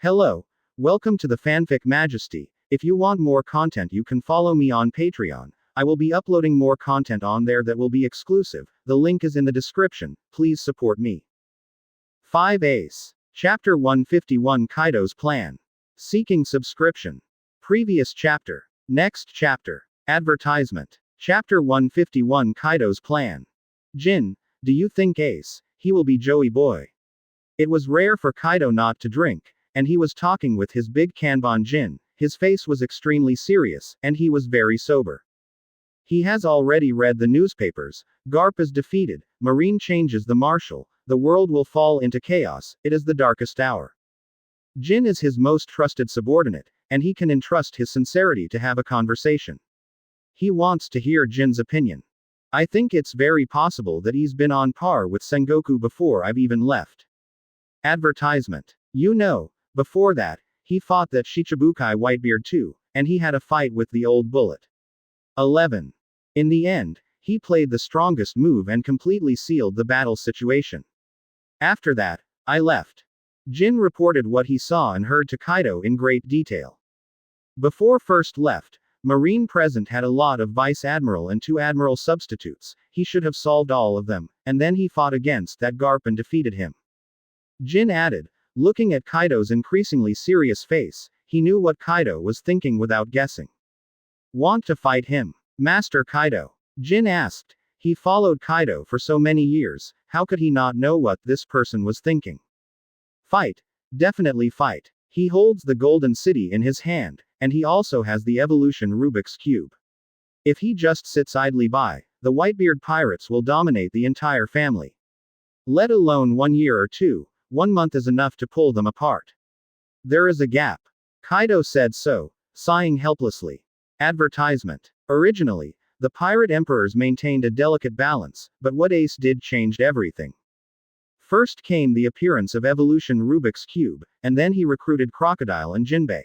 Hello, welcome to the Fanfic Majesty. If you want more content, you can follow me on Patreon. I will be uploading more content on there that will be exclusive. The link is in the description. Please support me. 5 Ace. Chapter 151 Kaido's Plan. Seeking subscription. Previous chapter. Next chapter. Advertisement. Chapter 151 Kaido's Plan. Jin, do you think Ace, he will be Joey Boy? It was rare for Kaido not to drink, and he was talking with his big Kanban Jin. His face was extremely serious, and he was very sober. He has already read the newspapers. Garp is defeated, Marine changes the marshal, the world will fall into chaos, it is the darkest hour. Jin is his most trusted subordinate, and he can entrust his sincerity to have a conversation. He wants to hear Jin's opinion. I think it's very possible that he's been on par with Sengoku before I've even left. Advertisement. You know, before that, he fought that Shichibukai Whitebeard too, and he had a fight with the old bullet. 11. In the end, he played the strongest move and completely sealed the battle situation. After that, I left. Jin reported what he saw and heard to Kaido in great detail. Before first left, Marine present had a lot of Vice Admiral and 2 Admiral substitutes. He should have solved all of them, and then he fought against that Garp and defeated him. Jin added, looking at Kaido's increasingly serious face, he knew what Kaido was thinking without guessing. Want to fight him? Master Kaido? Jin asked. He followed Kaido for so many years, how could he not know what this person was thinking? Fight. Definitely fight. He holds the Golden City in his hand, and he also has the evolution Rubik's Cube. If he just sits idly by, the Whitebeard pirates will dominate the entire family. Let alone 1 year or 2, 1 month is enough to pull them apart. There is a gap. Kaido said so, sighing helplessly. Advertisement. Originally, the pirate emperors maintained a delicate balance, but what Ace did changed everything. First came the appearance of evolution Rubik's Cube, and then he recruited Crocodile and Jinbe.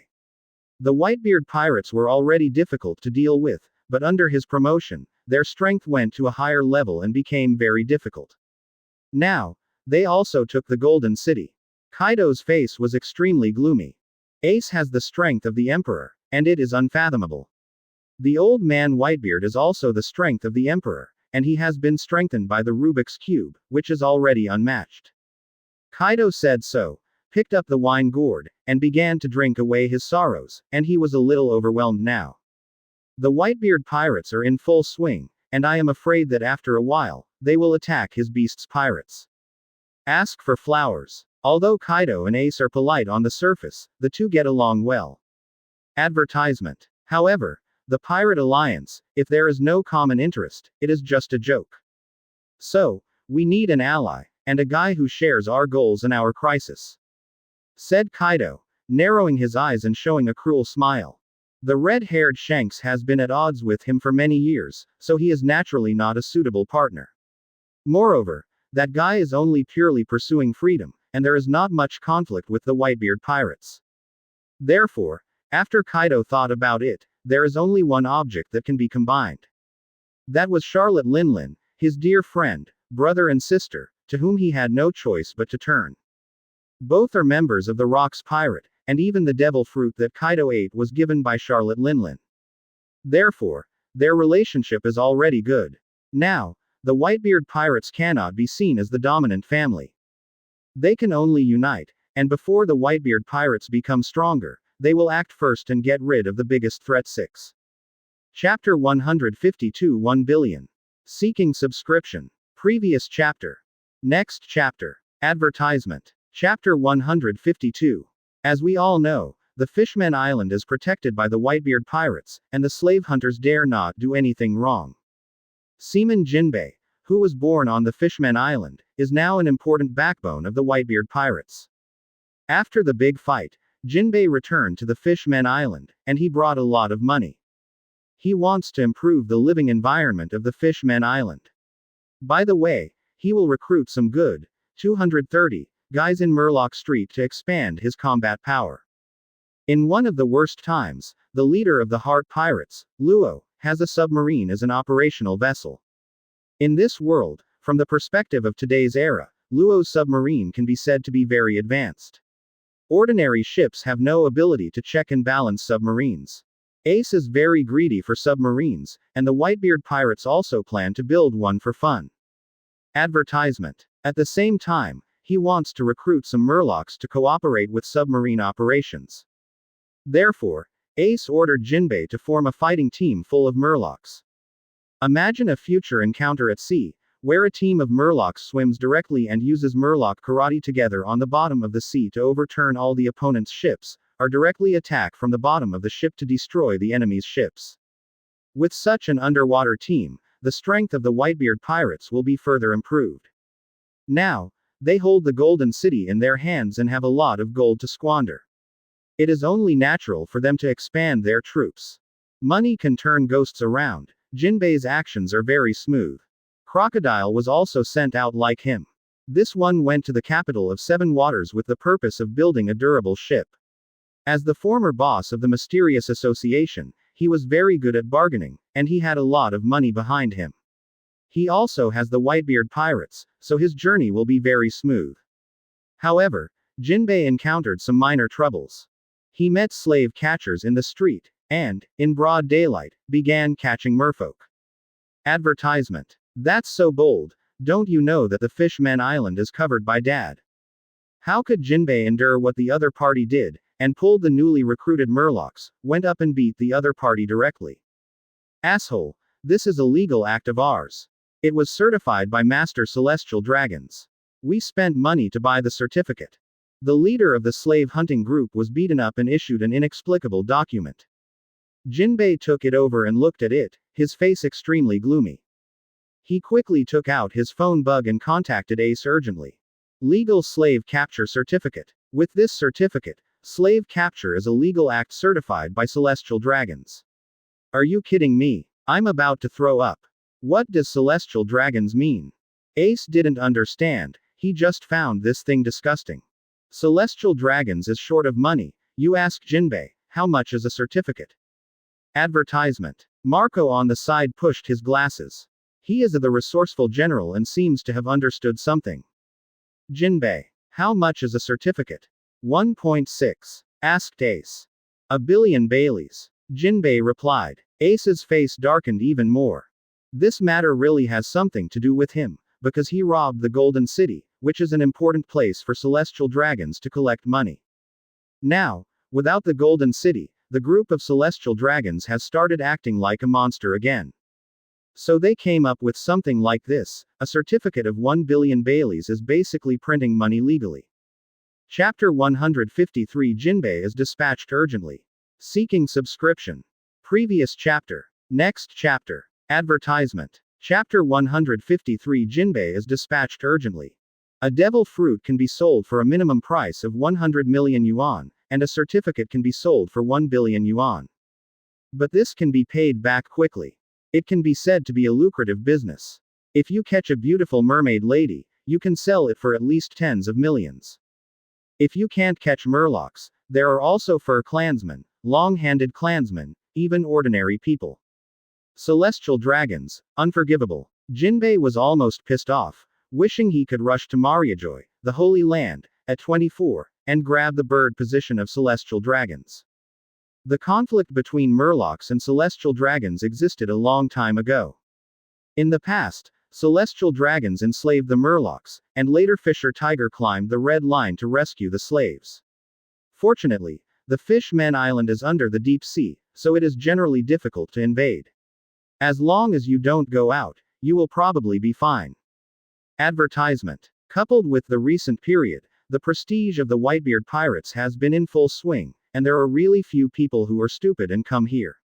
The Whitebeard pirates were already difficult to deal with, but under his promotion, their strength went to a higher level and became very difficult. Now, they also took the Golden City. Kaido's face was extremely gloomy. Ace has the strength of the Emperor, and it is unfathomable. The old man Whitebeard is also the strength of the Emperor, and he has been strengthened by the Rubik's Cube, which is already unmatched. Kaido said so, picked up the wine gourd, and began to drink away his sorrows, and he was a little overwhelmed now. The Whitebeard pirates are in full swing, and I am afraid that after a while, they will attack his beasts pirates. Ask for flowers. Although Kaido and Ace are polite on the surface, the two get along well. Advertisement. However, the Pirate Alliance, if there is no common interest, it is just a joke. So, we need an ally, and a guy who shares our goals and our crisis. Said Kaido, narrowing his eyes and showing a cruel smile. The red-haired Shanks has been at odds with him for many years, so he is naturally not a suitable partner. Moreover, that guy is only purely pursuing freedom, and there is not much conflict with the Whitebeard pirates. Therefore, after Kaido thought about it, there is only one object that can be combined. That was Charlotte Linlin, his dear friend, brother and sister, to whom he had no choice but to turn. Both are members of the Rocks Pirate, and even the devil fruit that Kaido ate was given by Charlotte Linlin. Therefore, their relationship is already good. Now, the Whitebeard pirates cannot be seen as the dominant family. They can only unite, and before the Whitebeard pirates become stronger, they will act first and get rid of the biggest threat. 6. Chapter 152 1 billion. Seeking subscription. Previous chapter. Next chapter. Advertisement. Chapter 152. As we all know, the Fishman Island is protected by the Whitebeard pirates, and the slave hunters dare not do anything wrong. Seaman Jinbe, who was born on the Fishman Island, is now an important backbone of the Whitebeard pirates. After the big fight, Jinbe returned to the Fishman Island, and he brought a lot of money. He wants to improve the living environment of the Fishman Island. By the way, he will recruit some good, 230, guys in Murloc Street to expand his combat power. In one of the worst times, the leader of the Heart Pirates, Luo, has a submarine as an operational vessel. In this world, from the perspective of today's era, Luo's submarine can be said to be very advanced. Ordinary ships have no ability to check and balance submarines. Ace is very greedy for submarines, and the Whitebeard pirates also plan to build one for fun. Advertisement. At the same time, he wants to recruit some Murlocs to cooperate with submarine operations. Therefore, Ace ordered Jinbe to form a fighting team full of Murlocs. Imagine a future encounter at sea, where a team of Murlocs swims directly and uses Murloc karate together on the bottom of the sea to overturn all the opponent's ships, or directly attack from the bottom of the ship to destroy the enemy's ships. With such an underwater team, the strength of the Whitebeard pirates will be further improved. Now, they hold the Golden City in their hands and have a lot of gold to squander. It is only natural for them to expand their troops. Money can turn ghosts around. Jinbe's actions are very smooth. Crocodile was also sent out like him. This one went to the capital of Seven Waters with the purpose of building a durable ship. As the former boss of the mysterious association, he was very good at bargaining, and he had a lot of money behind him. He also has the Whitebeard pirates, so his journey will be very smooth. However, Jinbe encountered some minor troubles. He met slave catchers in the street, and, in broad daylight, began catching merfolk. Advertisement. That's so bold, don't you know that the Fishman Island is covered by dad? How could Jinbe endure what the other party did, and pulled the newly recruited Murlocs, went up and beat the other party directly? Asshole, this is a legal act of ours. It was certified by Master Celestial Dragons. We spent money to buy the certificate. The leader of the slave hunting group was beaten up and issued an inexplicable document. Jinbe took it over and looked at it, his face extremely gloomy. He quickly took out his phone bug and contacted Ace urgently. Legal slave capture certificate. With this certificate, slave capture is a legal act certified by Celestial Dragons. Are you kidding me? I'm about to throw up. What does Celestial Dragons mean? Ace didn't understand, he just found this thing disgusting. Celestial Dragons is short of money. You ask Jinbe, how much is a certificate? Advertisement. Marco on the side pushed his glasses. He is the resourceful general and seems to have understood something. Jinbe. How much is a certificate? 1.6. Asked Ace. 1 billion Baileys. Jinbe replied. Ace's face darkened even more. This matter really has something to do with him, because he robbed the Golden City, which is an important place for Celestial Dragons to collect money. Now, without the Golden City, the group of Celestial Dragons has started acting like a monster again. So they came up with something like this: a certificate of 1 billion Baileys is basically printing money legally. Chapter 153. Jinbe is dispatched urgently. Seeking subscription. Previous chapter. Next chapter. Advertisement. Chapter 153. Jinbe is dispatched urgently. A devil fruit can be sold for a minimum price of 100 million yuan, and a certificate can be sold for 1 billion yuan. But this can be paid back quickly. It can be said to be a lucrative business. If you catch a beautiful mermaid lady, you can sell it for at least tens of millions. If you can't catch Murlocs, there are also fur clansmen, long-handed clansmen, even ordinary people. Celestial Dragons, unforgivable. Jinbe was almost pissed off, wishing he could rush to Mariajoy, the Holy Land, at 24, and grab the bird position of Celestial Dragons. The conflict between Murlocs and Celestial Dragons existed a long time ago. In the past, Celestial Dragons enslaved the Murlocs, and later Fisher Tiger climbed the Red Line to rescue the slaves. Fortunately, the Fishman Island is under the deep sea, so it is generally difficult to invade. As long as you don't go out, you will probably be fine. Advertisement. Coupled with the recent period, the prestige of the Whitebeard pirates has been in full swing, and there are really few people who are stupid and come here.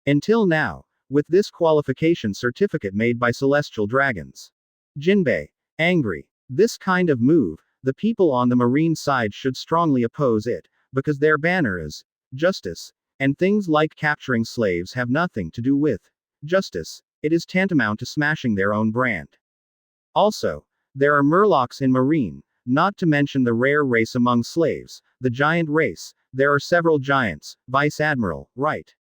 Until now, with this qualification certificate made by Celestial Dragons. Jinbe. Angry. This kind of move, the people on the marine side should strongly oppose it, because their banner is justice, and things like capturing slaves have nothing to do with justice. It is tantamount to smashing their own brand. Also, there are Murlocs in marine, not to mention the rare race among slaves, the giant race. There are several giants, Vice Admiral, right?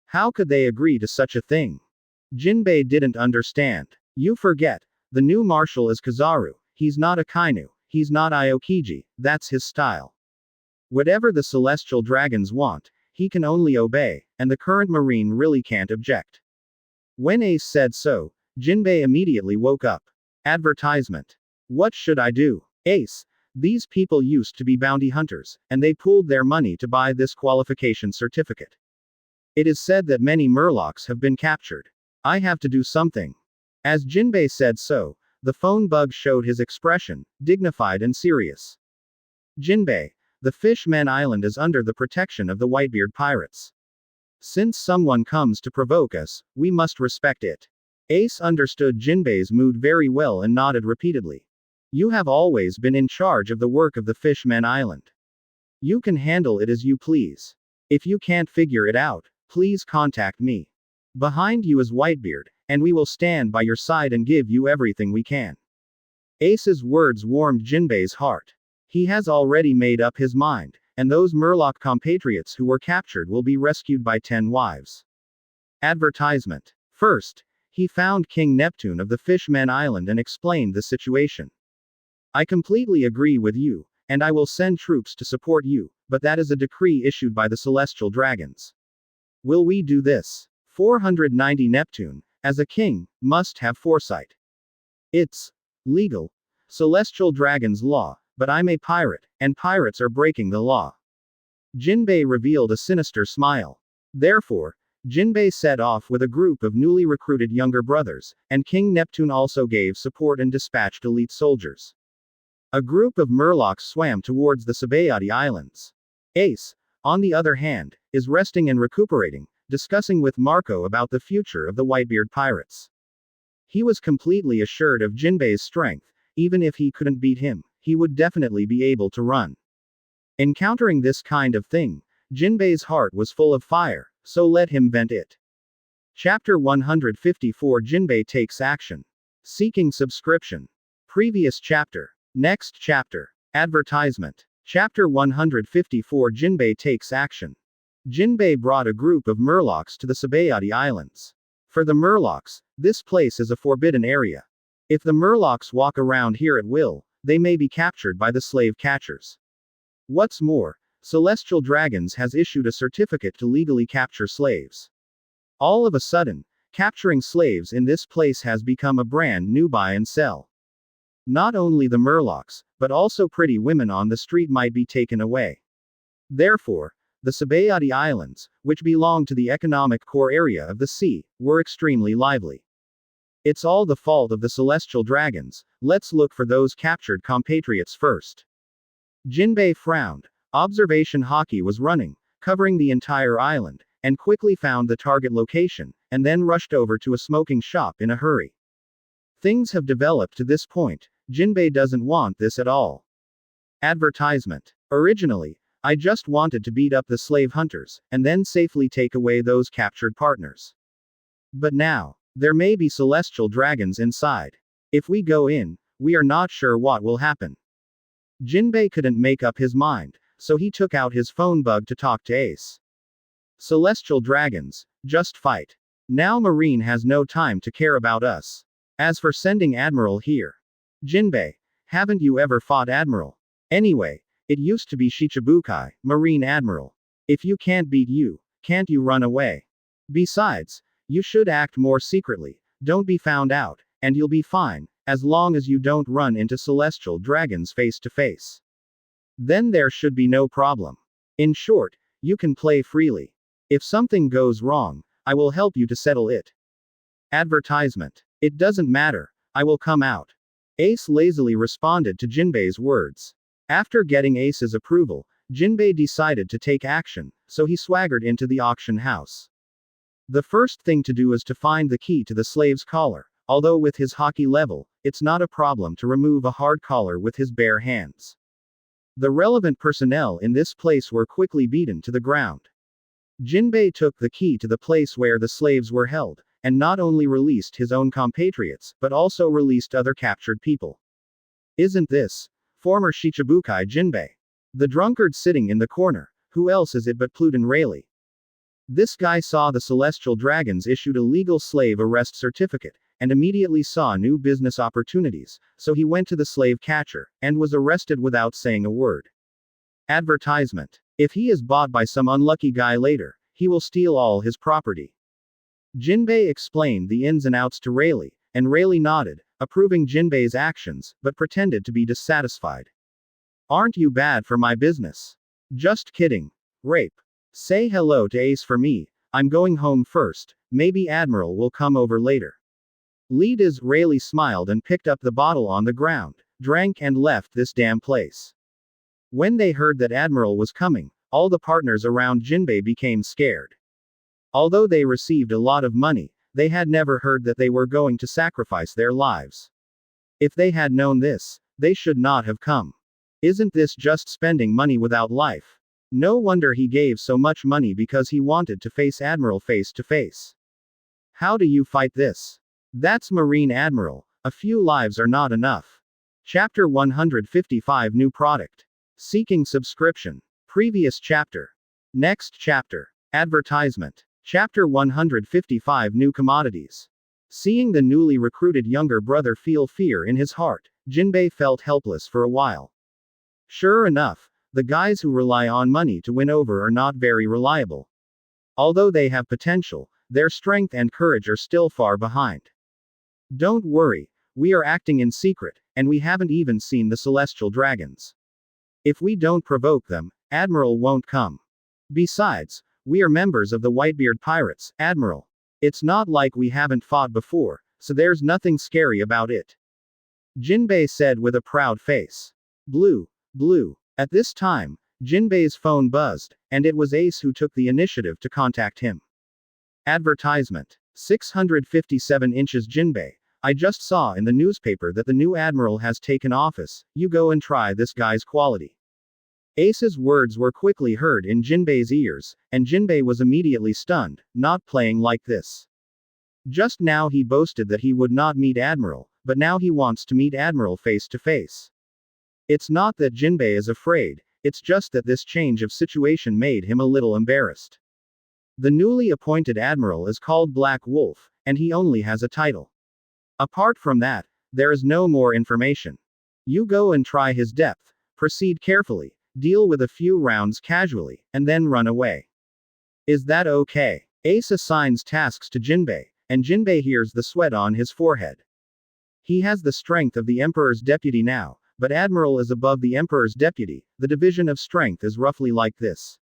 How could they agree to such a thing? Jinbe didn't understand. You forget, the new marshal is Kizaru, he's not a Kainu, he's not Aokiji, that's his style. Whatever the celestial dragons want, he can only obey, and the current marine really can't object. When Ace said so, Jinbe immediately woke up. Advertisement. What should I do? Ace, these people used to be bounty hunters, and they pooled their money to buy this qualification certificate. It is said that many murlocs have been captured. I have to do something. As Jinbe said so, the phone bug showed his expression, dignified and serious. Jinbe, the Fishman Island is under the protection of the Whitebeard pirates. Since someone comes to provoke us, we must respect it. Ace understood Jinbe's mood very well and nodded repeatedly. You have always been in charge of the work of the Fishman Island. You can handle it as you please. If you can't figure it out, please contact me. Behind you is Whitebeard, and we will stand by your side and give you everything we can. Ace's words warmed Jinbe's heart. He has already made up his mind, and those Murloc compatriots who were captured will be rescued by 10 wives. Advertisement. First, he found King Neptune of the Fishman Island and explained the situation. I completely agree with you, and I will send troops to support you, but that is a decree issued by the celestial dragons. Will we do this? 490 Neptune, as a king, must have foresight. It's legal. Celestial dragons law, but I'm a pirate, and pirates are breaking the law. Jinbe revealed a sinister smile. Therefore, Jinbe set off with a group of newly recruited younger brothers, and King Neptune also gave support and dispatched elite soldiers. A group of Murlocs swam towards the Sabaody Islands. Ace, on the other hand, is resting and recuperating, discussing with Marco about the future of the Whitebeard pirates. He was completely assured of Jinbe's strength. Even if he couldn't beat him, he would definitely be able to run. Encountering this kind of thing, Jinbe's heart was full of fire, so let him vent it. Chapter 154 Jinbe takes action. Seeking subscription. Previous chapter. Next chapter. Advertisement. Chapter 154 Jinbe takes action. Jinbe brought a group of Murlocs to the Sabaody Islands. For the Murlocs, this place is a forbidden area. If the Murlocs walk around here at will, they may be captured by the slave catchers. What's more, Celestial Dragons has issued a certificate to legally capture slaves. All of a sudden, capturing slaves in this place has become a brand new buy and sell. Not only the Murlocs, but also pretty women on the street might be taken away. Therefore, the Sabaody Islands, which belong to the economic core area of the sea, were extremely lively. It's all the fault of the Celestial Dragons. Let's look for those captured compatriots first. Jinbe frowned. Observation hockey was running, covering the entire island, and quickly found the target location, and then rushed over to a smoking shop in a hurry. Things have developed to this point. Jinbe doesn't want this at all. Advertisement. Originally, I just wanted to beat up the slave hunters, and then safely take away those captured partners. But now, there may be celestial dragons inside. If we go in, we are not sure what will happen. Jinbe couldn't make up his mind, so he took out his phone bug to talk to Ace. Celestial dragons, just fight. Now Marine has no time to care about us. As for sending Admiral here. Jinbe, haven't you ever fought Admiral? Anyway, it used to be Shichibukai, Marine Admiral. If you can't beat you, can't you run away? Besides, you should act more secretly, don't be found out, and you'll be fine, as long as you don't run into celestial dragons face to face. Then there should be no problem. In short, you can play freely. If something goes wrong, I will help you to settle it. Advertisement. It doesn't matter, I will come out. Ace lazily responded to Jinbe's words. After getting Ace's approval, Jinbe decided to take action, so he swaggered into the auction house. The first thing to do is to find the key to the slave's collar, although with his hockey level, it's not a problem to remove a hard collar with his bare hands. The relevant personnel in this place were quickly beaten to the ground. Jinbe took the key to the place where the slaves were held, and not only released his own compatriots, but also released other captured people. Isn't this former Shichibukai Jinbe? The drunkard sitting in the corner, who else is it but Pluton Rayleigh? This guy saw the Celestial Dragons issued a legal slave arrest certificate, and immediately saw new business opportunities, so he went to the slave catcher, and was arrested without saying a word. Advertisement. If he is bought by some unlucky guy later, he will steal all his property. Jinbe explained the ins and outs to Rayleigh, and Rayleigh nodded, approving Jinbe's actions, but pretended to be dissatisfied. Aren't you bad for my business? Just kidding. Rape. Say hello to Ace for me, I'm going home first, maybe Admiral will come over later. Lead is, Rayleigh smiled and picked up the bottle on the ground, drank and left this damn place. When they heard that Admiral was coming, all the partners around Jinbe became scared. Although they received a lot of money, they had never heard that they were going to sacrifice their lives. If they had known this, they should not have come. Isn't this just spending money without life? No wonder he gave so much money, because he wanted to face Admiral face to face. How do you fight this? That's Marine Admiral, a few lives are not enough. Chapter 155 New Product. Seeking subscription. Previous chapter. Next chapter. Advertisement. Chapter 155 New Commodities. Seeing the newly recruited younger brother feel fear in his heart, Jinbe felt helpless for a while. Sure enough, the guys who rely on money to win over are not very reliable. Although they have potential, their strength and courage are still far behind. Don't worry, we are acting in secret, and we haven't even seen the celestial dragons. If we don't provoke them, Admiral won't come. Besides, we are members of the Whitebeard Pirates, Admiral. It's not like we haven't fought before, so there's nothing scary about it. Jinbe said with a proud face. Blue. At this time, Jinbe's phone buzzed, and it was Ace who took the initiative to contact him. Advertisement. 657 inches Jinbe. I just saw in the newspaper that the new Admiral has taken office, you go and try this guy's quality. Ace's words were quickly heard in Jinbe's ears, and Jinbe was immediately stunned, not playing like this. Just now he boasted that he would not meet Admiral, but now he wants to meet Admiral face to face. It's not that Jinbe is afraid, it's just that this change of situation made him a little embarrassed. The newly appointed Admiral is called Black Wolf, and he only has a title. Apart from that, there is no more information. You go and try his depth, proceed carefully, deal with a few rounds casually, and then run away. Is that okay? Ace assigns tasks to Jinbe, and Jinbe hears the sweat on his forehead. He has the strength of the Emperor's deputy now, but Admiral is above the Emperor's deputy, the division of strength is roughly like this.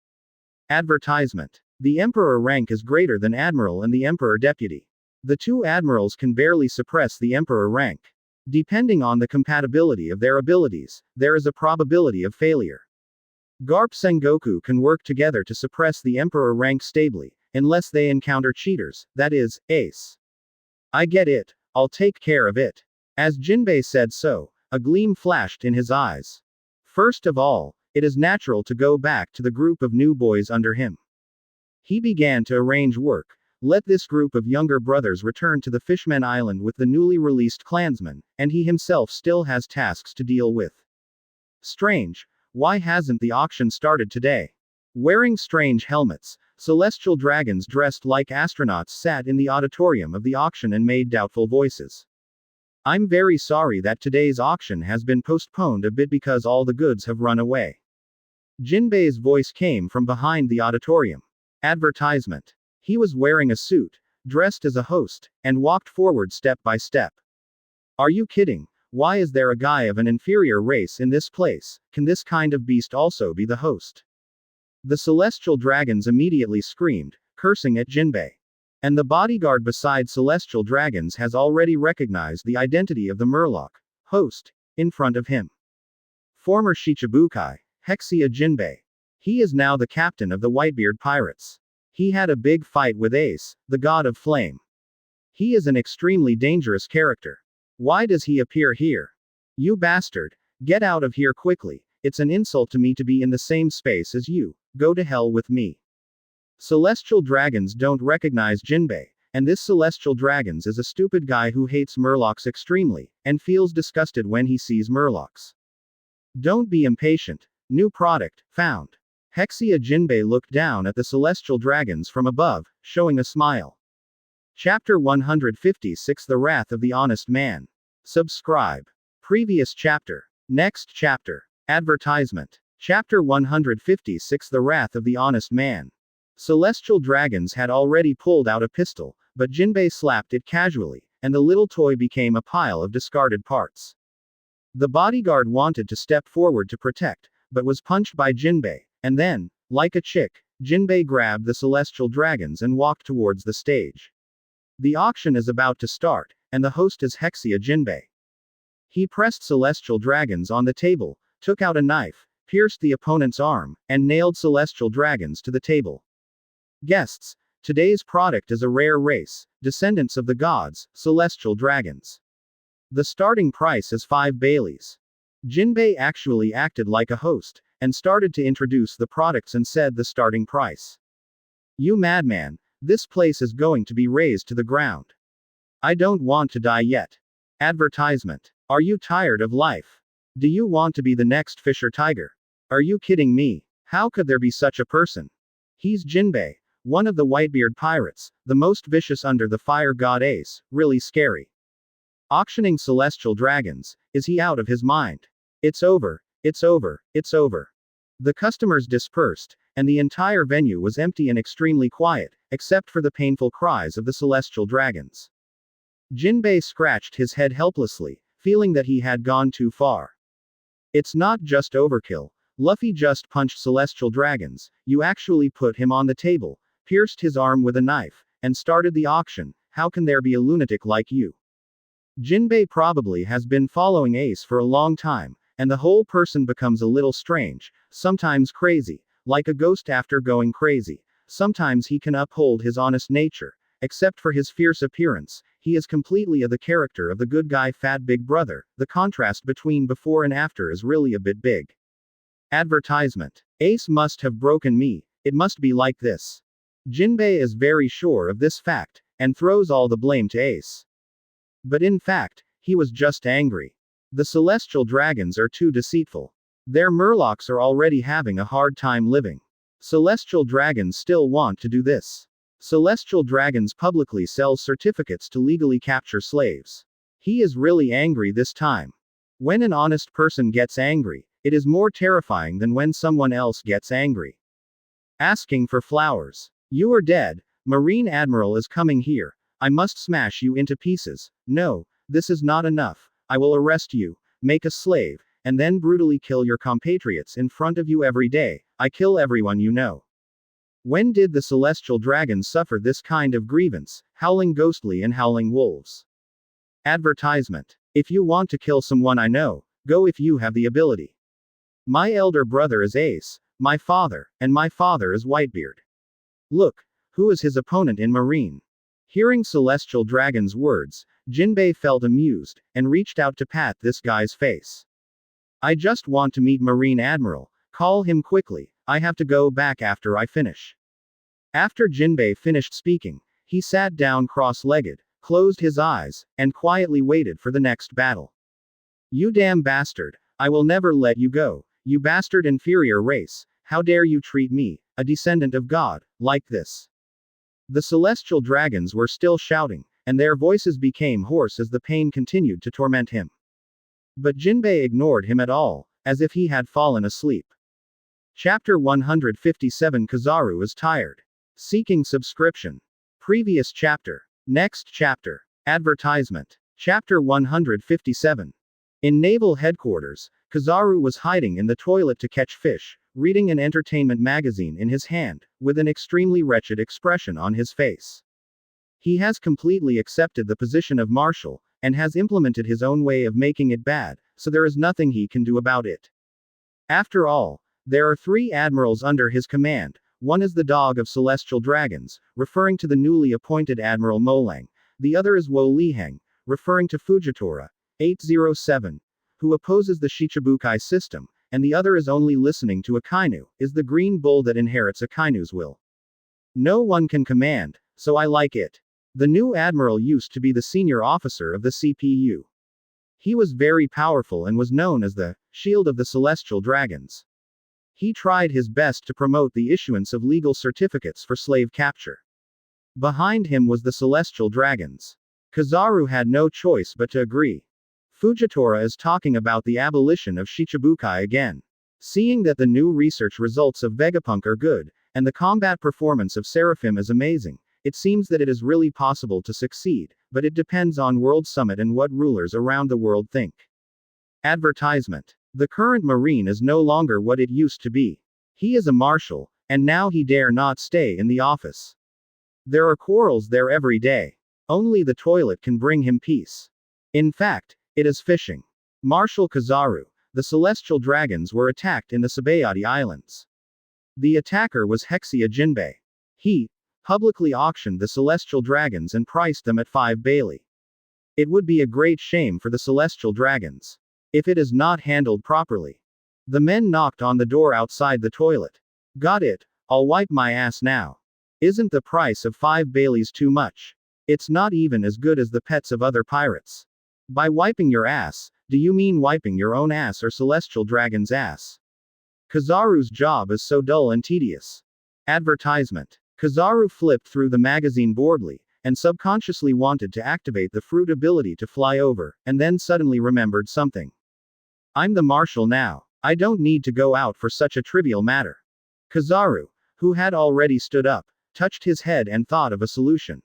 Advertisement. The Emperor rank is greater than Admiral and the Emperor deputy. The two Admirals can barely suppress the Emperor rank. Depending on the compatibility of their abilities, there is a probability of failure. Garp Sengoku can work together to suppress the Emperor rank stably, unless they encounter cheaters, that is, Ace. I get it, I'll take care of it. As Jinbe said so, a gleam flashed in his eyes. First of all, it is natural to go back to the group of new boys under him. He began to arrange work. Let this group of younger brothers return to the Fishman Island with the newly released clansmen, and he himself still has tasks to deal with. Strange, why hasn't the auction started today? Wearing strange helmets, celestial dragons dressed like astronauts sat in the auditorium of the auction and made doubtful voices. I'm very sorry that today's auction has been postponed a bit because all the goods have run away. Jinbe's voice came from behind the auditorium. Advertisement. He was wearing a suit, dressed as a host, and walked forward step by step. Are you kidding? Why is there a guy of an inferior race in this place? Can this kind of beast also be the host? The celestial dragons immediately screamed, cursing at Jinbe. And the bodyguard beside celestial dragons has already recognized the identity of the Murloc host in front of him. Former Shichibukai, Hexia Jinbe. He is now the captain of the Whitebeard Pirates. He had a big fight with Ace, the god of flame. He is an extremely dangerous character. Why does he appear here? You bastard, get out of here quickly, it's an insult to me to be in the same space as you, go to hell with me. Celestial dragons don't recognize Jinbe, and this celestial dragons is a stupid guy who hates Murlocs extremely, and feels disgusted when he sees Murlocs. Don't be impatient. New product, found. Hexia Jinbe looked down at the celestial dragons from above, showing a smile. Chapter 156 The Wrath of the Honest Man. Subscribe. Previous chapter. Next chapter. Advertisement. Chapter 156 The Wrath of the Honest Man. Celestial dragons had already pulled out a pistol, but Jinbe slapped it casually, and the little toy became a pile of discarded parts. The bodyguard wanted to step forward to protect, but was punched by Jinbe, and then, like a chick, Jinbe grabbed the celestial dragons and walked towards the stage. The auction is about to start, and the host is Hexia Jinbe. He pressed celestial dragons on the table, took out a knife, pierced the opponent's arm, and nailed celestial dragons to the table. Guests, today's product is a rare race, descendants of the gods, celestial dragons. The starting price is 5 Baileys. Jinbe actually acted like a host, and started to introduce the products and said the starting price. You madman, this place is going to be razed to the ground. I don't want to die yet. Advertisement. Are you tired of life? Do you want to be the next Fisher Tiger? Are you kidding me? How could there be such a person? He's Jinbe, one of the Whitebeard pirates, the most vicious under the fire god Ace, really scary. Auctioning celestial dragons, is he out of his mind? It's over, it's over, it's over. The customers dispersed, and the entire venue was empty and extremely quiet, except for the painful cries of the celestial dragons. Jinbe scratched his head helplessly, feeling that he had gone too far. It's not just overkill. Luffy just punched celestial dragons, you actually put him on the table, pierced his arm with a knife, and started the auction. How can there be a lunatic like you? Jinbe probably has been following Ace for a long time, and the whole person becomes a little strange, sometimes crazy, like a ghost after going crazy. Sometimes he can uphold his honest nature, except for his fierce appearance. He is completely the character of the good guy fat big brother. The contrast between before and after is really a bit big. Advertisement. Ace must have broken me, it must be like this. Jinbe is very sure of this fact, and throws all the blame to Ace. But in fact, he was just angry. The celestial dragons are too deceitful. Their murlocs are already having a hard time living. Celestial dragons still want to do this. Celestial dragons publicly sell certificates to legally capture slaves. He is really angry this time. When an honest person gets angry, it is more terrifying than when someone else gets angry. Asking for flowers. You are dead. Marine Admiral is coming here. I must smash you into pieces. No, this is not enough. I will arrest you, make a slave, and then brutally kill your compatriots in front of you every day. I kill everyone you know. When did the celestial dragons suffer this kind of grievance? Howling ghostly and howling wolves. Advertisement. If you want to kill someone I know, go if you have the ability. My elder brother is Ace, my father, and my father is Whitebeard. Look, who is his opponent in Marine? Hearing celestial dragon's words, Jinbe felt amused, and reached out to pat this guy's face. I just want to meet Marine Admiral, call him quickly, I have to go back after I finish. After Jinbe finished speaking, he sat down cross-legged, closed his eyes, and quietly waited for the next battle. You damn bastard, I will never let you go, you bastard inferior race, how dare you treat me, a descendant of God, like this. The celestial dragons were still shouting, and their voices became hoarse as the pain continued to torment him. But Jinbe ignored him at all, as if he had fallen asleep. Chapter 157 Kizaru is tired. Seeking subscription. Previous chapter. Next chapter. Advertisement. Chapter 157. In Naval Headquarters, Kizaru was hiding in the toilet to catch fish, reading an entertainment magazine in his hand, with an extremely wretched expression on his face. He has completely accepted the position of marshal, and has implemented his own way of making it bad, so there is nothing he can do about it. After all, there are 3 admirals under his command. One is the dog of celestial dragons, referring to the newly appointed Admiral Molang. The other is Wo Liheng, referring to Fujitora, 807, who opposes the Shichibukai system, and the other is only listening to Akainu, is the green bull that inherits Akainu's will. No one can command, so I like it. The new admiral used to be the senior officer of the CPU. He was very powerful and was known as the Shield of the Celestial Dragons. He tried his best to promote the issuance of legal certificates for slave capture. Behind him was the Celestial Dragons. Kizaru had no choice but to agree. Fujitora is talking about the abolition of Shichibukai again. Seeing that the new research results of Vegapunk are good, and the combat performance of Seraphim is amazing, it seems that it is really possible to succeed, but it depends on World Summit and what rulers around the world think. Advertisement. The current Marine is no longer what it used to be. He is a marshal, and now he dare not stay in the office. There are quarrels there every day. Only the toilet can bring him peace. In fact, it is fishing. Marshal Kizaru, the celestial dragons were attacked in the Sabaody Islands. The attacker was Hexia Jinbe. He publicly auctioned the celestial dragons and priced them at 5 Bailey. It would be a great shame for the celestial dragons if it is not handled properly. The men knocked on the door outside the toilet. Got it, I'll wipe my ass now. Isn't the price of 5 Baileys too much? It's not even as good as the pets of other pirates. By wiping your ass, do you mean wiping your own ass or celestial dragon's ass? Kizaru's job is so dull and tedious. Advertisement. Kizaru flipped through the magazine boredly, and subconsciously wanted to activate the fruit ability to fly over, and then suddenly remembered something. I'm the marshal now. I don't need to go out for such a trivial matter. Kizaru, who had already stood up, touched his head and thought of a solution.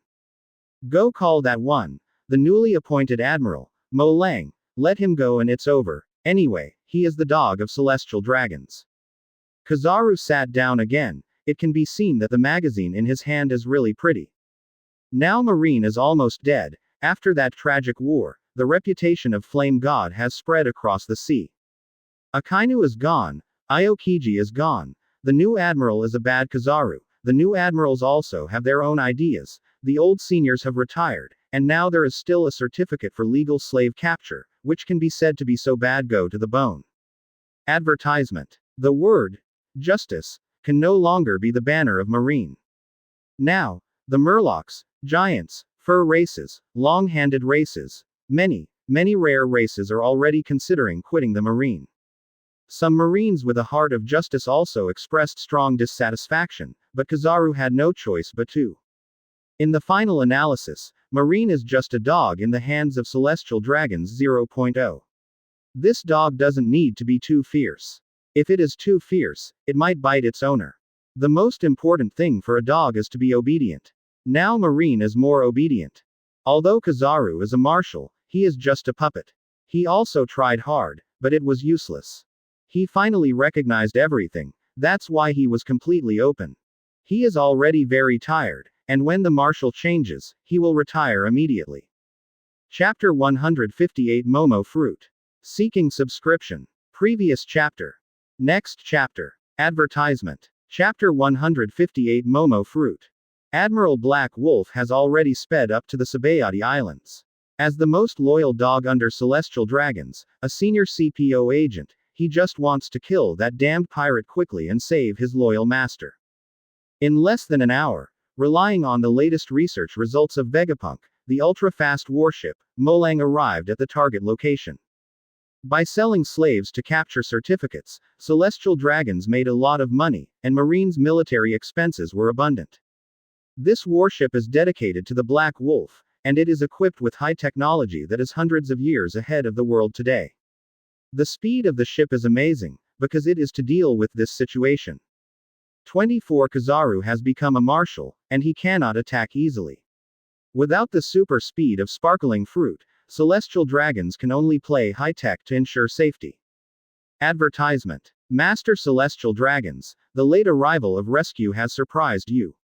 Go call that one, the newly appointed Admiral, Mo Lang, let him go and it's over, anyway, he is the dog of celestial dragons. Kizaru sat down again. It can be seen that the magazine in his hand is really pretty. Now Marine is almost dead. After that tragic war, the reputation of Flame God has spread across the sea. Akainu is gone, Aokiji is gone, the new Admiral is a bad Kizaru, the new Admirals also have their own ideas, the old seniors have retired, and now there is still a certificate for legal slave capture, which can be said to be so bad go to the bone. Advertisement. The word, justice, can no longer be the banner of Marine. Now, the Murlocs, giants, fur races, long-handed races, many rare races are already considering quitting the Marine. Some Marines with a heart of justice also expressed strong dissatisfaction, but Kizaru had no choice but to. In the final analysis, Marine is just a dog in the hands of Celestial Dragons 0.0. This dog doesn't need to be too fierce. If it is too fierce, it might bite its owner. The most important thing for a dog is to be obedient. Now Marine is more obedient. Although Kizaru is a marshal, he is just a puppet. He also tried hard, but it was useless. He finally recognized everything, that's why he was completely open. He is already very tired, and when the marshal changes, he will retire immediately. Chapter 158 Momo Fruit. Seeking subscription. Previous chapter. Next chapter. Advertisement. Chapter 158 Momo Fruit. Admiral Black Wolf has already sped up to the Sabaody Islands. As the most loyal dog under Celestial Dragons, a senior CPO agent, he just wants to kill that damned pirate quickly and save his loyal master. In less than an hour, relying on the latest research results of Vegapunk, the ultra-fast warship, Molang arrived at the target location. By selling slaves to capture certificates, Celestial Dragons made a lot of money, and Marine's military expenses were abundant. This warship is dedicated to the Black Wolf, and it is equipped with high technology that is hundreds of years ahead of the world today. The speed of the ship is amazing, because it is to deal with this situation. 24 Kizaru has become a marshal, and he cannot attack easily. Without the super speed of sparkling fruit, Celestial Dragons can only play high-tech to ensure safety. Advertisement. Master Celestial Dragons, the late arrival of rescue has surprised you.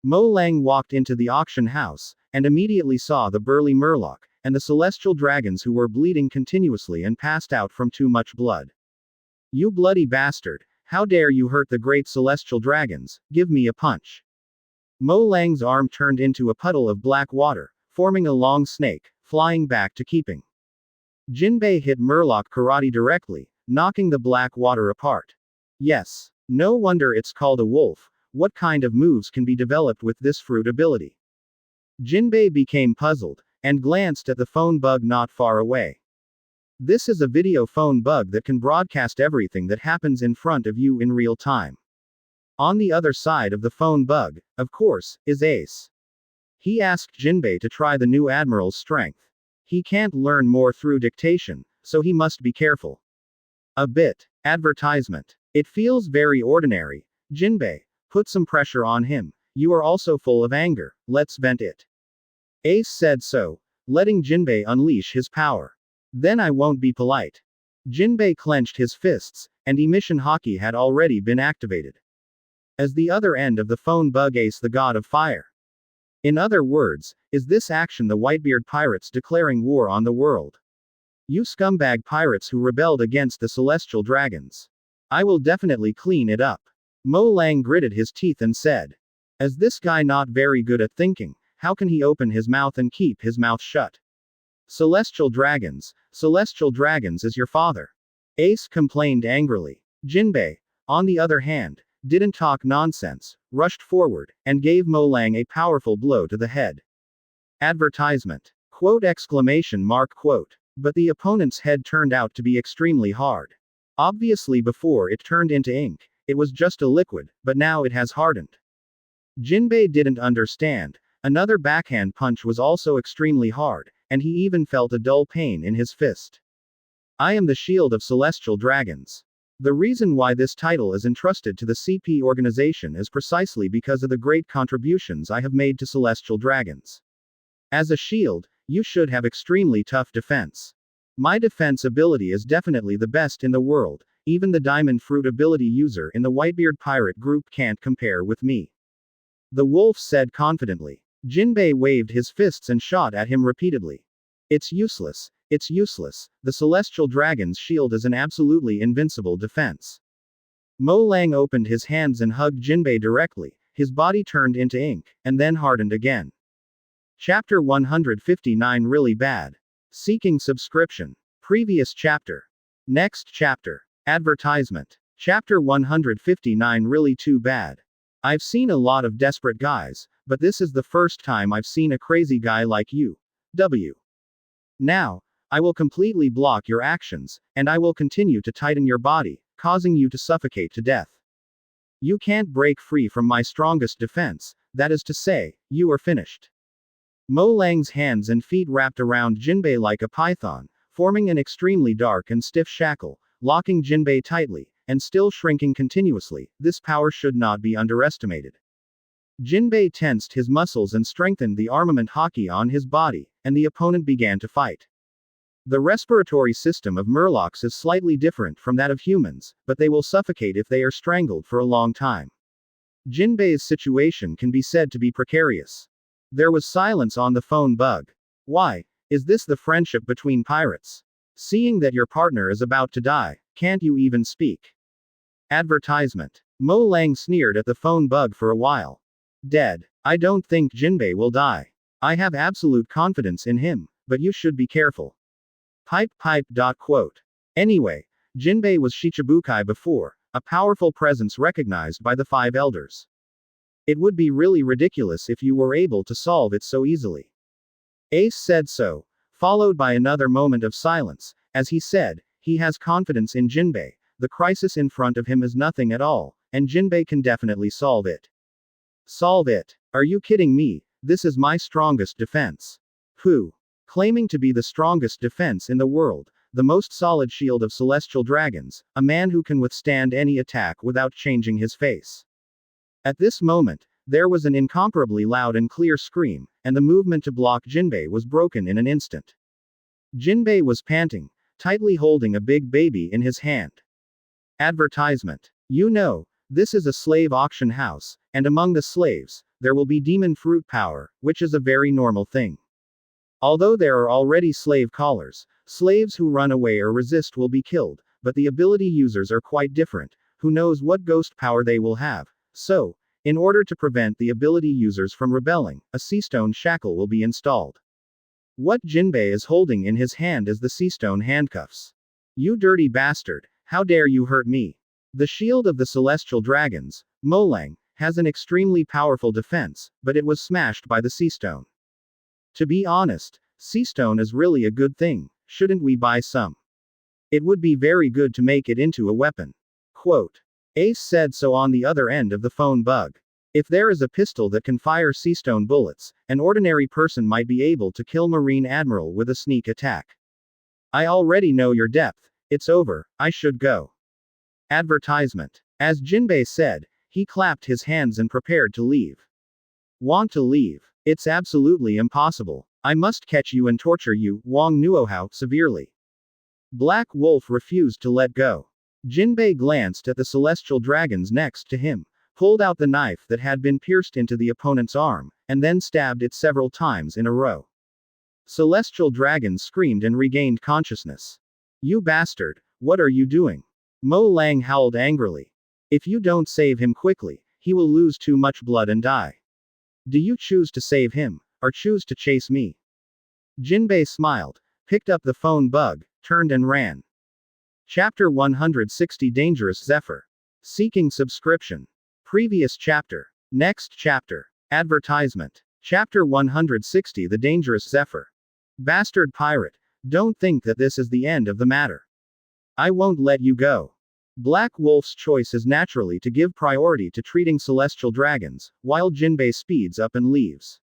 Mo Lang walked into the auction house, and immediately saw the burly Murloc, and the Celestial Dragons who were bleeding continuously and passed out from too much blood. You bloody bastard, how dare you hurt the great Celestial Dragons, give me a punch. Mo Lang's arm turned into a puddle of black water, forming a long snake, flying back to keeping. Jinbe hit Murloc karate directly, knocking the black water apart. Yes. No wonder it's called a wolf. What kind of moves can be developed with this fruit ability? Jinbe became puzzled, and glanced at the phone bug not far away. This is a video phone bug that can broadcast everything that happens in front of you in real time. On the other side of the phone bug, of course, is Ace. He asked Jinbe to try the new Admiral's strength. He can't learn more through dictation, so he must be careful. A bit. Advertisement. It feels very ordinary. Jinbe, put some pressure on him. You are also full of anger. Let's vent it. Ace said so, letting Jinbe unleash his power. Then I won't be polite. Jinbe clenched his fists, and emission hockey had already been activated. As the other end of the phone bug Ace the god of fire. In other words, is this action the Whitebeard pirates declaring war on the world? You scumbag pirates who rebelled against the celestial dragons. I will definitely clean it up. Mo Lang gritted his teeth and said. Is this guy not very good at thinking? How can he open his mouth and keep his mouth shut? Celestial dragons is your father. Ace complained angrily. Jinbe, on the other hand, didn't talk nonsense, rushed forward, and gave Mo Lang a powerful blow to the head. Advertisement. Quote exclamation mark quote. But the opponent's head turned out to be extremely hard. Obviously before it turned into ink, it was just a liquid, but now it has hardened. Jinbe didn't understand. Another backhand punch was also extremely hard, and he even felt a dull pain in his fist. I am the shield of celestial dragons. The reason why this title is entrusted to the CP organization is precisely because of the great contributions I have made to celestial dragons. As a shield, you should have extremely tough defense. My defense ability is definitely the best in the world, even the diamond fruit ability user in the Whitebeard pirate group can't compare with me. The wolf said confidently. Jinbe waved his fists and shot at him repeatedly. It's useless. It's useless. The celestial dragon's shield is an absolutely invincible defense. Mo Lang opened his hands and hugged Jinbe directly. His body turned into ink, and then hardened again. Chapter 159 Really Bad. Seeking subscription. Previous chapter. Next chapter. Advertisement. Chapter 159 Really Too Bad. I've seen a lot of desperate guys, but this is the first time I've seen a crazy guy like you. W. Now, I will completely block your actions, and I will continue to tighten your body, causing you to suffocate to death. You can't break free from my strongest defense, that is to say, you are finished. Mo Lang's hands and feet wrapped around Jinbe like a python, forming an extremely dark and stiff shackle, locking Jinbe tightly, and still shrinking continuously. This power should not be underestimated. Jinbe tensed his muscles and strengthened the armament hockey on his body, and the opponent began to fight. The respiratory system of murlocs is slightly different from that of humans, but they will suffocate if they are strangled for a long time. Jinbe's situation can be said to be precarious. There was silence on the phone bug. Why? Is this the friendship between pirates? Seeing that your partner is about to die, can't you even speak? Advertisement. Mo Lang sneered at the phone bug for a while. Dead. I don't think Jinbe will die. I have absolute confidence in him, but you should be careful. Pipe. Quote. Anyway, Jinbe was Shichibukai before, a powerful presence recognized by the five elders. It would be really ridiculous if you were able to solve it so easily. Ace said so, followed by another moment of silence, as he said, he has confidence in Jinbe, the crisis in front of him is nothing at all, and Jinbe can definitely solve it. Solve it? Are you kidding me? This is my strongest defense. Who? Claiming to be the strongest defense in the world, the most solid shield of celestial dragons, a man who can withstand any attack without changing his face. At this moment, there was an incomparably loud and clear scream, and the movement to block Jinbe was broken in an instant. Jinbe was panting, tightly holding a big baby in his hand. Advertisement. You know, this is a slave auction house, and among the slaves, there will be demon fruit power, which is a very normal thing. Although there are already slave callers, slaves who run away or resist will be killed, but the ability users are quite different, who knows what ghost power they will have. So, in order to prevent the ability users from rebelling, a seastone shackle will be installed. What Jinbe is holding in his hand is the seastone handcuffs. You dirty bastard, how dare you hurt me? The shield of the celestial dragons, Mo Lang, has an extremely powerful defense, but it was smashed by the seastone. To be honest, seastone is really a good thing, shouldn't we buy some? It would be very good to make it into a weapon. Quote. Ace said so on the other end of the phone bug. If there is a pistol that can fire seastone bullets, an ordinary person might be able to kill Marine Admiral with a sneak attack. I already know your depth, it's over, I should go. Advertisement. As Jinbe said, he clapped his hands and prepared to leave. Want to leave? It's absolutely impossible. I must catch you and torture you, Wang Nuohao, severely. Black Wolf refused to let go. Jinbe glanced at the celestial dragons next to him, pulled out the knife that had been pierced into the opponent's arm, and then stabbed it several times in a row. Celestial dragons screamed and regained consciousness. You bastard, what are you doing? Mo Lang howled angrily. If you don't save him quickly, he will lose too much blood and die. Do you choose to save him, or choose to chase me? Jinbe smiled, picked up the phone bug, turned and ran. Chapter 160 Dangerous Zephyr. Seeking subscription. Previous chapter. Next chapter. Advertisement. Chapter 160 The Dangerous Zephyr. Bastard pirate, don't think that this is the end of the matter. I won't let you go. Black Wolf's choice is naturally to give priority to treating celestial dragons, while Jinbe speeds up and leaves.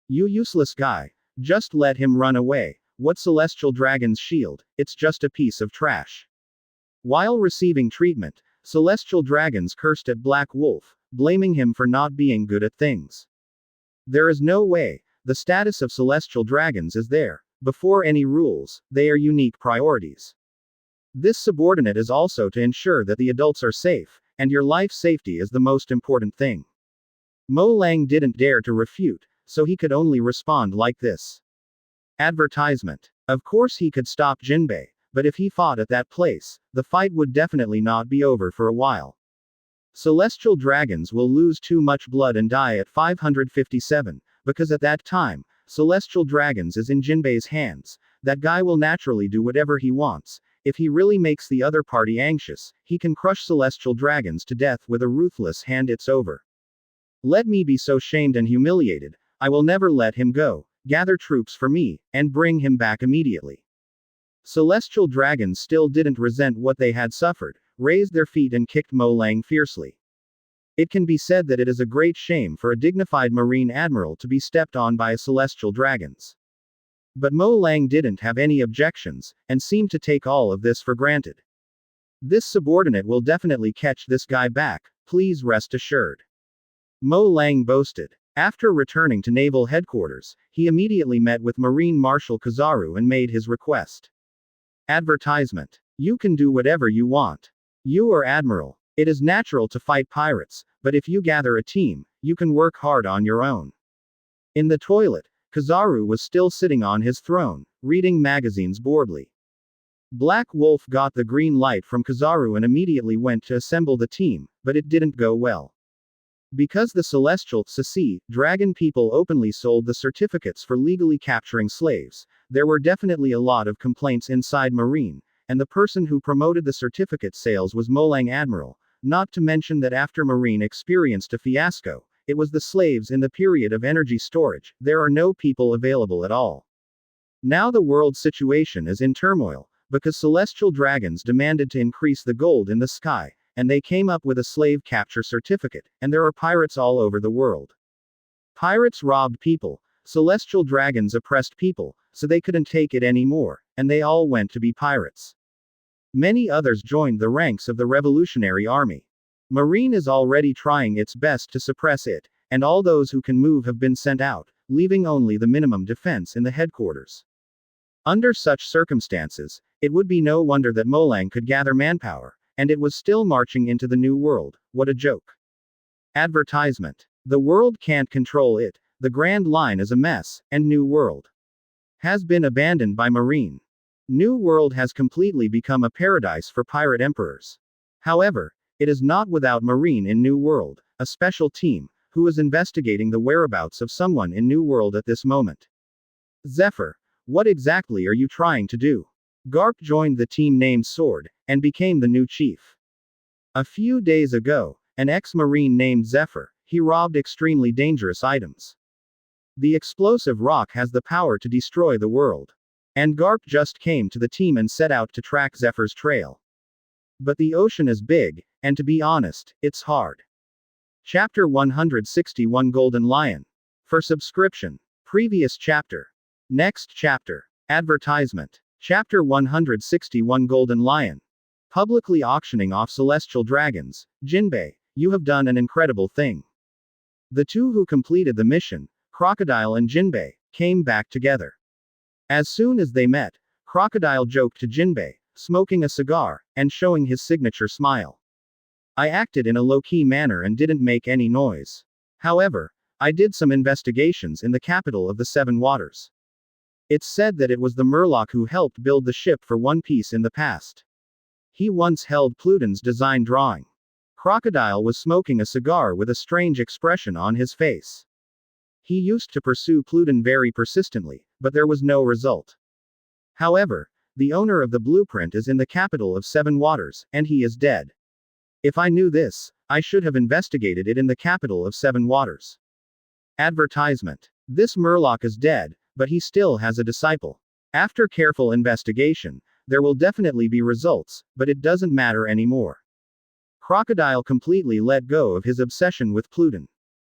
You useless guy, just let him run away. What celestial dragon's shield, it's just a piece of trash. While receiving treatment, celestial dragons cursed at Black Wolf, blaming him for not being good at things. There is no way, the status of celestial dragons is there. Before any rules, they are unique priorities. This subordinate is also to ensure that the adults are safe, and your life safety is the most important thing. Mo Lang didn't dare to refute, so he could only respond like this. Advertisement. Of course he could stop Jinbe, but if he fought at that place, the fight would definitely not be over for a while. Celestial dragons will lose too much blood and die at 557, because at that time, celestial dragons is in Jinbe's hands. That guy will naturally do whatever he wants. If he really makes the other party anxious, he can crush celestial dragons to death with a ruthless hand. It's over. Let me be so shamed and humiliated, I will never let him go. Gather troops for me, and bring him back immediately. Celestial dragons still didn't resent what they had suffered, raised their feet and kicked Mo Lang fiercely. It can be said that it is a great shame for a dignified marine admiral to be stepped on by a celestial dragons. But Mo Lang didn't have any objections, and seemed to take all of this for granted. This subordinate will definitely catch this guy back, please rest assured. Mo Lang boasted. After returning to naval headquarters, he immediately met with Marine Marshal Kizaru and made his request. Advertisement. You can do whatever you want. You are Admiral. It is natural to fight pirates, but if you gather a team, you can work hard on your own. In the toilet, Kizaru was still sitting on his throne, reading magazines boredly. Black Wolf got the green light from Kizaru and immediately went to assemble the team, but it didn't go well. Because the celestial dragon people openly sold the certificates for legally capturing slaves, there were definitely a lot of complaints inside Marine, and the person who promoted the certificate sales was Mo Lang Admiral, not to mention that after Marine experienced a fiasco, it was the slaves in the period of energy storage. There are no people available at all. Now the world situation is in turmoil, because celestial dragons demanded to increase the gold in the sky, and they came up with a slave capture certificate, and there are pirates all over the world. Pirates robbed people, celestial dragons oppressed people, so they couldn't take it anymore, and they all went to be pirates. Many others joined the ranks of the Revolutionary Army. Marine is already trying its best to suppress it, and all those who can move have been sent out, leaving only the minimum defense in the headquarters. Under such circumstances, it would be no wonder that Mo Lang could gather manpower, and it was still marching into the New World. What a joke. Advertisement. The world can't control it, the Grand Line is a mess, and New World has been abandoned by Marine. New World has completely become a paradise for pirate emperors. However, it is not without Marine in New World, a special team, who is investigating the whereabouts of someone in New World at this moment. Zephyr, what exactly are you trying to do? Garp joined the team named Sword, and became the new chief. A few days ago, an ex-Marine named Zephyr, he robbed extremely dangerous items. The explosive rock has the power to destroy the world. And Garp just came to the team and set out to track Zephyr's trail. But the ocean is big, and to be honest, it's hard. Chapter 161 Golden Lion. For subscription. Previous chapter. Next chapter. Advertisement. Chapter 161 Golden Lion. Publicly auctioning off celestial dragons. Jinbe, you have done an incredible thing. The two who completed the mission, Crocodile and Jinbe, came back together. As soon as they met, Crocodile joked to Jinbe, smoking a cigar, and showing his signature smile. I acted in a low-key manner and didn't make any noise. However, I did some investigations in the capital of the Seven Waters. It's said that it was the Murloc who helped build the ship for One Piece in the past. He once held Pluton's design drawing. Crocodile was smoking a cigar with a strange expression on his face. He used to pursue Pluton very persistently, but there was no result. However, the owner of the blueprint is in the capital of Seven Waters, and he is dead. If I knew this, I should have investigated it in the capital of Seven Waters. Advertisement. This Murloc is dead, but he still has a disciple. After careful investigation, there will definitely be results, but it doesn't matter anymore. Crocodile completely let go of his obsession with Pluton.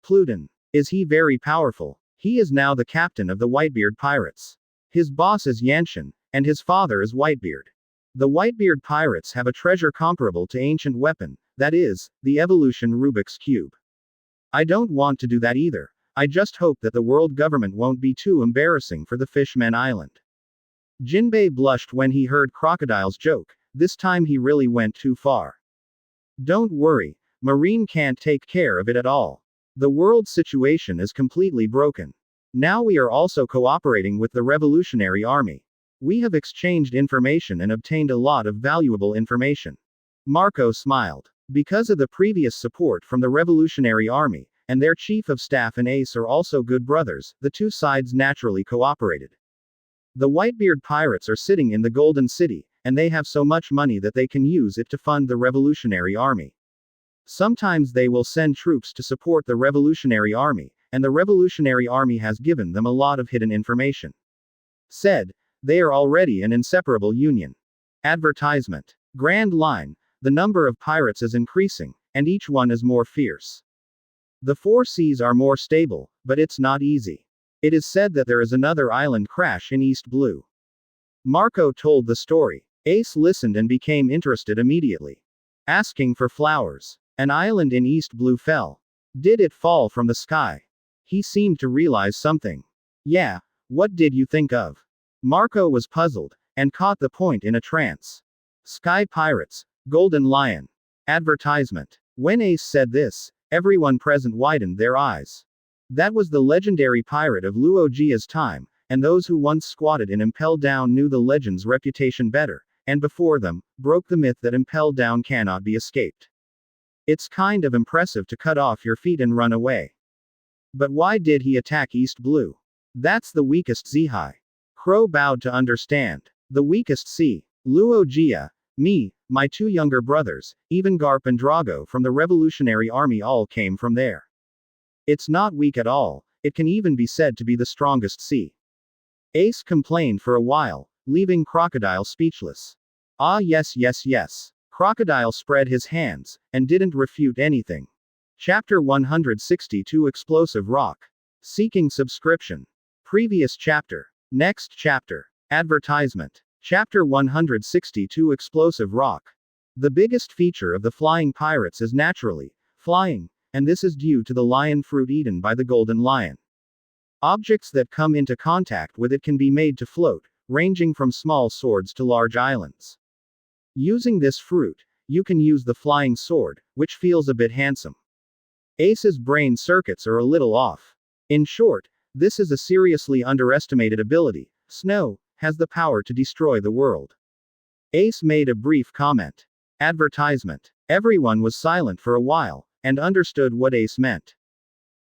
Pluton. Is he very powerful? He is now the captain of the Whitebeard Pirates. His boss is Yanshin, and his father is Whitebeard. The Whitebeard Pirates have a treasure comparable to ancient weapon, that is, the evolution Rubik's Cube. I don't want to do that either. I just hope that the world government won't be too embarrassing for the Fishman Island. Jinbe blushed when he heard Crocodile's joke. This time he really went too far. Don't worry, Marine can't take care of it at all. The world situation is completely broken. Now we are also cooperating with the Revolutionary Army. We have exchanged information and obtained a lot of valuable information. Marco smiled. Because of the previous support from the Revolutionary Army, and their chief of staff and Ace are also good brothers, the two sides naturally cooperated. The Whitebeard Pirates are sitting in the Golden City, and they have so much money that they can use it to fund the Revolutionary Army. Sometimes they will send troops to support the Revolutionary Army, and the Revolutionary Army has given them a lot of hidden information. Said, they are already an inseparable union. Advertisement. Grand Line, the number of pirates is increasing, and each one is more fierce. The four seas are more stable, but it's not easy. It is said that there is another island crash in East Blue. Marco told the story. Ace listened and became interested immediately. Asking for flowers. An island in East Blue fell. Did it fall from the sky? He seemed to realize something. Yeah, what did you think of? Marco was puzzled, and caught the point in a trance. Sky Pirates, Golden Lion. Advertisement. When Ace said this, everyone present widened their eyes. That was the legendary pirate of Luojia's time, and those who once squatted in Impel Down knew the legend's reputation better, and before them, broke the myth that Impel Down cannot be escaped. It's kind of impressive to cut off your feet and run away. But why did he attack East Blue? That's the weakest Zihai. Crow bowed to understand. The weakest sea. Luojia, me, my two younger brothers, even Garp and Drago from the Revolutionary Army all came from there. It's not weak at all, it can even be said to be the strongest sea. Ace complained for a while, leaving Crocodile speechless. Ah yes yes yes. Crocodile spread his hands, and didn't refute anything. Chapter 162 Explosive Rock. Seeking subscription. Previous chapter. Next chapter. Advertisement. Chapter 162 Explosive Rock. The biggest feature of the flying pirates is naturally flying, and this is due to the lion fruit eaten by the golden lion. Objects that come into contact with it can be made to float, ranging from small swords to large islands. Using this fruit, you can use the flying sword, which feels a bit handsome. Ace's brain circuits are a little off. In short, this is a seriously underestimated ability. Snow has the power to destroy the world. Ace made a brief comment. Advertisement. Everyone was silent for a while, and understood what Ace meant.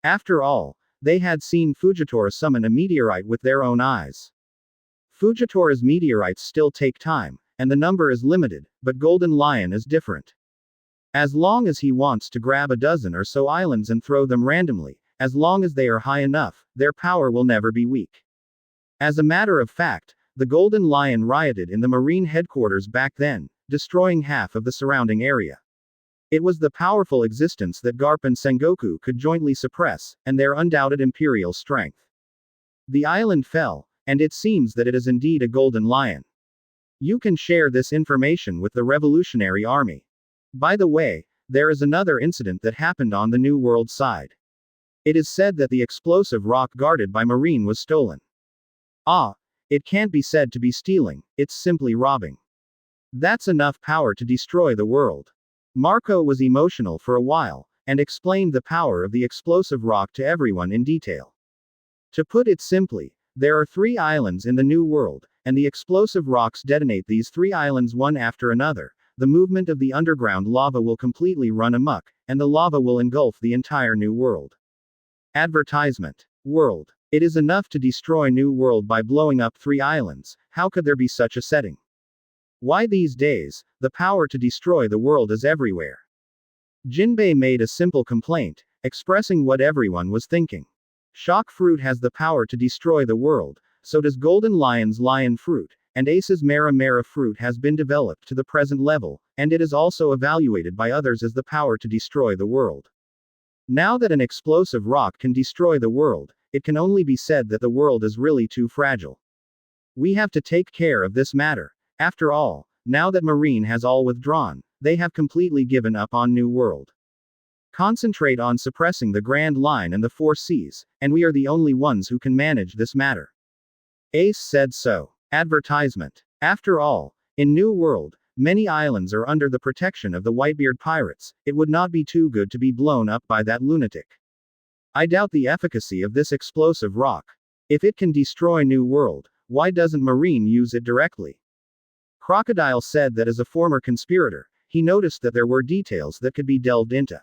After all, they had seen Fujitora summon a meteorite with their own eyes. Fujitora's meteorites still take time, and the number is limited, but Golden Lion is different. As long as he wants to grab a dozen or so islands and throw them randomly, as long as they are high enough, their power will never be weak. As a matter of fact, the Golden Lion rioted in the Marine headquarters back then, destroying half of the surrounding area. It was the powerful existence that Garp and Sengoku could jointly suppress, and their undoubted imperial strength. The island fell, and it seems that it is indeed a Golden Lion. You can share this information with the Revolutionary Army. By the way, there is another incident that happened on the New World side. It is said that the explosive rock guarded by Marine was stolen. It can't be said to be stealing, it's simply robbing. That's enough power to destroy the world. Marco was emotional for a while, and explained the power of the explosive rock to everyone in detail. To put it simply, there are 3 islands in the New World, and the explosive rocks detonate these 3 islands one after another. The movement of the underground lava will completely run amok, and the lava will engulf the entire New World. Advertisement. World. It is enough to destroy New World by blowing up 3 islands, how could there be such a setting? Why these days, the power to destroy the world is everywhere. Jinbe made a simple complaint, expressing what everyone was thinking. Shock fruit has the power to destroy the world, so does Golden Lion's lion fruit, and Ace's Mera Mera fruit has been developed to the present level, and it is also evaluated by others as the power to destroy the world. Now that an explosive rock can destroy the world, it can only be said that the world is really too fragile. We have to take care of this matter. After all, now that Marine has all withdrawn, they have completely given up on New World. Concentrate on suppressing the Grand Line and the 4 Seas, and we are the only ones who can manage this matter. Ace said so. Advertisement. After all, in New World, many islands are under the protection of the Whitebeard pirates. It would not be too good to be blown up by that lunatic. I doubt the efficacy of this explosive rock. If it can destroy New World, why doesn't Marine use it directly? Crocodile said that as a former conspirator, he noticed that there were details that could be delved into.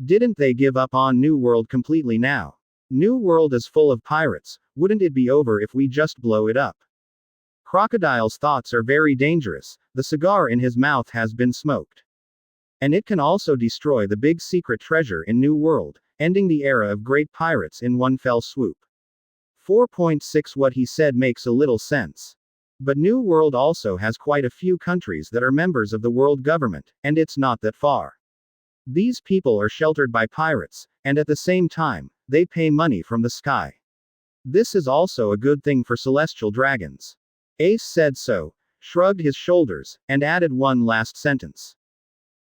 Didn't they give up on New World completely now? New World is full of pirates, wouldn't it be over if we just blow it up? Crocodile's thoughts are very dangerous, the cigar in his mouth has been smoked. And it can also destroy the big secret treasure in New World, ending the era of great pirates in one fell swoop. 4.6 What he said makes a little sense. But New World also has quite a few countries that are members of the world government, and it's not that far. These people are sheltered by pirates, and at the same time, they pay money from the sky. This is also a good thing for celestial dragons. Ace said so, shrugged his shoulders, and added one last sentence.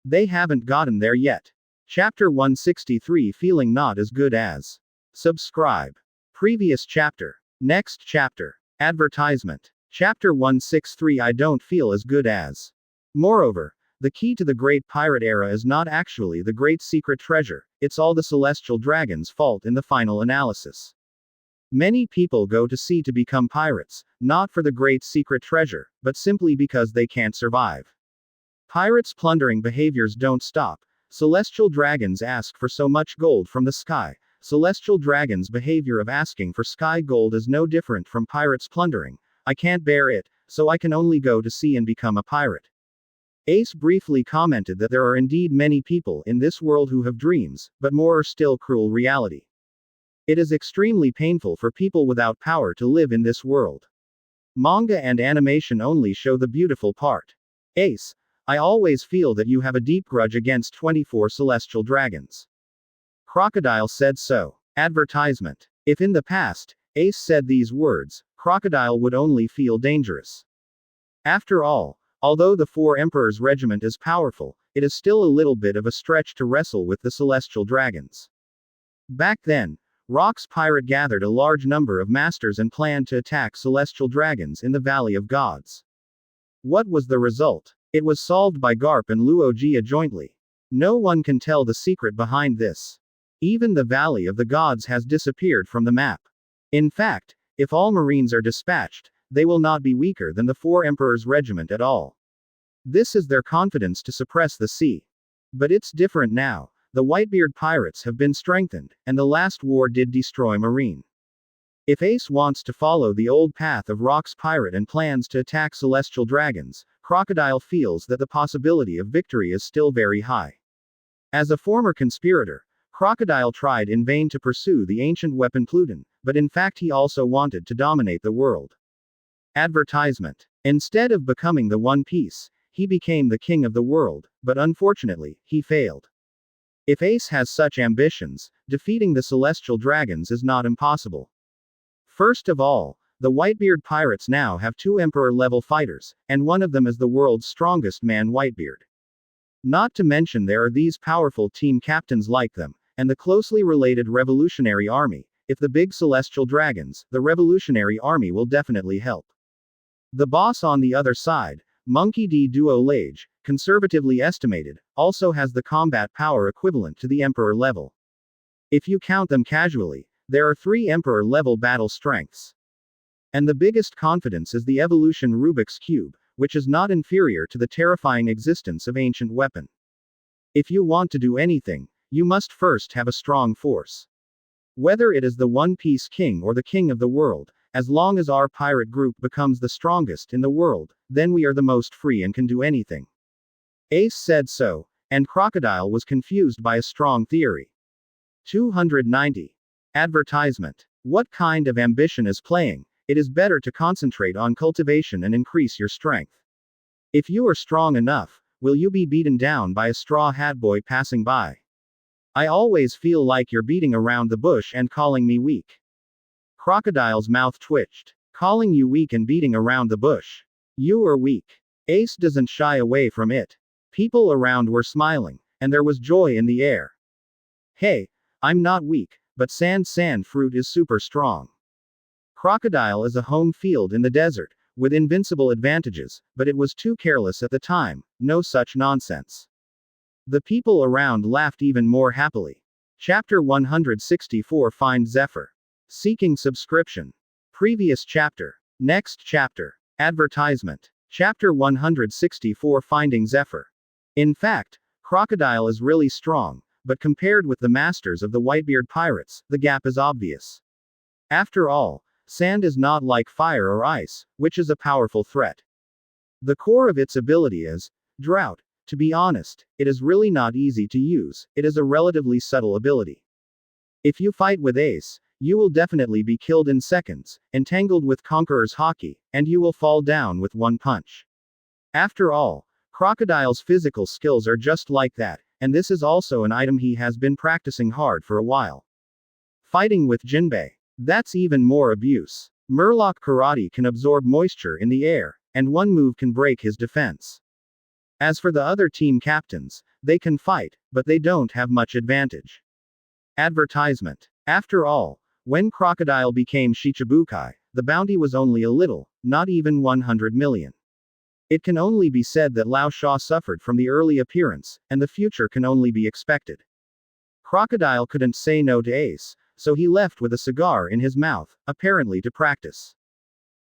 They haven't gotten there yet. Chapter 163 Feeling not as good as. Subscribe. Previous chapter. Next chapter. Advertisement. Chapter 163 I don't feel as good as. Moreover, the key to the Great Pirate Era is not actually the Great Secret Treasure, it's all the Celestial Dragon's fault in the final analysis. Many people go to sea to become pirates, not for the Great Secret Treasure, but simply because they can't survive. Pirates' plundering behaviors don't stop. Celestial dragons ask for so much gold from the sky. Celestial dragons' behavior of asking for sky gold is no different from pirates' plundering. I can't bear it, so I can only go to sea and become a pirate. Ace briefly commented that there are indeed many people in this world who have dreams, but more are still cruel reality. It is extremely painful for people without power to live in this world. Manga and animation only show the beautiful part. Ace, I always feel that you have a deep grudge against 24 celestial dragons. Crocodile said so. Advertisement. If in the past, Ace said these words, Crocodile would only feel dangerous. After all, although the 4 Emperors Regiment is powerful, it is still a little bit of a stretch to wrestle with the celestial dragons. Back then, Rock's pirate gathered a large number of masters and planned to attack celestial dragons in the Valley of Gods. What was the result? It was solved by Garp and Luogia jointly. No one can tell the secret behind this. Even the Valley of the Gods has disappeared from the map. In fact, if all Marines are dispatched, they will not be weaker than the 4 Emperors Regiment at all. This is their confidence to suppress the sea. But it's different now. The Whitebeard pirates have been strengthened, and the last war did destroy Marine. If Ace wants to follow the old path of Rock's pirate and plans to attack celestial dragons, Crocodile feels that the possibility of victory is still very high. As a former conspirator, Crocodile tried in vain to pursue the ancient weapon Pluton, but in fact he also wanted to dominate the world. Advertisement. Instead of becoming the One Piece, he became the king of the world, but unfortunately, he failed. If Ace has such ambitions, defeating the celestial dragons is not impossible. First of all, The Whitebeard pirates now have 2 Emperor-level fighters, and one of them is the world's strongest man, Whitebeard. Not to mention there are these powerful team captains like them, and the closely related Revolutionary Army. If the big celestial dragons, the Revolutionary Army will definitely help. The boss on the other side, Monkey D. Duo Lage, conservatively estimated, also has the combat power equivalent to the Emperor level. If you count them casually, there are 3 Emperor-level battle strengths. And the biggest confidence is the evolution Rubik's Cube, which is not inferior to the terrifying existence of ancient weapon. If you want to do anything, you must first have a strong force. Whether it is the One Piece King or the King of the World, as long as our pirate group becomes the strongest in the world, then we are the most free and can do anything. Ace said so, and Crocodile was confused by a strong theory. 290. Advertisement. What kind of ambition is playing? It is better to concentrate on cultivation and increase your strength. If you are strong enough, will you be beaten down by a straw hat boy passing by? I always feel like you're beating around the bush and calling me weak. Crocodile's mouth twitched. Calling you weak and beating around the bush. You are weak. Ace doesn't shy away from it. People around were smiling, and there was joy in the air. Hey, I'm not weak, but sand fruit is super strong. Crocodile is a home field in the desert, with invincible advantages, but it was too careless at the time, no such nonsense. The people around laughed even more happily. Chapter 164 Find Zephyr. Seeking subscription. Previous chapter. Next chapter. Advertisement. Chapter 164 Finding Zephyr. In fact, Crocodile is really strong, but compared with the masters of the Whitebeard pirates, the gap is obvious. After all, sand is not like fire or ice, which is a powerful threat. The core of its ability is drought. To be honest, it is really not easy to use, it is a relatively subtle ability. If you fight with Ace, you will definitely be killed in seconds, entangled with Conqueror's Haki, and you will fall down with one punch. After all, Crocodile's physical skills are just like that, and this is also an item he has been practicing hard for a while. Fighting with Jinbe. That's even more abuse. Murloc Karate can absorb moisture in the air, and one move can break his defense. As for the other team captains, they can fight, but they don't have much advantage. Advertisement. After all, when Crocodile became Shichibukai, the bounty was only a little, not even 100 million. It can only be said that Lao Sha suffered from the early appearance, and the future can only be expected. Crocodile couldn't say no to Ace, so he left with a cigar in his mouth, apparently to practice.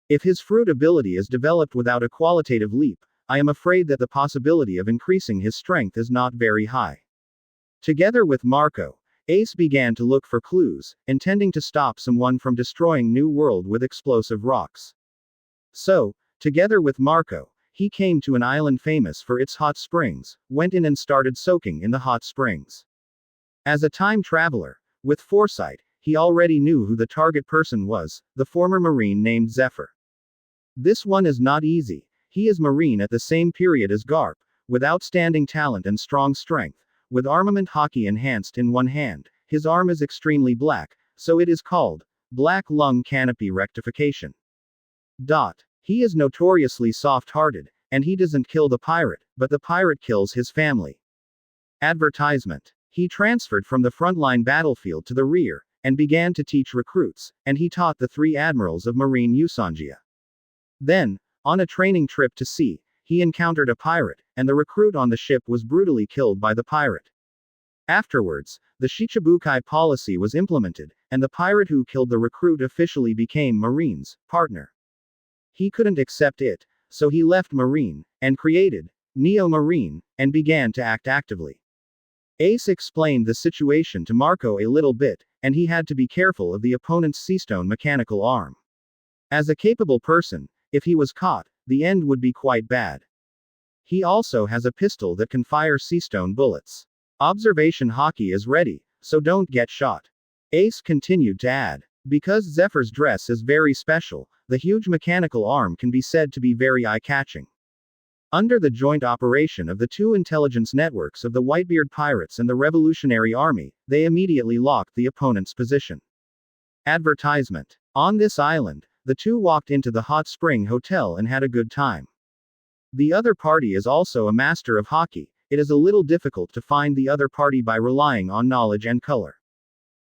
If his fruit ability is developed without a qualitative leap, I am afraid that the possibility of increasing his strength is not very high. Together with Marco, Ace began to look for clues, intending to stop someone from destroying New World with explosive rocks. So, together with Marco, he came to an island famous for its hot springs, went in and started soaking in the hot springs. As a time traveler, with foresight, he already knew who the target person was, the former Marine named Zephyr. This one is not easy. He is Marine at the same period as Garp, with outstanding talent and strong strength, with armament Haki enhanced in one hand. His arm is extremely black, so it is called Black Lung Canopy Rectification. He is notoriously soft-hearted, and he doesn't kill the pirate, but the pirate kills his family. Advertisement. He transferred from the frontline battlefield to the rear, and began to teach recruits, and he taught the 3 admirals of Marine Usangia. Then, on a training trip to sea, he encountered a pirate, and the recruit on the ship was brutally killed by the pirate. Afterwards, the Shichibukai policy was implemented, and the pirate who killed the recruit officially became Marine's partner. He couldn't accept it, so he left Marine, and created Neomarine, and began to act actively. Ace explained the situation to Marco a little bit, and he had to be careful of the opponent's seastone mechanical arm. As a capable person, if he was caught, the end would be quite bad. He also has a pistol that can fire seastone bullets. Observation Haki is ready, so don't get shot. Ace continued to add. Because Zephyr's dress is very special, the huge mechanical arm can be said to be very eye-catching. Under the joint operation of the 2 intelligence networks of the Whitebeard Pirates and the Revolutionary Army, they immediately locked the opponent's position. Advertisement. On this island, The two walked into the hot spring hotel and had a good time. The other party is also a master of hockey. It is a little difficult to find the other party by relying on knowledge and color.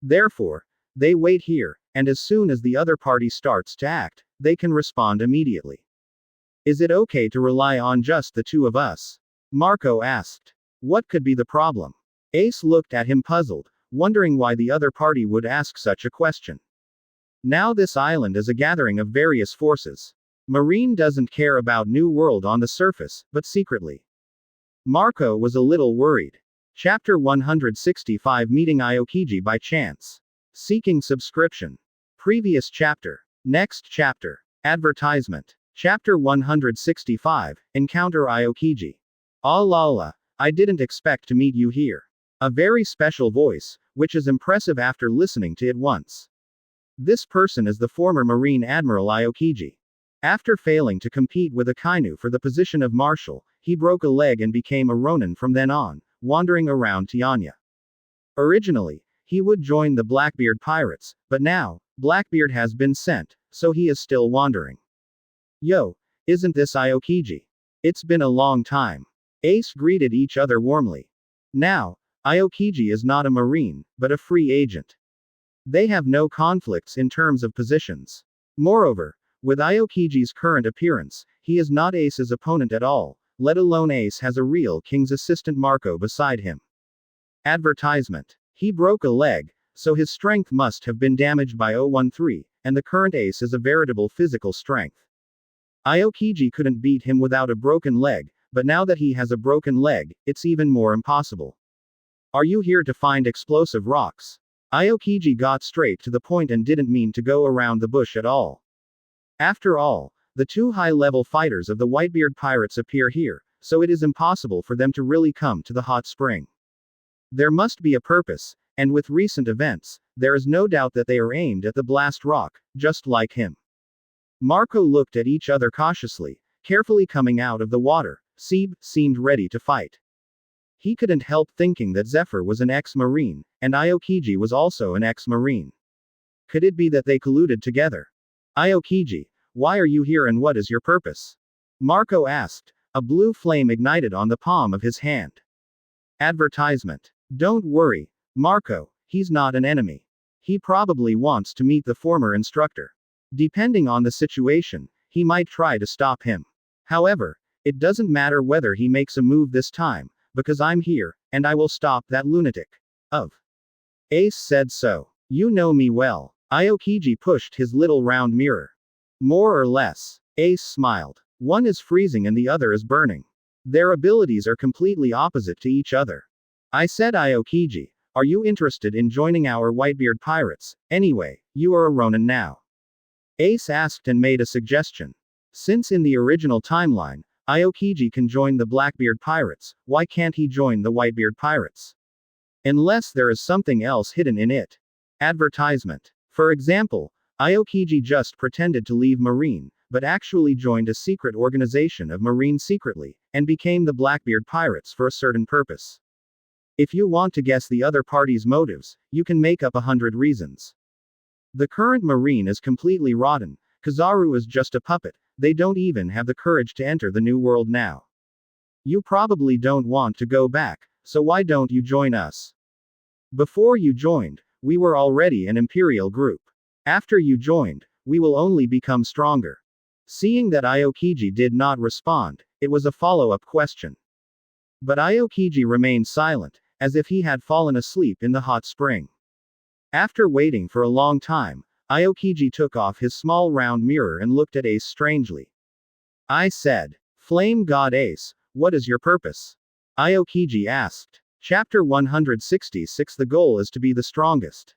Therefore, they wait here, and as soon as the other party starts to act, they can respond immediately. Is it okay to rely on just the two of us? Marco asked. What could be the problem? Ace looked at him puzzled, wondering why the other party would ask such a question. Now this island is a gathering of various forces. Marine doesn't care about New World on the surface, but secretly. Marco was a little worried. Chapter 165 Meeting Aokiji by Chance. Seeking subscription. Previous chapter. Next chapter. Advertisement. Chapter 165 Encounter Aokiji. Ah la la, I didn't expect to meet you here. A very special voice, which is impressive after listening to it once. This person is the former Marine Admiral Aokiji. After failing to compete with Akainu for the position of Marshal, he broke a leg and became a Ronin from then on, wandering around Tianya. Originally, he would join the Blackbeard pirates, but now, Blackbeard has been sent, so he is still wandering. Yo, isn't this Aokiji? It's been a long time. Ace greeted each other warmly. Now, Aokiji is not a Marine, but a free agent. They have no conflicts in terms of positions. Moreover, with Aokiji's current appearance, he is not Ace's opponent at all, let alone Ace has a real King's assistant Marco beside him. Advertisement. He broke a leg, so his strength must have been damaged by 013, and the current Ace is a veritable physical strength. Aokiji couldn't beat him without a broken leg, but now that he has a broken leg, it's even more impossible. Are you here to find explosive rocks? Aokiji got straight to the point and didn't mean to go around the bush at all. After all, the two high-level fighters of the Whitebeard pirates appear here, so it is impossible for them to really come to the hot spring. There must be a purpose, and with recent events, there is no doubt that they are aimed at the blast rock, just like him. Marco looked at each other cautiously, carefully coming out of the water. Seb seemed ready to fight. He couldn't help thinking that Zephyr was an ex-Marine, and Aokiji was also an ex-Marine. Could it be that they colluded together? Aokiji, why are you here and what is your purpose? Marco asked. A blue flame ignited on the palm of his hand. Advertisement. Don't worry, Marco, he's not an enemy. He probably wants to meet the former instructor. Depending on the situation, he might try to stop him. However, it doesn't matter whether he makes a move this time, because I'm here, and I will stop that lunatic. Ace said so. You know me well. Aokiji pushed his little round mirror. More or less. Ace smiled. One is freezing and the other is burning. Their abilities are completely opposite to each other. I said Aokiji, are you interested in joining our Whitebeard pirates? Anyway, you are a Ronin now. Ace asked and made a suggestion. Since in the original timeline, Aokiji can join the Blackbeard pirates, why can't he join the Whitebeard pirates? Unless there is something else hidden in it. Advertisement. For example, Aokiji just pretended to leave Marine, but actually joined a secret organization of Marine secretly, and became the Blackbeard pirates for a certain purpose. If you want to guess the other party's motives, you can make up 100 reasons. The current Marine is completely rotten. Kizaru is just a puppet. They don't even have the courage to enter the New World now. You probably don't want to go back, so why don't you join us? Before you joined, we were already an Imperial group. After you joined, we will only become stronger. Seeing that Aokiji did not respond, it was a follow-up question. But Aokiji remained silent, as if he had fallen asleep in the hot spring. After waiting for a long time, Aokiji took off his small round mirror and looked at Ace strangely. I said, Flame God Ace, what is your purpose? Aokiji asked. Chapter 166 The goal is to be the strongest.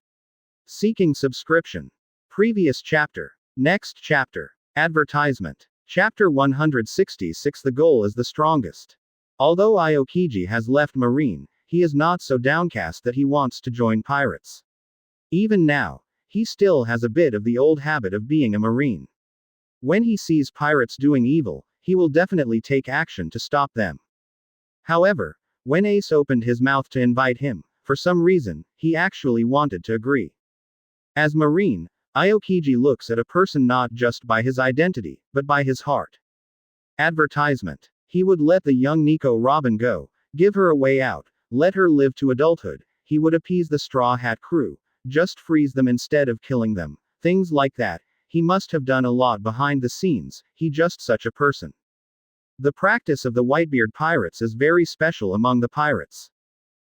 Seeking subscription. Previous chapter. Next chapter. Advertisement. Chapter 166 The goal is the strongest. Although Aokiji has left Marine, he is not so downcast that he wants to join pirates. Even now, he still has a bit of the old habit of being a Marine. When he sees pirates doing evil, he will definitely take action to stop them. However, when Ace opened his mouth to invite him, for some reason, he actually wanted to agree. As Marine, Aokiji looks at a person not just by his identity, but by his heart. Advertisement. He would let the young Nico Robin go, give her a way out, let her live to adulthood, he would appease the Straw Hat crew, just freeze them instead of killing them, things like that. He must have done a lot behind the scenes, he just such a person. The practice of the Whitebeard pirates is very special among the pirates.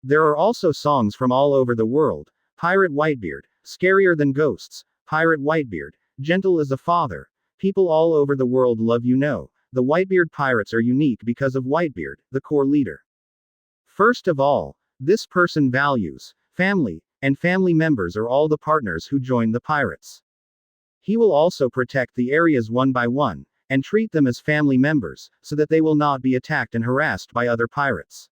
There are also songs from all over the world. Pirate Whitebeard, scarier than ghosts. Pirate Whitebeard, gentle as a father. People all over the world love you know. The Whitebeard pirates are unique because of Whitebeard, the core leader. First of all, this person values family, and family members are all the partners who join the pirates. He will also protect the areas one by one, and treat them as family members, so that they will not be attacked and harassed by other pirates.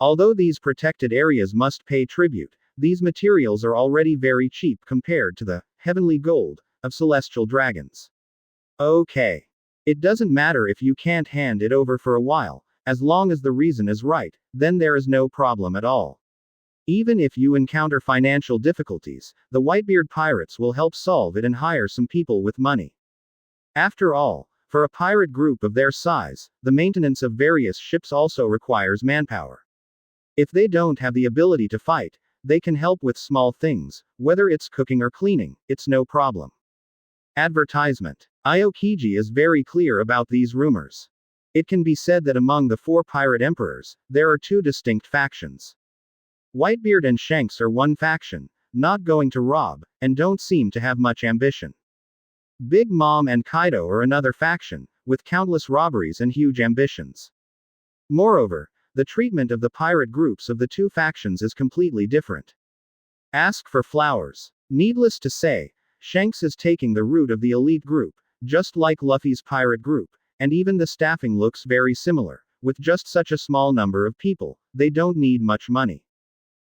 Although these protected areas must pay tribute, these materials are already very cheap compared to the heavenly gold of celestial dragons. Okay. It doesn't matter if you can't hand it over for a while, as long as the reason is right, then there is no problem at all. Even if you encounter financial difficulties, the Whitebeard pirates will help solve it and hire some people with money. After all, for a pirate group of their size, the maintenance of various ships also requires manpower. If they don't have the ability to fight, they can help with small things, whether it's cooking or cleaning, it's no problem. Advertisement. Aokiji is very clear about these rumors. It can be said that among the 4 pirate emperors, there are 2 distinct factions. Whitebeard and Shanks are one faction, not going to rob, and don't seem to have much ambition. Big Mom and Kaido are another faction, with countless robberies and huge ambitions. Moreover, the treatment of the pirate groups of the 2 factions is completely different. Ask for flowers. Needless to say, Shanks is taking the route of the elite group, just like Luffy's pirate group, and even the staffing looks very similar. With just such a small number of people, they don't need much money.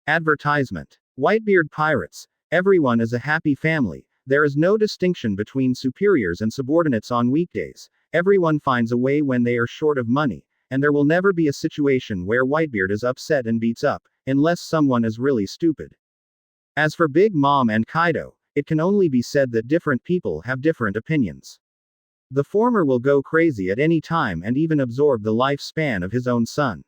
Advertisement. Whitebeard pirates. Everyone is a happy family. There is no distinction between superiors and subordinates on weekdays. Everyone finds a way when they are short of money, and there will never be a situation where Whitebeard is upset and beats up, unless someone is really stupid. As for Big Mom and Kaido, it can only be said that different people have different opinions. The former will go crazy at any time and even absorb the lifespan of his own son.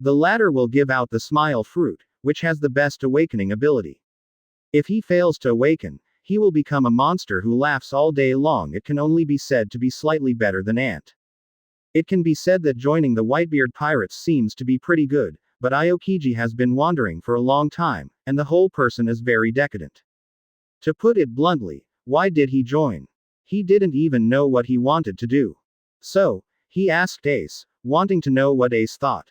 The latter will give out the smile fruit, which has the best awakening ability. If he fails to awaken, he will become a monster who laughs all day long. It can only be said to be slightly better than Ant. It can be said that joining the Whitebeard pirates seems to be pretty good, but Aokiji has been wandering for a long time, and the whole person is very decadent. To put it bluntly, why did he join? He didn't even know what he wanted to do. So, he asked Ace, wanting to know what Ace thought.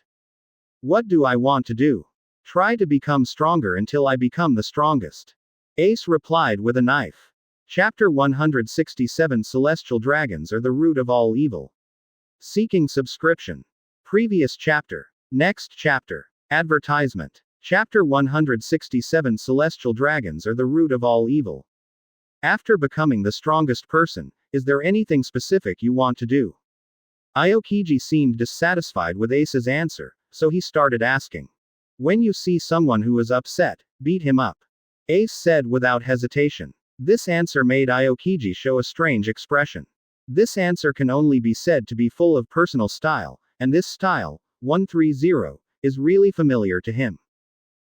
What do I want to do? Try to become stronger until I become the strongest. Ace replied with a knife. Chapter 167 Celestial Dragons are the root of all evil. Seeking subscription. Previous chapter. Next chapter. Advertisement. Chapter 167 Celestial Dragons are the root of all evil. After becoming the strongest person, is there anything specific you want to do? Aokiji seemed dissatisfied with Ace's answer, so he started asking. When you see someone who is upset, beat him up. Ace said without hesitation. This answer made Aokiji show a strange expression. This answer can only be said to be full of personal style, and this style, 130, is really familiar to him.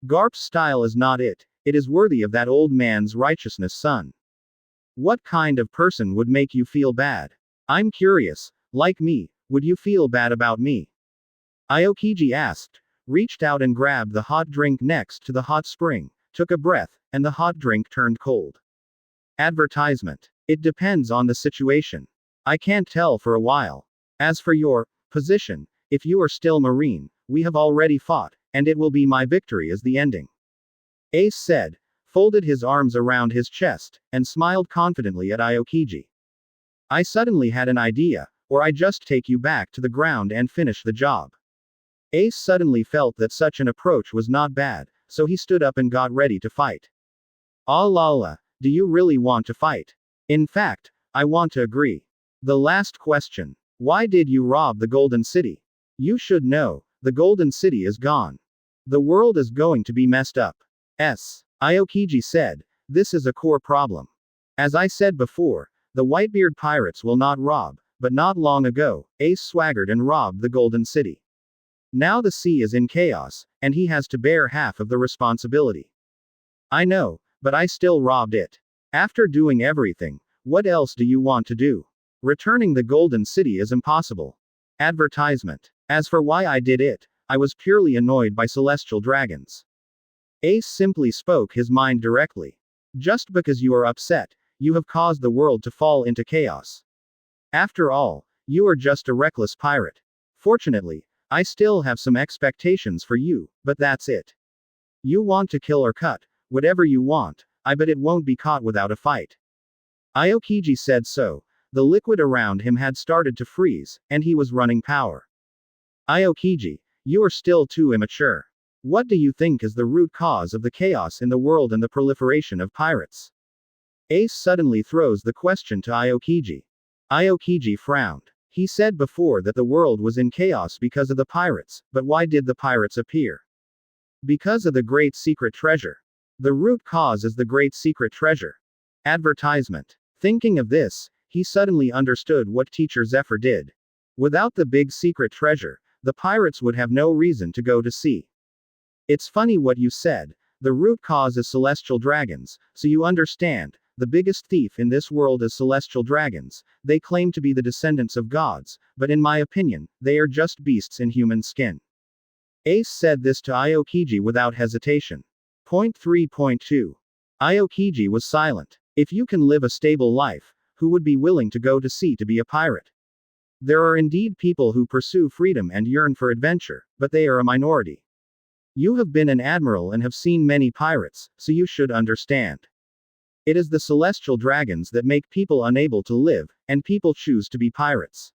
Garp's style is not it is worthy of that old man's righteousness son. What kind of person would make you feel bad? I'm curious, like me, would you feel bad about me? Aokiji asked, reached out and grabbed the hot drink next to the hot spring, took a breath, and the hot drink turned cold. Advertisement. It depends on the situation. I can't tell for a while. As for your position, if you are still Marine, we have already fought, and it will be my victory as the ending. Ace said, folded his arms around his chest, and smiled confidently at Aokiji. I suddenly had an idea, or I just take you back to the ground and finish the job. Ace suddenly felt that such an approach was not bad, so he stood up and got ready to fight. Ah la la, do you really want to fight? In fact, I want to agree. The last question. Why did you rob the Golden City? You should know, the Golden City is gone. The world is going to be messed up. Aokiji said, this is a core problem. As I said before, the Whitebeard pirates will not rob, but not long ago, Ace swaggered and robbed the Golden City. Now the sea is in chaos, and he has to bear half of the responsibility. I know, but I still robbed it. After doing everything, what else do you want to do? Returning the Golden City is impossible. Advertisement. As for why I did it, I was purely annoyed by celestial dragons. Ace simply spoke his mind directly. Just because you are upset, you have caused the world to fall into chaos. After all, you are just a reckless pirate. Fortunately, I still have some expectations for you, but that's it. You want to kill or cut, whatever you want, I bet it won't be caught without a fight. Aokiji said so. The liquid around him had started to freeze, and he was running power. Aokiji, you are still too immature. What do you think is the root cause of the chaos in the world and the proliferation of pirates? Ace suddenly throws the question to Aokiji. Aokiji frowned. He said before that the world was in chaos because of the pirates, but why did the pirates appear? Because of the great secret treasure. The root cause is the great secret treasure. Advertisement. Thinking of this, he suddenly understood what Teacher Zephyr did. Without the big secret treasure, the pirates would have no reason to go to sea. It's funny what you said, the root cause is celestial dragons, so you understand, the biggest thief in this world is celestial dragons. They claim to be the descendants of gods, but in my opinion, they are just beasts in human skin. Ace said this to Aokiji without hesitation. Point 3.2. Aokiji was silent. If you can live a stable life, who would be willing to go to sea to be a pirate? There are indeed people who pursue freedom and yearn for adventure, but they are a minority. You have been an admiral and have seen many pirates, so you should understand. It is the celestial dragons that make people unable to live, and people choose to be pirates.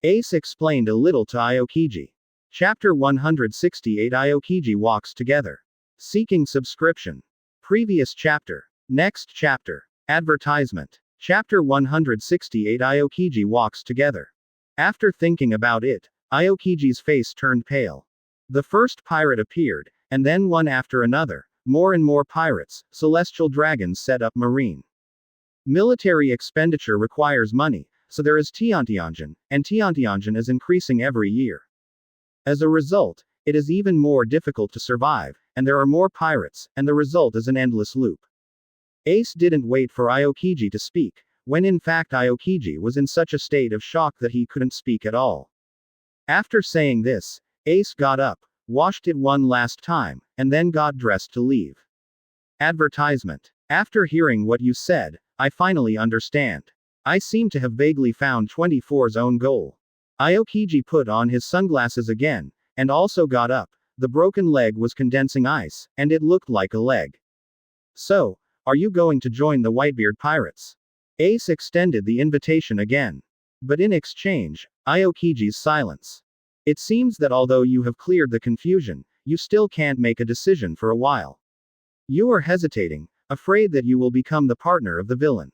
Ace explained a little to Aokiji. Chapter 168 Aokiji walks together. Seeking subscription. Previous chapter. Next chapter. Advertisement. Chapter 168 Aokiji walks together. After thinking about it, Aokiji's face turned pale. The first pirate appeared, and then one after another, more and more pirates, celestial dragons set up marine. Military expenditure requires money, so there is Tiantianjin, and Tiantianjin is increasing every year. As a result, it is even more difficult to survive, and there are more pirates, and the result is an endless loop. Ace didn't wait for Aokiji to speak, when in fact Aokiji was in such a state of shock that he couldn't speak at all. After saying this, Ace got up, washed it one last time, and then got dressed to leave. Advertisement. After hearing what you said, I finally understand. I seem to have vaguely found 24's own goal. Aokiji put on his sunglasses again, and also got up. The broken leg was condensing ice, and it looked like a leg. So, are you going to join the Whitebeard pirates? Ace extended the invitation again. But in exchange, Aokiji's silence. It seems that although you have cleared the confusion, you still can't make a decision for a while. You are hesitating, afraid that you will become the partner of the villain.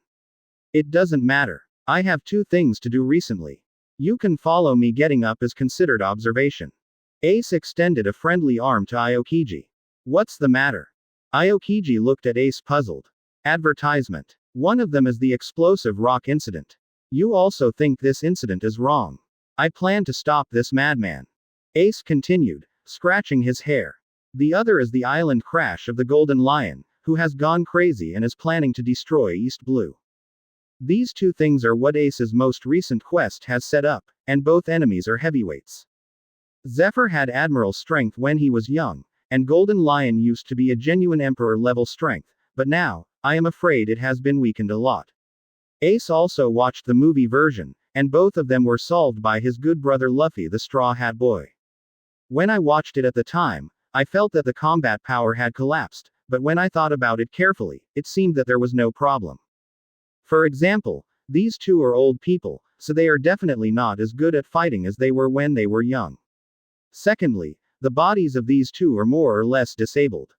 It doesn't matter. I have 2 things to do recently. You can follow me. Getting up is considered observation. Ace extended a friendly arm to Aokiji. What's the matter? Aokiji looked at Ace puzzled. Advertisement. One of them is the explosive rock incident. You also think this incident is wrong. I plan to stop this madman. Ace continued, scratching his hair. The other is the island crash of the Golden Lion, who has gone crazy and is planning to destroy East Blue. These 2 things are what Ace's most recent quest has set up, and both enemies are heavyweights. Zephyr had Admiral strength when he was young, and Golden Lion used to be a genuine Emperor-level strength, but now, I am afraid it has been weakened a lot. Ace also watched the movie version, and both of them were solved by his good brother Luffy the Straw Hat Boy. When I watched it at the time, I felt that the combat power had collapsed, but when I thought about it carefully, it seemed that there was no problem. For example, these 2 are old people, so they are definitely not as good at fighting as they were when they were young. Secondly, the bodies of these 2 are more or less disabled.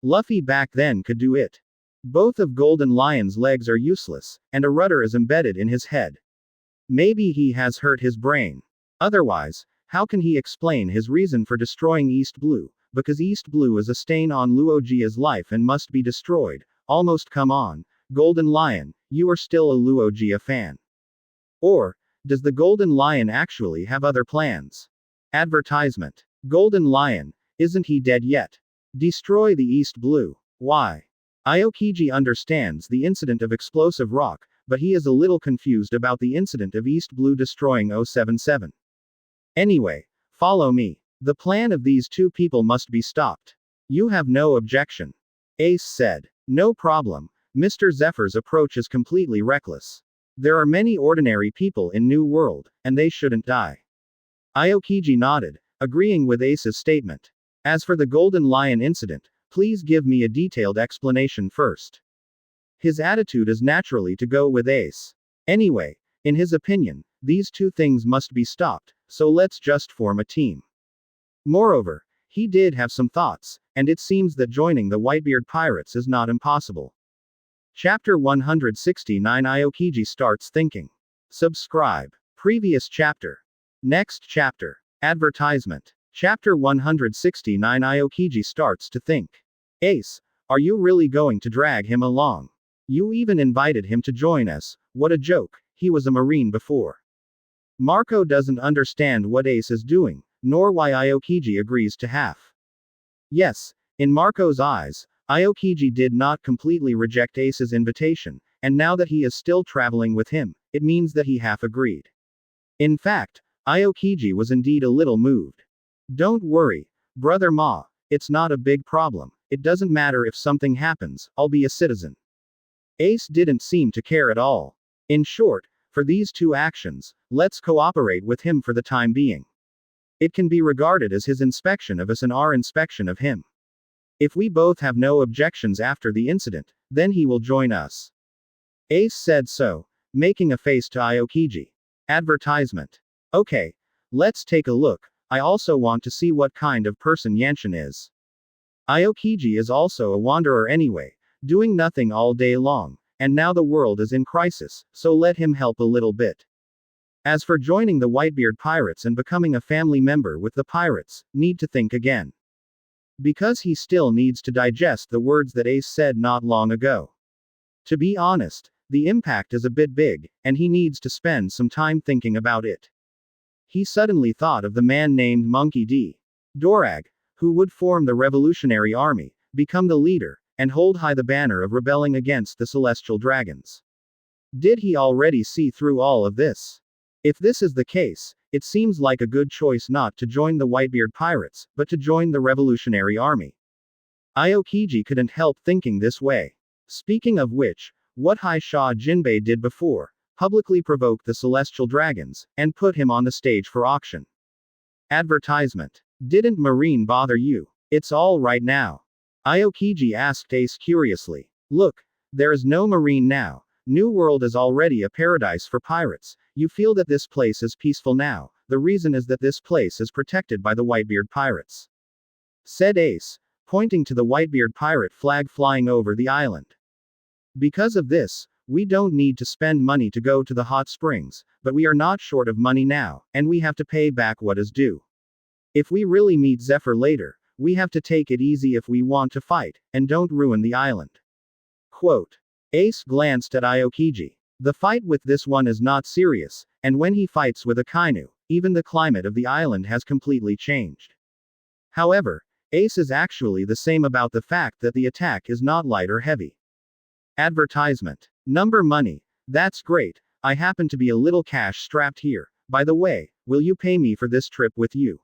Luffy back then could do it. Both of Golden Lion's legs are useless, and a rudder is embedded in his head. Maybe he has hurt his brain. Otherwise, how can he explain his reason for destroying East Blue? Because East Blue is a stain on Luojia's life and must be destroyed. Almost come on. Golden Lion, you are still a Luogia fan. Or, does the Golden Lion actually have other plans? Advertisement. Golden Lion, isn't he dead yet? Destroy the East Blue. Why? Aokiji understands the incident of explosive rock, but he is a little confused about the incident of East Blue destroying 077. Anyway, follow me. The plan of these two people must be stopped. You have no objection. Ace said. No problem. Mr. Zephyr's approach is completely reckless. There are many ordinary people in New World, and they shouldn't die. Aokiji nodded, agreeing with Ace's statement. As for the Golden Lion incident, please give me a detailed explanation first. His attitude is naturally to go with Ace. Anyway, in his opinion, these two things must be stopped, so let's just form a team. Moreover, he did have some thoughts, and it seems that joining the Whitebeard Pirates is not impossible. Chapter 169 Aokiji starts thinking. Subscribe. Previous chapter. Next chapter. Advertisement. Chapter 169 Aokiji starts to think. Ace, are you really going to drag him along? You even invited him to join us, what a joke, he was a Marine before. Marco doesn't understand what Ace is doing, nor why Aokiji agrees to half. Yes, in Marco's eyes, Aokiji did not completely reject Ace's invitation, and now that he is still traveling with him, it means that he half agreed. In fact, Aokiji was indeed a little moved. Don't worry, Brother Ma, it's not a big problem, it doesn't matter if something happens, I'll be a citizen. Ace didn't seem to care at all. In short, for these two actions, let's cooperate with him for the time being. It can be regarded as his inspection of us and our inspection of him. If we both have no objections after the incident, then he will join us. Ace said so, making a face to Aokiji. Advertisement. Okay, let's take a look, I also want to see what kind of person Yanshin is. Aokiji is also a wanderer anyway, doing nothing all day long, and now the world is in crisis, so let him help a little bit. As for joining the Whitebeard Pirates and becoming a family member with the pirates, need to think again. Because he still needs to digest the words that Ace said not long ago. To be honest, the impact is a bit big, and he needs to spend some time thinking about it. He suddenly thought of the man named Monkey D. Dorag, who would form the Revolutionary Army, become the leader, and hold high the banner of rebelling against the Celestial Dragons. Did he already see through all of this? If this is the case, it seems like a good choice not to join the Whitebeard Pirates, but to join the Revolutionary Army. Aokiji couldn't help thinking this way. Speaking of which, what High Shah Jinbe did before, publicly provoked the Celestial Dragons, and put him on the stage for auction. Advertisement. Didn't Marine bother you? It's all right now. Aokiji asked Ace curiously. Look, there is no Marine now. New World is already a paradise for pirates. You feel that this place is peaceful now. The reason is that this place is protected by the Whitebeard Pirates. Said Ace, pointing to the Whitebeard pirate flag flying over the island. Because of this, we don't need to spend money to go to the hot springs, but we are not short of money now, and we have to pay back what is due. If we really meet Zephyr later, we have to take it easy if we want to fight, and don't ruin the island. Quote. Ace glanced at Aokiji. The fight with this one is not serious, and when he fights with a Kainu, even the climate of the island has completely changed. However, Ace is actually the same about the fact that the attack is not light or heavy. Advertisement. Number money. That's great, I happen to be a little cash strapped here. By the way, will you pay me for this trip with you?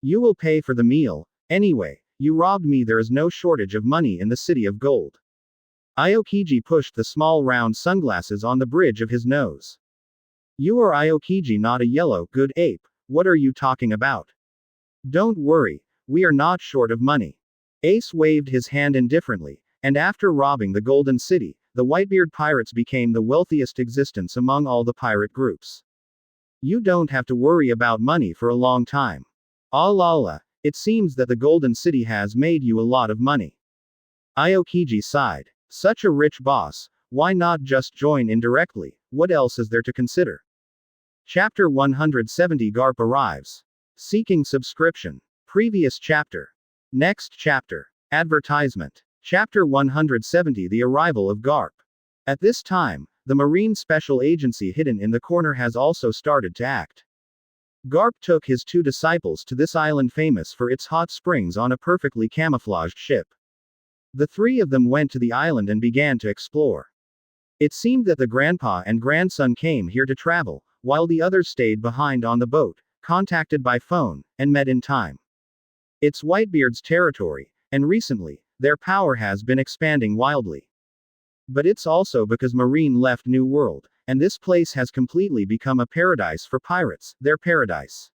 You will pay for the meal. Anyway, you robbed me, there is no shortage of money in the City of Gold. Aokiji pushed the small round sunglasses on the bridge of his nose. You are Aokiji, not a yellow, good ape, what are you talking about? Don't worry, we are not short of money. Ace waved his hand indifferently, and after robbing the Golden City, the Whitebeard Pirates became the wealthiest existence among all the pirate groups. You don't have to worry about money for a long time. Allah, it seems that the Golden City has made you a lot of money. Aokiji sighed. Such a rich boss, why not just join indirectly, what else is there to consider? Chapter 170 Garp arrives. Seeking subscription. Previous chapter. Next chapter. Advertisement. Chapter 170 The arrival of Garp. At this time, the Marine Special Agency hidden in the corner has also started to act. Garp took his 2 disciples to this island famous for its hot springs on a perfectly camouflaged ship. The 3 of them went to the island and began to explore. It seemed that the grandpa and grandson came here to travel, while the others stayed behind on the boat, contacted by phone, and met in time. It's Whitebeard's territory, and recently, their power has been expanding wildly. But it's also because Marine left New World, and this place has completely become a paradise for pirates, their paradise.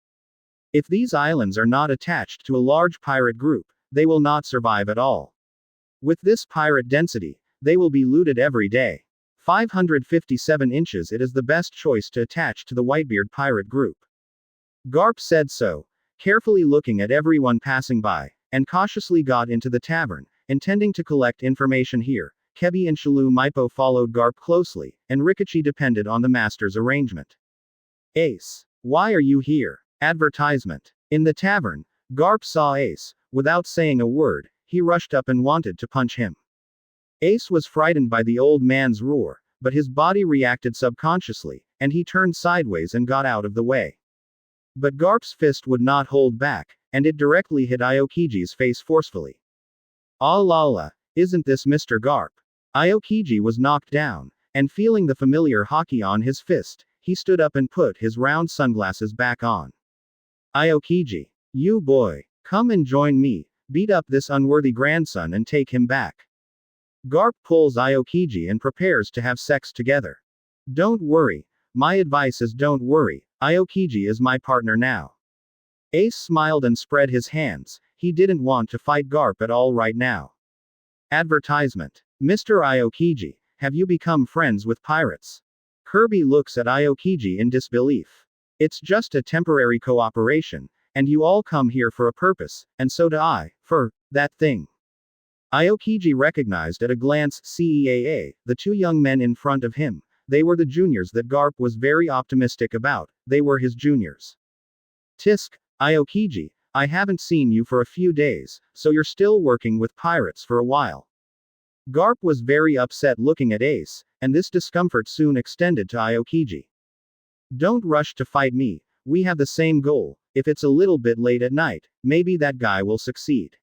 If these islands are not attached to a large pirate group, they will not survive at all. With this pirate density, they will be looted every day. 557 inches. It is the best choice to attach to the Whitebeard pirate group. Garp said so, carefully looking at everyone passing by, and cautiously got into the tavern, intending to collect information here. Kebi and Shalu Maipo followed Garp closely, and Rikichi depended on the master's arrangement. Ace. Why are you here? Advertisement. In the tavern, Garp saw Ace. Without saying a word, he rushed up and wanted to punch him. Ace was frightened by the old man's roar, but his body reacted subconsciously, and he turned sideways and got out of the way. But Garp's fist would not hold back, and it directly hit Aokiji's face forcefully. Ah la la, isn't this Mr. Garp? Aokiji was knocked down, and feeling the familiar hockey on his fist, he stood up and put his round sunglasses back on. Aokiji, you boy, come and join me, beat up this unworthy grandson and take him back. Garp pulls Aokiji and prepares to have sex together. Don't worry, my advice is don't worry, Aokiji is my partner now. Ace smiled and spread his hands, he didn't want to fight Garp at all right now. Advertisement. Mr. Aokiji, have you become friends with pirates? Kirby looks at Aokiji in disbelief. It's just a temporary cooperation, and you all come here for a purpose, and so do I, for that thing. Aokiji recognized at a glance CEAA, the 2 young men in front of him. They were the juniors that Garp was very optimistic about, they were his juniors. Tisk, Aokiji, I haven't seen you for a few days, so you're still working with pirates for a while. Garp was very upset looking at Ace, and this discomfort soon extended to Aokiji. Don't rush to fight me, we have the same goal, if it's a little bit late at night, maybe that guy will succeed.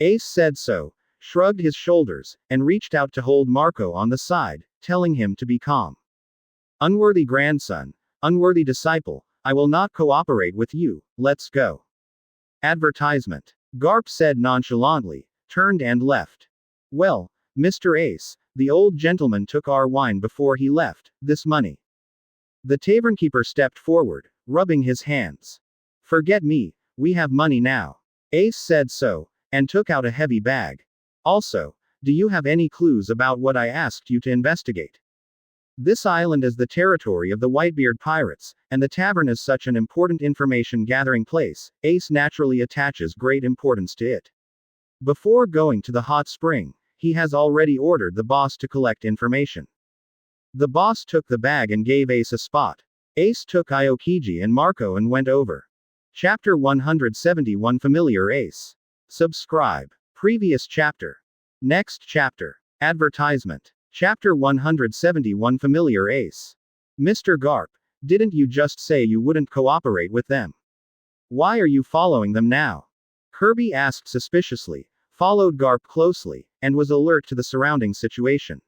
Ace said so, shrugged his shoulders, and reached out to hold Marco on the side, telling him to be calm. Unworthy grandson, unworthy disciple, I will not cooperate with you, let's go. Advertisement. Garp said nonchalantly, turned and left. Well, Mr. Ace, the old gentleman took our wine before he left, this money. The tavernkeeper stepped forward, rubbing his hands. Forget me, we have money now. Ace said so, and took out a heavy bag. Also, do you have any clues about what I asked you to investigate? This island is the territory of the Whitebeard pirates, and the tavern is such an important information gathering place, Ace naturally attaches great importance to it. Before going to the hot spring, he has already ordered the boss to collect information. The boss took the bag and gave Ace a spot. Ace took Aokiji and Marco and went over. Chapter 171 Familiar Ace. Subscribe. Previous chapter. Next chapter. Advertisement. Chapter 171 Familiar Ace. Mr. Garp, didn't you just say you wouldn't cooperate with them? Why are you following them now? Kirby asked suspiciously, followed Garp closely, and was alert to the surrounding situation.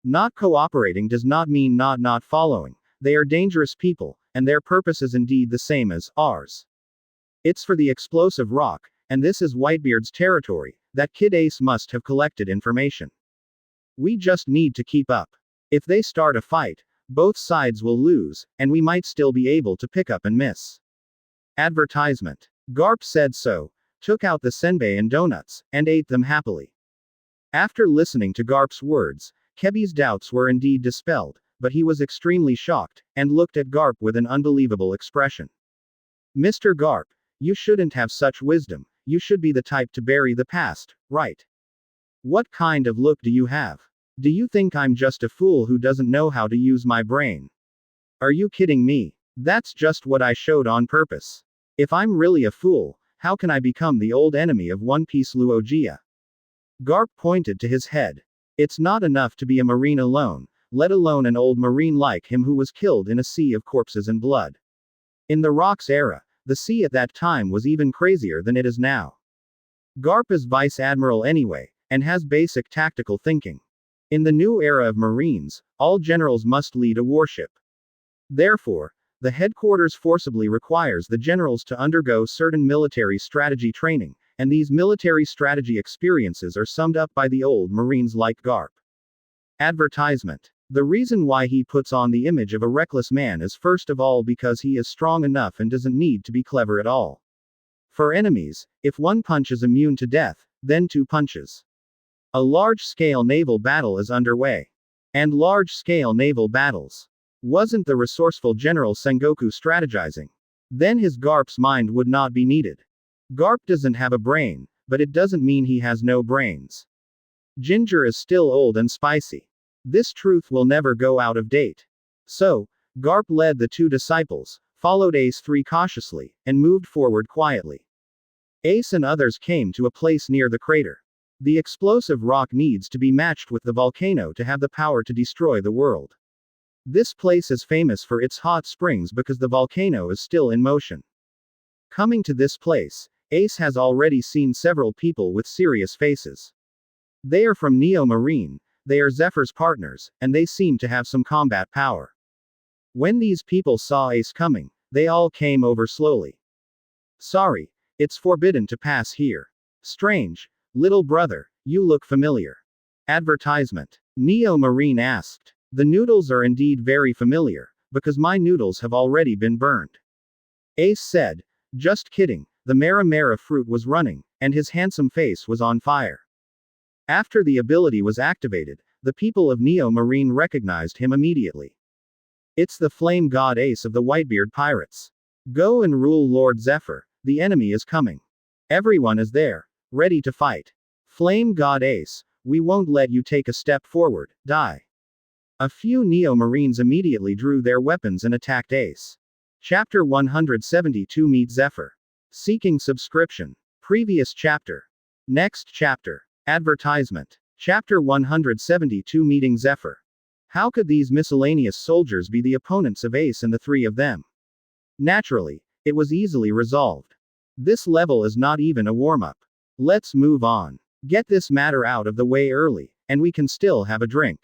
Not cooperating does not mean not following, they are dangerous people, and their purpose is indeed the same as ours. It's for the explosive rock, and this is Whitebeard's territory, that kid Ace must have collected information. We just need to keep up. If they start a fight, both sides will lose, and we might still be able to pick up and miss. Advertisement. Garp said so, took out the senbei and donuts, and ate them happily. After listening to Garp's words, Kebi's doubts were indeed dispelled, but he was extremely shocked, and looked at Garp with an unbelievable expression. Mr. Garp, you shouldn't have such wisdom, you should be the type to bury the past, right? What kind of look do you have? Do you think I'm just a fool who doesn't know how to use my brain? Are you kidding me? That's just what I showed on purpose. If I'm really a fool, how can I become the old enemy of One Piece Luogia? Garp pointed to his head. It's not enough to be a Marine alone, let alone an old Marine like him who was killed in a sea of corpses and blood. In the Rocks era, the sea at that time was even crazier than it is now. Garp is Vice Admiral anyway, and has basic tactical thinking. In the new era of Marines, all generals must lead a warship. Therefore, the headquarters forcibly requires the generals to undergo certain military strategy training, and these military strategy experiences are summed up by the old Marines like Garp. Advertisement. The reason why he puts on the image of a reckless man is first of all because he is strong enough and doesn't need to be clever at all. For enemies, if one punch is immune to death, then two punches. A large-scale naval battle is underway. And large-scale naval battles. Wasn't the resourceful General Sengoku strategizing? Then his Garp's mind would not be needed. Garp doesn't have a brain, but it doesn't mean he has no brains. Ginger is still old and spicy. This truth will never go out of date. So, Garp led the two disciples, followed Ace 3 cautiously, and moved forward quietly. Ace and others came to a place near the crater. The explosive rock needs to be matched with the volcano to have the power to destroy the world. This place is famous for its hot springs because the volcano is still in motion. Coming to this place, Ace has already seen several people with serious faces. They are from neomarine, they are Zephyr's partners, and they seem to have some combat power. When these people saw Ace coming, they all came over slowly. Sorry, it's forbidden to pass here. Strange, little brother, you look familiar. Advertisement. Neomarine asked. The noodles are indeed very familiar, because my noodles have already been burned. Ace said, just kidding, the Mara fruit was running, and his handsome face was on fire. After the ability was activated, the people of Neomarine recognized him immediately. It's the flame god Ace of the Whitebeard pirates. Go and rule Lord Zephyr, the enemy is coming. Everyone is there, ready to fight. Flame god Ace, we won't let you take a step forward, die. A few Neomarines immediately drew their weapons and attacked Ace. Chapter 172 Meet Zephyr. Seeking subscription. Previous chapter. Next chapter. Advertisement. Chapter 172 Meeting Zephyr. How could these miscellaneous soldiers be the opponents of Ace and the three of them? Naturally, it was easily resolved. This level is not even a warm-up. Let's move on. Get this matter out of the way early, and we can still have a drink.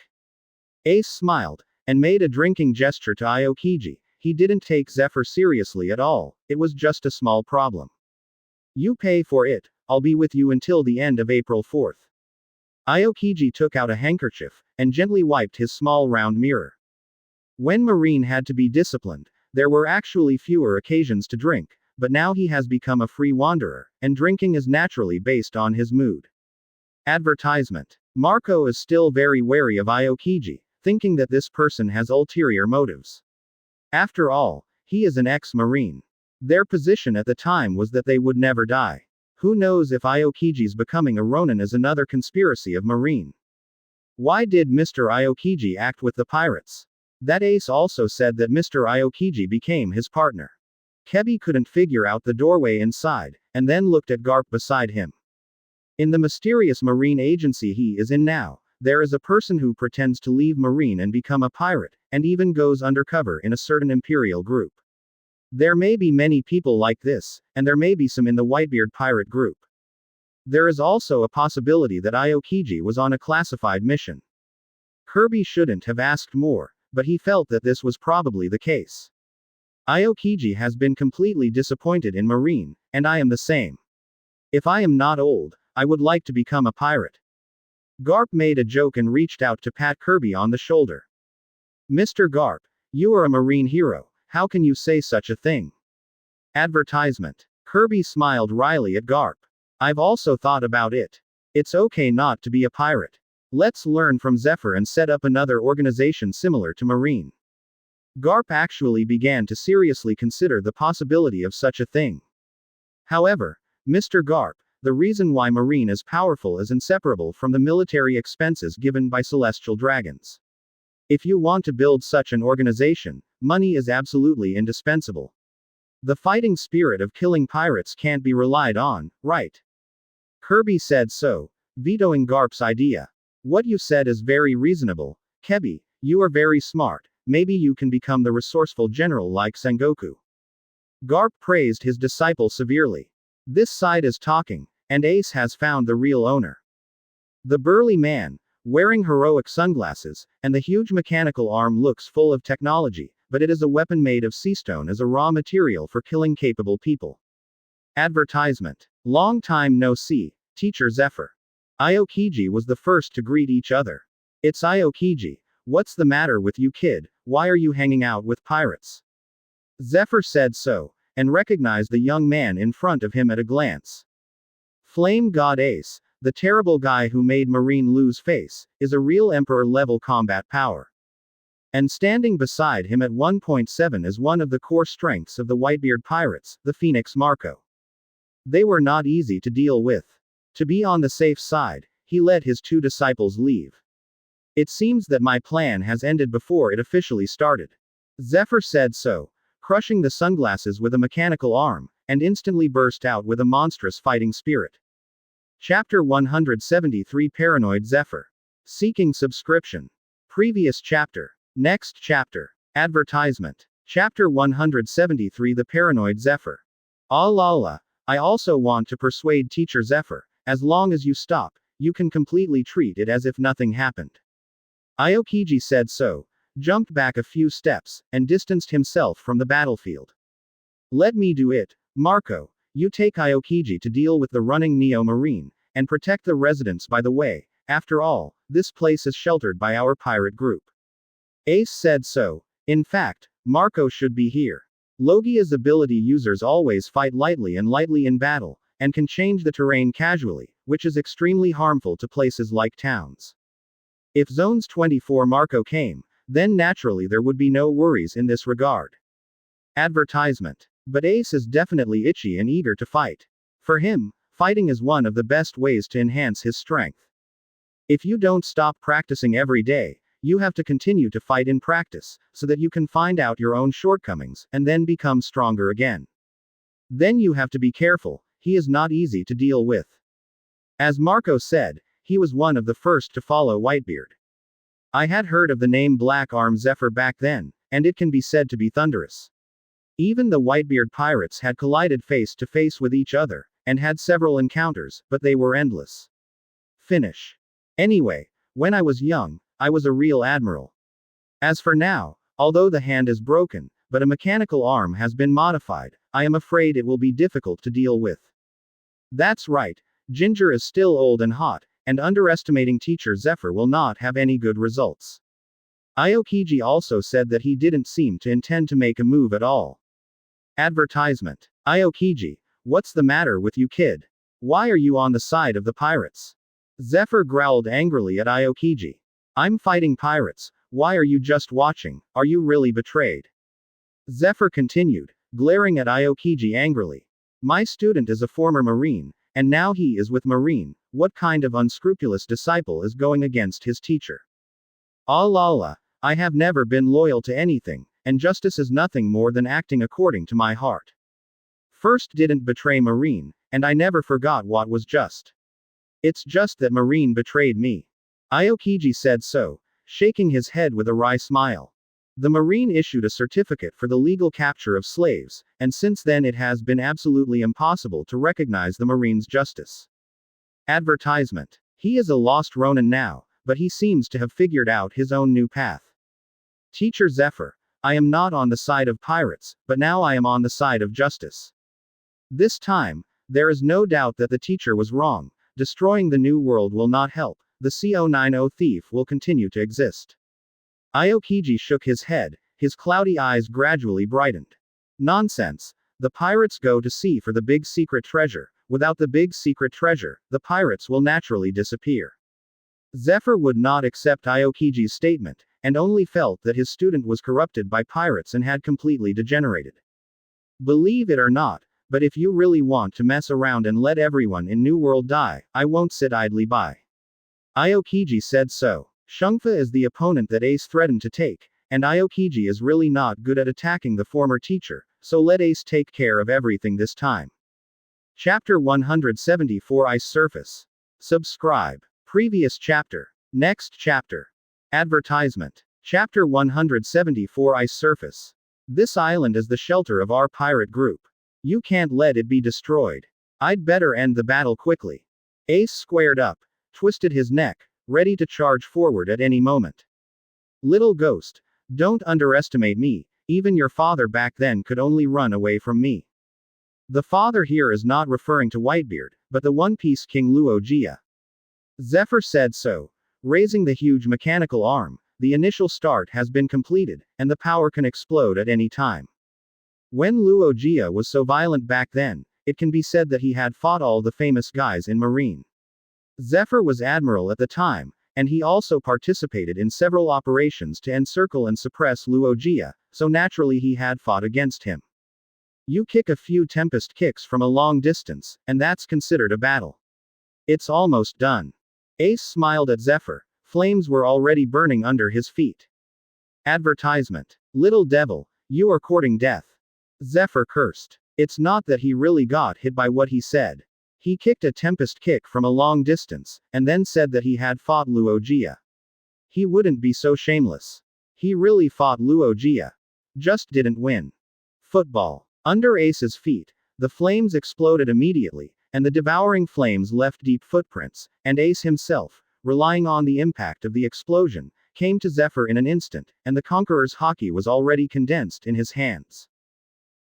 Ace smiled, and made a drinking gesture to Aokiji. He didn't take Zephyr seriously at all, it was just a small problem. You pay for it, I'll be with you until the end of April 4th. Aokiji took out a handkerchief, and gently wiped his small round mirror. When Marine had to be disciplined, there were actually fewer occasions to drink, but now he has become a free wanderer, and drinking is naturally based on his mood. Advertisement. Marco is still very wary of Aokiji, thinking that this person has ulterior motives. After all, he is an ex-Marine. Their position at the time was that they would never die. Who knows if Aokiji's becoming a Ronin is another conspiracy of Marine. Why did Mr. Aokiji act with the pirates? That Ace also said that Mr. Aokiji became his partner. Kebi couldn't figure out the doorway inside, and then looked at Garp beside him. In the mysterious Marine agency he is in now, there is a person who pretends to leave Marine and become a pirate, and even goes undercover in a certain Imperial group. There may be many people like this, and there may be some in the Whitebeard pirate group. There is also a possibility that Aokiji was on a classified mission. Kirby shouldn't have asked more, but he felt that this was probably the case. Aokiji has been completely disappointed in Marine, and I am the same. If I am not old, I would like to become a pirate. Garp made a joke and reached out to pat Kirby on the shoulder. Mr. Garp, you are a Marine hero, how can you say such a thing? Advertisement. Kirby smiled wryly at Garp. I've also thought about it. It's okay not to be a pirate. Let's learn from Zephyr and set up another organization similar to Marine. Garp actually began to seriously consider the possibility of such a thing. However, Mr. Garp, the reason why Marine is powerful is inseparable from the military expenses given by celestial dragons. If you want to build such an organization, money is absolutely indispensable. The fighting spirit of killing pirates can't be relied on, right? Kirby said so, vetoing Garp's idea. What you said is very reasonable, Kebi. You are very smart. Maybe you can become the resourceful general like Sengoku. Garp praised his disciple severely. This side is talking, and Ace has found the real owner. The burly man, wearing heroic sunglasses, and the huge mechanical arm looks full of technology, but it is a weapon made of seastone as a raw material for killing capable people. Advertisement. Long time no see, Teacher Zephyr. Aokiji was the first to greet each other. It's Aokiji. What's the matter with you, kid? Why are you hanging out with pirates? Zephyr said so, and recognized the young man in front of him at a glance. Flame God Ace, the terrible guy who made Marine lose face, is a real Emperor-level combat power. And standing beside him at 1.7 is one of the core strengths of the Whitebeard pirates, the Phoenix Marco. They were not easy to deal with. To be on the safe side, he let his two disciples leave. It seems that my plan has ended before it officially started. Zephyr said so, crushing the sunglasses with a mechanical arm, and instantly burst out with a monstrous fighting spirit. Chapter 173 Paranoid Zephyr. Seeking subscription. Previous chapter. Next chapter. Advertisement. Chapter 173 The Paranoid Zephyr. Ah la la. I also want to persuade Teacher Zephyr, as long as you stop, you can completely treat it as if nothing happened. Aokiji said so, jumped back a few steps, and distanced himself from the battlefield. Let me do it, Marco. You take Aokiji to deal with the running neomarine, and protect the residents by the way. After all, this place is sheltered by our pirate group. Ace said so. In fact, Marco should be here. Logia's ability users always fight lightly in battle, and can change the terrain casually, which is extremely harmful to places like towns. If Zones 24 Marco came, then naturally there would be no worries in this regard. Advertisement. But Ace is definitely itchy and eager to fight. For him, fighting is one of the best ways to enhance his strength. If you don't stop practicing every day, you have to continue to fight in practice, so that you can find out your own shortcomings, and then become stronger again. Then you have to be careful, he is not easy to deal with. As Marco said, he was one of the first to follow Whitebeard. I had heard of the name Black Arm Zephyr back then, and it can be said to be thunderous. Even the Whitebeard pirates had collided face to face with each other, and had several encounters, but they were endless. Finish. Anyway, when I was young, I was a real admiral. As for now, although the hand is broken, but a mechanical arm has been modified, I am afraid it will be difficult to deal with. That's right, Ginger is still old and hot, and underestimating Teacher Zephyr will not have any good results. Aokiji also said that he didn't seem to intend to make a move at all. Advertisement. Aokiji, what's the matter with you, kid? Why are you on the side of the pirates? Zephyr growled angrily at Aokiji. I'm fighting pirates, why are you just watching? Are you really betrayed? Zephyr continued, glaring at Aokiji angrily. My student is a former Marine, and now he is with Marine. What kind of unscrupulous disciple is going against his teacher? Ah la la, I have never been loyal to anything, and justice is nothing more than acting according to my heart. First didn't betray Marine, and I never forgot what was just. It's just that Marine betrayed me. Aokiji said so, shaking his head with a wry smile. The Marine issued a certificate for the legal capture of slaves, and since then it has been absolutely impossible to recognize the Marine's justice. Advertisement. He is a lost Ronin now, but he seems to have figured out his own new path. Teacher Zephyr, I am not on the side of pirates, but now I am on the side of justice. This time, there is no doubt that the teacher was wrong. Destroying the new world will not help. The CO90 thief will continue to exist. Aokiji shook his head, his cloudy eyes gradually brightened. Nonsense. The pirates go to sea for the big secret treasure. Without the big secret treasure, the pirates will naturally disappear. Zephyr would not accept Aokiji's statement, and only felt that his student was corrupted by pirates and had completely degenerated. Believe it or not, but if you really want to mess around and let everyone in New World die, I won't sit idly by. Aokiji said so. Shungfa is the opponent that Ace threatened to take, and Aokiji is really not good at attacking the former teacher, so let Ace take care of everything this time. Chapter 174 Ice Surface. Subscribe. Previous chapter. Next chapter. Advertisement. Chapter 174 Ice Surface. This island is the shelter of our pirate group. You can't let it be destroyed. I'd better end the battle quickly. Ace squared up, twisted his neck, ready to charge forward at any moment. Little ghost, don't underestimate me, even your father back then could only run away from me. The father here is not referring to Whitebeard, but the One Piece King Luogia. Zephyr said so, raising the huge mechanical arm. The initial start has been completed, and the power can explode at any time. When Luogia was so violent back then, it can be said that he had fought all the famous guys in Marine. Zephyr was Admiral at the time, and he also participated in several operations to encircle and suppress Luogia, so naturally he had fought against him. You kick a few tempest kicks from a long distance, and that's considered a battle. It's almost done. Ace smiled at Zephyr. Flames were already burning under his feet. Advertisement. Little devil, you are courting death. Zephyr cursed. It's not that he really got hit by what he said. He kicked a tempest kick from a long distance, and then said that he had fought Luogia. He wouldn't be so shameless. He really fought Luogia. Just didn't win. Football. Under Ace's feet, the flames exploded immediately, and the devouring flames left deep footprints, and Ace himself, relying on the impact of the explosion, came to Zephyr in an instant, and the Conqueror's hockey was already condensed in his hands.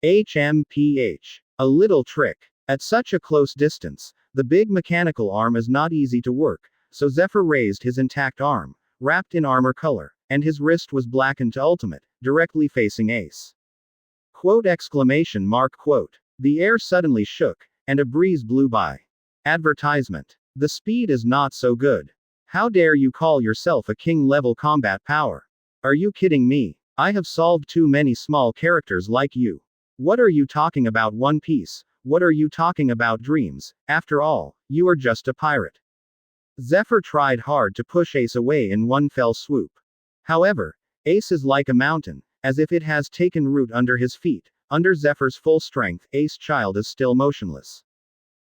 HMPH. A little trick. At such a close distance, the big mechanical arm is not easy to work, so Zephyr raised his intact arm, wrapped in armor color, and his wrist was blackened to ultimate, directly facing Ace. Quote exclamation mark quote. The air suddenly shook, and a breeze blew by. Advertisement. The speed is not so good. How dare you call yourself a king-level combat power? Are you kidding me? I have solved too many small characters like you. What are you talking about One Piece? What are you talking about dreams? After all, you are just a pirate. Zephyr tried hard to push Ace away in one fell swoop. However, Ace is like a mountain, as if it has taken root under his feet. Under Zephyr's full strength, Ace Child is still motionless.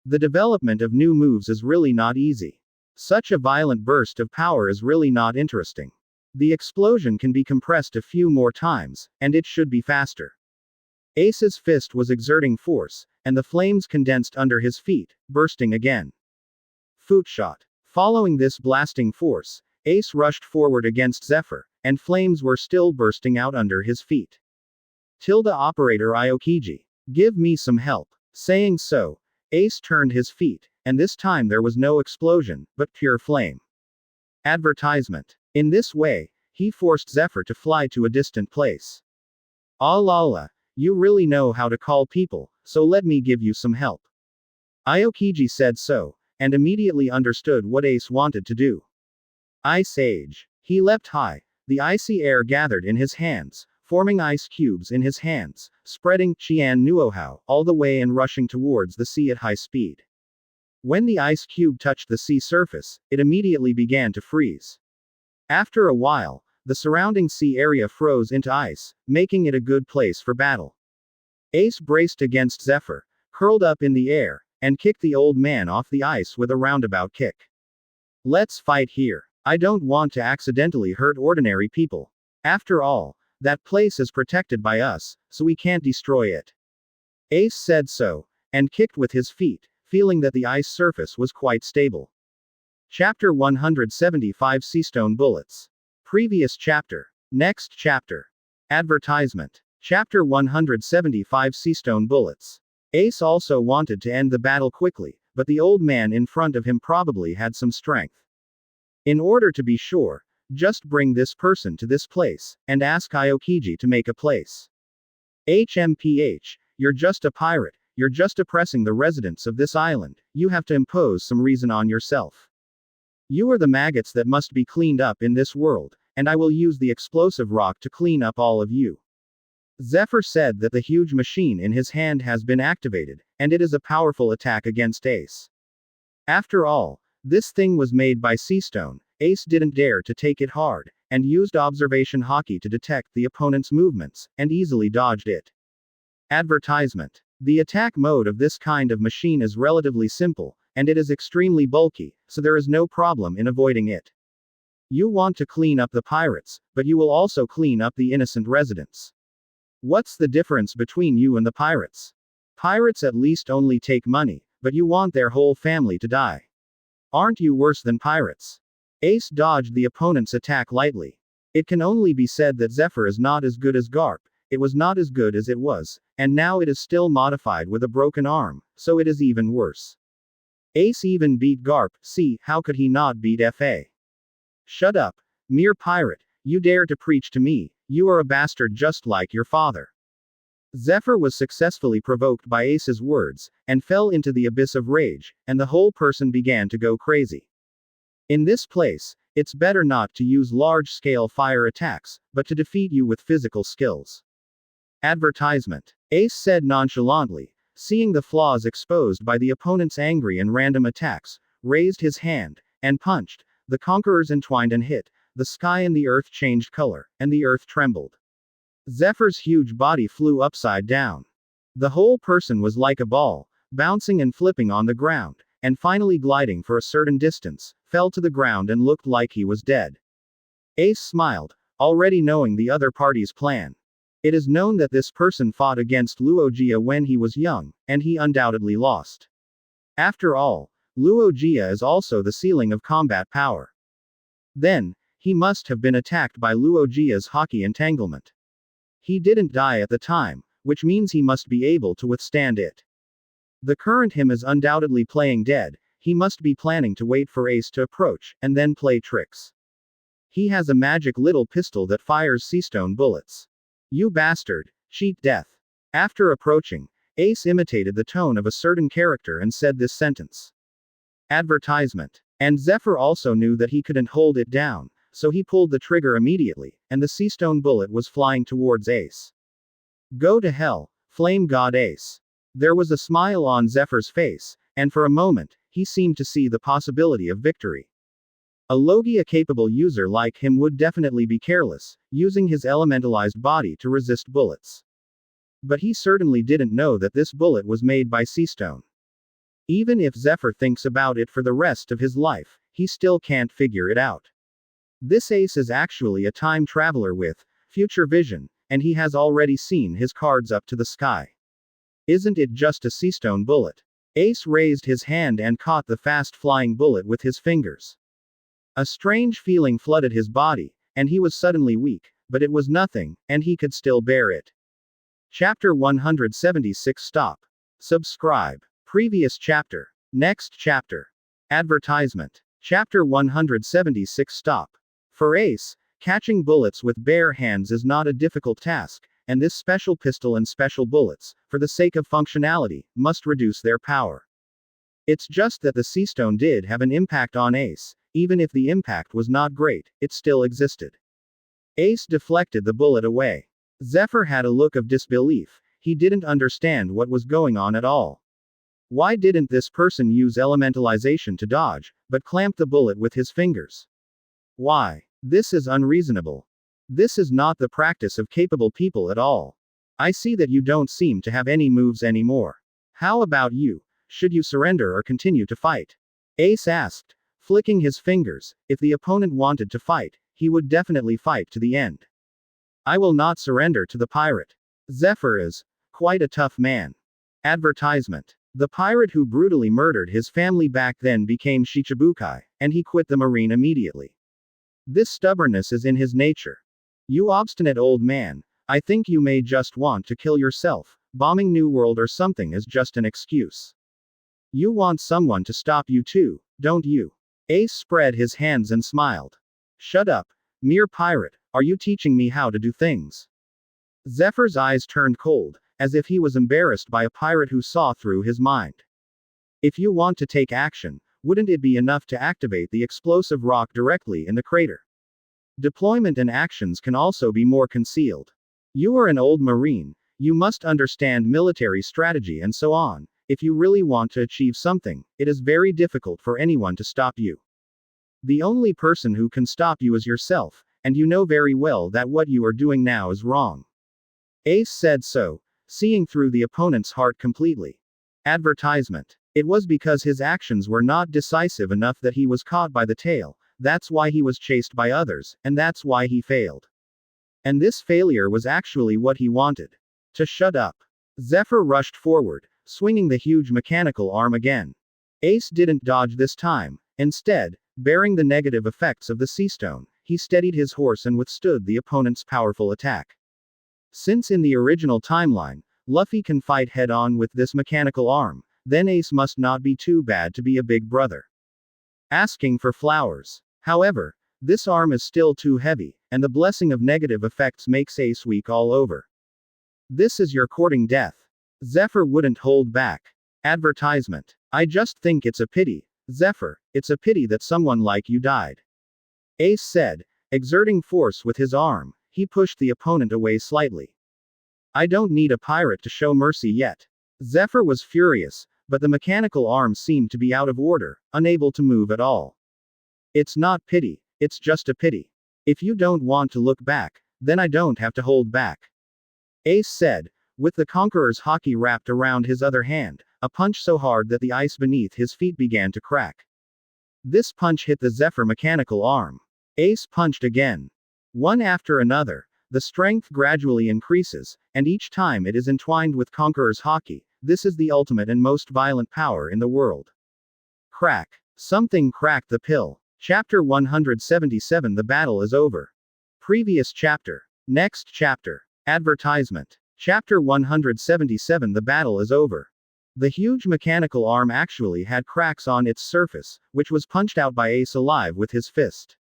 The development of new moves is really not easy. Such a violent burst of power is really not interesting. The explosion can be compressed a few more times, and it should be faster. Ace's fist was exerting force, and the flames condensed under his feet, bursting again. Foot shot. Following this blasting force, Ace rushed forward against Zephyr, and flames were still bursting out under his feet. Operator Aokiji. Give me some help. Saying so, Ace turned his feet, and this time there was no explosion, but pure flame. Advertisement. In this way, he forced Zephyr to fly to a distant place. Ah la la, you really know how to call people, so let me give you some help. Aokiji said so, and immediately understood what Ace wanted to do. Ice Age. He leapt high. The icy air gathered in his hands, forming ice cubes in his hands, spreading Qian Nuohao all the way and rushing towards the sea at high speed. When the ice cube touched the sea surface, it immediately began to freeze. After a while, the surrounding sea area froze into ice, making it a good place for battle. Ace braced against Zephyr, curled up in the air, and kicked the old man off the ice with a roundabout kick. Let's fight here. I don't want to accidentally hurt ordinary people. After all, that place is protected by us, so we can't destroy it. Ace said so, and kicked with his feet, feeling that the ice surface was quite stable. Chapter 175 Seastone Bullets. Previous chapter. Next chapter. Advertisement. Chapter 175 Seastone Bullets. Ace also wanted to end the battle quickly, but the old man in front of him probably had some strength. In order to be sure, just bring this person to this place, and ask Aokiji to make a place. HMPH, you're just a pirate, you're just oppressing the residents of this island, you have to impose some reason on yourself. You are the maggots that must be cleaned up in this world, and I will use the explosive rock to clean up all of you. Zephyr said that the huge machine in his hand has been activated, and it is a powerful attack against Ace. After all, this thing was made by Seastone. Ace didn't dare to take it hard, and used observation hockey to detect the opponent's movements, and easily dodged it. Advertisement. The attack mode of this kind of machine is relatively simple, and it is extremely bulky, so there is no problem in avoiding it. You want to clean up the pirates, but you will also clean up the innocent residents. What's the difference between you and the pirates? Pirates at least only take money, but you want their whole family to die. Aren't you worse than pirates? Ace dodged the opponent's attack lightly. It can only be said that Zephyr is not as good as Garp. It was not as good as it was, and now it is still modified with a broken arm, so it is even worse. Ace even beat Garp, see, how could he not beat FA? Shut up, mere pirate, you dare to preach to me, you are a bastard just like your father. Zephyr was successfully provoked by Ace's words, and fell into the abyss of rage, and the whole person began to go crazy. In this place, it's better not to use large-scale fire attacks, but to defeat you with physical skills. Advertisement. Ace said nonchalantly, seeing the flaws exposed by the opponent's angry and random attacks, raised his hand, and punched. The conquerors entwined and hit. The sky and the earth changed color, and the earth trembled. Zephyr's huge body flew upside down. The whole person was like a ball, bouncing and flipping on the ground, and finally gliding for a certain distance, fell to the ground and looked like he was dead. Ace smiled, already knowing the other party's plan. It is known that this person fought against Luogia when he was young, and he undoubtedly lost. After all, Luogia is also the ceiling of combat power. Then, he must have been attacked by Luogia's hockey entanglement. He didn't die at the time, which means he must be able to withstand it. The current him is undoubtedly playing dead. He must be planning to wait for Ace to approach, and then play tricks. He has a magic little pistol that fires seastone bullets. You bastard, cheat death. After approaching, Ace imitated the tone of a certain character and said this sentence. Advertisement. And Zephyr also knew that he couldn't hold it down, so he pulled the trigger immediately, and the seastone bullet was flying towards Ace. Go to hell, flame god Ace. There was a smile on Zephyr's face, and for a moment, he seemed to see the possibility of victory. A Logia-capable user like him would definitely be careless, using his elementalized body to resist bullets. But he certainly didn't know that this bullet was made by seastone. Even if Zephyr thinks about it for the rest of his life, he still can't figure it out. This Ace is actually a time traveler with future vision, and he has already seen his cards up to the sky. Isn't it just a seastone bullet? Ace raised his hand and caught the fast-flying bullet with his fingers. A strange feeling flooded his body, and he was suddenly weak, but it was nothing, and he could still bear it. Chapter 176. Stop. Subscribe. Previous chapter. Next chapter. Advertisement. Chapter 176. Stop. For Ace, catching bullets with bare hands is not a difficult task, and this special pistol and special bullets, for the sake of functionality, must reduce their power. It's just that the seastone did have an impact on Ace. Even if the impact was not great, it still existed. Ace deflected the bullet away. Zephyr had a look of disbelief. He didn't understand what was going on at all. Why didn't this person use elementalization to dodge, but clamp the bullet with his fingers? Why? This is unreasonable. This is not the practice of capable people at all. I see that you don't seem to have any moves anymore. How about you? Should you surrender or continue to fight? Ace asked, flicking his fingers. If the opponent wanted to fight, he would definitely fight to the end. I will not surrender to the pirate. Zephyr is quite a tough man. Advertisement. The pirate who brutally murdered his family back then became Shichibukai, and he quit the marine immediately. This stubbornness is in his nature. You obstinate old man, I think you may just want to kill yourself. Bombing New World or something is just an excuse. You want someone to stop you too, don't you? Ace spread his hands and smiled. Shut up, mere pirate, are you teaching me how to do things? Zephyr's eyes turned cold, as if he was embarrassed by a pirate who saw through his mind. If you want to take action, wouldn't it be enough to activate the explosive rock directly in the crater? Deployment and actions can also be more concealed. You are an old marine, you must understand military strategy and so on. If you really want to achieve something, it is very difficult for anyone to stop you. The only person who can stop you is yourself, and you know very well that what you are doing now is wrong. Ace said so, seeing through the opponent's heart completely. Advertisement. It was because his actions were not decisive enough that he was caught by the tail. That's why he was chased by others, and that's why he failed. And this failure was actually what he wanted. To shut up. Zephyr rushed forward, swinging the huge mechanical arm again. Ace didn't dodge this time. Instead, bearing the negative effects of the sea stone, he steadied his horse and withstood the opponent's powerful attack. Since in the original timeline, Luffy can fight head-on with this mechanical arm, then Ace must not be too bad to be a big brother. Asking for flowers. However, this arm is still too heavy, and the blessing of negative effects makes Ace weak all over. This is your courting death. Zephyr wouldn't hold back. Advertisement. I just think it's a pity, Zephyr, it's a pity that someone like you died. Ace said, exerting force with his arm, he pushed the opponent away slightly. I don't need a pirate to show mercy yet. Zephyr was furious, but the mechanical arm seemed to be out of order, unable to move at all. It's not pity, it's just a pity. If you don't want to look back, then I don't have to hold back. Ace said, with the Conqueror's haki wrapped around his other hand, a punch so hard that the ice beneath his feet began to crack. This punch hit the Zephyr mechanical arm. Ace punched again. One after another, the strength gradually increases, and each time it is entwined with Conqueror's haki. This is the ultimate and most violent power in the world. Crack. Something cracked the pill. Chapter 177. The battle is over. Previous chapter. Next chapter. Advertisement. Chapter 177. The battle is over. The huge mechanical arm actually had cracks on its surface, which was punched out by Ace alive with his fist.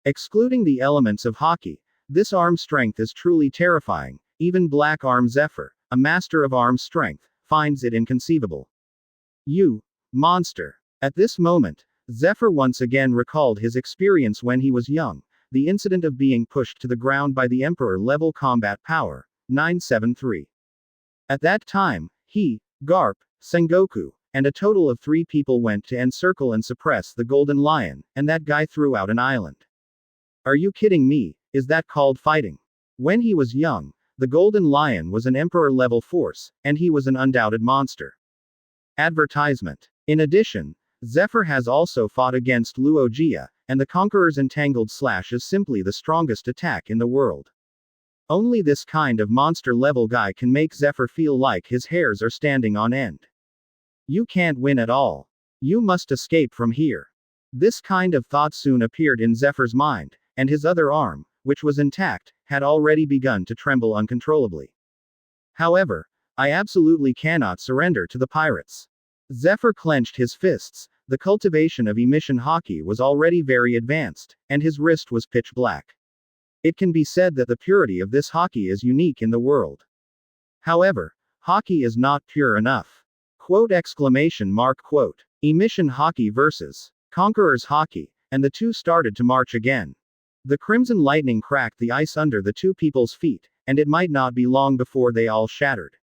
Excluding the elements of haki, this arm strength is truly terrifying. Even Black Arm Zephyr, a master of arm strength, finds it inconceivable. You monster. At this moment, Zephyr once again recalled his experience when he was young, the incident of being pushed to the ground by the Emperor-level combat power, 973. At that time, he, Garp, Sengoku, and a total of 3 people went to encircle and suppress the Golden Lion, and that guy threw out an island. Are you kidding me? Is that called fighting? When he was young, the Golden Lion was an Emperor-level force, and he was an undoubted monster. Advertisement. In addition, Zephyr has also fought against Luogia, and the Conqueror's entangled slash is simply the strongest attack in the world. Only this kind of monster-level guy can make Zephyr feel like his hairs are standing on end. You can't win at all. You must escape from here. This kind of thought soon appeared in Zephyr's mind, and his other arm, which was intact, had already begun to tremble uncontrollably. However, I absolutely cannot surrender to the pirates. Zephyr clenched his fists. The cultivation of emission haki was already very advanced, and his wrist was pitch black. It can be said that the purity of this haki is unique in the world. However, haki is not pure enough. Quote exclamation mark quote. Emission haki versus Conqueror's haki, and the two started to march again. The crimson lightning cracked the ice under the two people's feet, and it might not be long before they all shattered.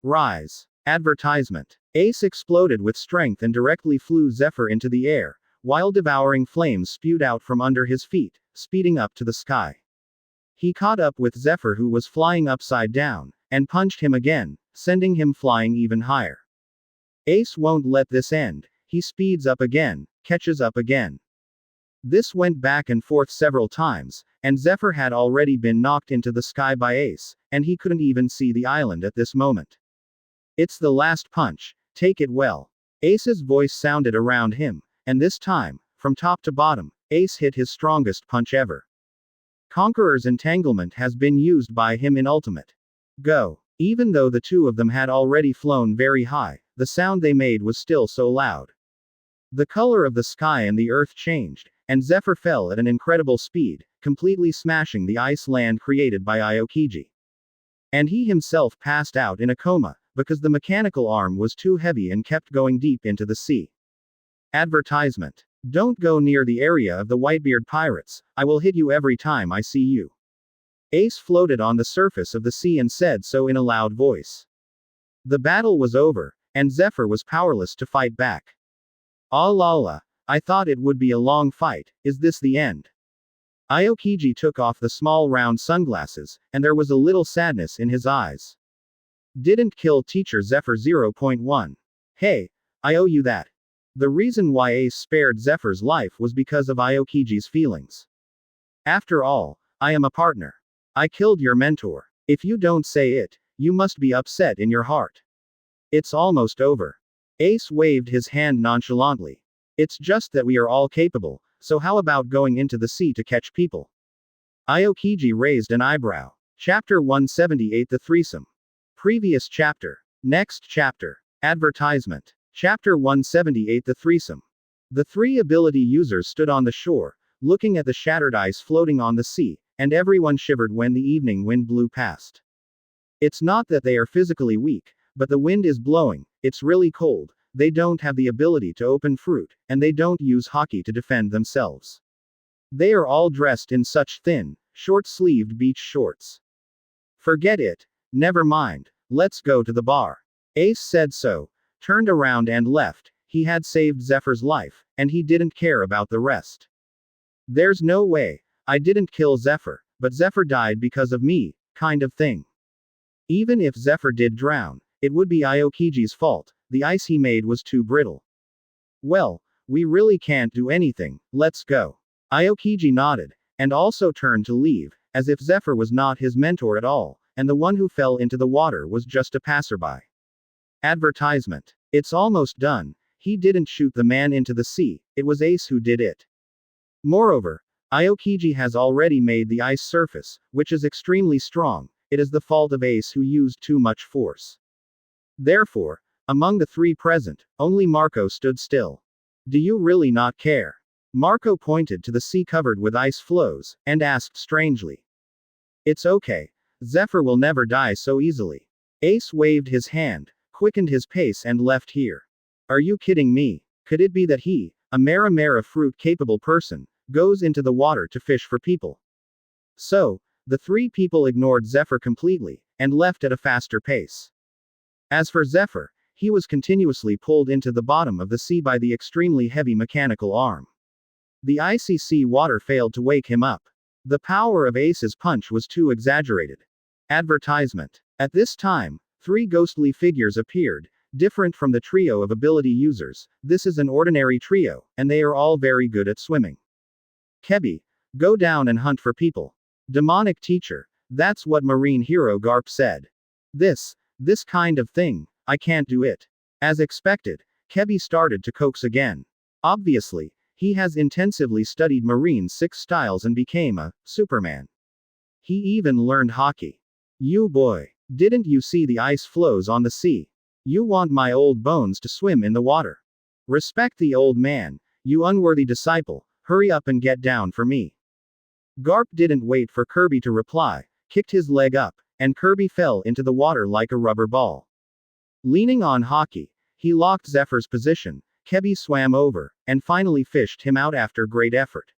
Rise. Advertisement. Ace exploded with strength and directly flew Zephyr into the air, while devouring flames spewed out from under his feet, speeding up to the sky. He caught up with Zephyr, who was flying upside down, and punched him again, sending him flying even higher. Ace won't let this end. He speeds up again, catches up again. This went back and forth several times, and Zephyr had already been knocked into the sky by Ace, and he couldn't even see the island at this moment. It's the last punch, take it well. Ace's voice sounded around him, and this time, from top to bottom, Ace hit his strongest punch ever. Conqueror's entanglement has been used by him in Ultimate. Go. Even though the two of them had already flown very high, the sound they made was still so loud. The color of the sky and the earth changed, and Zephyr fell at an incredible speed, completely smashing the ice land created by Aokiji. And he himself passed out in a coma, because the mechanical arm was too heavy and kept going deep into the sea. Advertisement. Don't go near the area of the Whitebeard pirates, I will hit you every time I see you. Ace floated on the surface of the sea and said so in a loud voice. The battle was over, and Zephyr was powerless to fight back. Ah la la, I thought it would be a long fight, is this the end? Aokiji took off the small round sunglasses, and there was a little sadness in his eyes. Didn't kill teacher Zephyr 0.1. Hey, I owe you that. The reason why Ace spared Zephyr's life was because of Aokiji's feelings. After all, I am a partner. I killed your mentor. If you don't say it, you must be upset in your heart. It's almost over. Ace waved his hand nonchalantly. It's just that we are all capable, so how about going into the sea to catch people? Aokiji raised an eyebrow. Chapter 178 The Threesome. Previous chapter. Next chapter. Advertisement. Chapter 178 The Threesome. The three ability users stood on the shore, looking at the shattered ice floating on the sea, and everyone shivered when the evening wind blew past. It's not that they are physically weak, but the wind is blowing, it's really cold, they don't have the ability to open fruit, and they don't use hockey to defend themselves. They are all dressed in such thin, short-sleeved beach shorts. Forget it, never mind, let's go to the bar. Ace said so, turned around and left. He had saved Zephyr's life, and he didn't care about the rest. There's no way, I didn't kill Zephyr, but Zephyr died because of me, kind of thing. Even if Zephyr did drown, it would be Aokiji's fault, the ice he made was too brittle. Well, we really can't do anything, let's go. Aokiji nodded, and also turned to leave, as if Zephyr was not his mentor at all, and the one who fell into the water was just a passerby. Advertisement. It's almost done. He didn't shoot the man into the sea, it was Ace who did it. Moreover, Aokiji has already made the ice surface, which is extremely strong. It is the fault of Ace who used too much force. Therefore, among the three present, only Marco stood still. Do you really not care? Marco pointed to the sea covered with ice floes, and asked strangely. It's okay. Zephyr will never die so easily. Ace waved his hand, quickened his pace and left here. Are you kidding me? Could it be that he, a Mara fruit-capable person, goes into the water to fish for people? So, the three people ignored Zephyr completely, and left at a faster pace. As for Zephyr, he was continuously pulled into the bottom of the sea by the extremely heavy mechanical arm. The icy sea water failed to wake him up. The power of Ace's punch was too exaggerated. Advertisement. At this time, three ghostly figures appeared, different from the trio of ability users. This is an ordinary trio, and they are all very good at swimming. Kebi, go down and hunt for people. Demonic teacher, that's what marine hero Garp said. This kind of thing, I can't do it. As expected, Kebi started to coax again. Obviously, he has intensively studied Marine 6 styles and became a Superman. He even learned hockey. You boy, didn't you see the ice floes on the sea? You want my old bones to swim in the water. Respect the old man, you unworthy disciple, hurry up and get down for me. Garp didn't wait for Kirby to reply, kicked his leg up, and Kirby fell into the water like a rubber ball. Leaning on hockey, he locked Zephyr's position. Kebi swam over, and finally fished him out after great effort.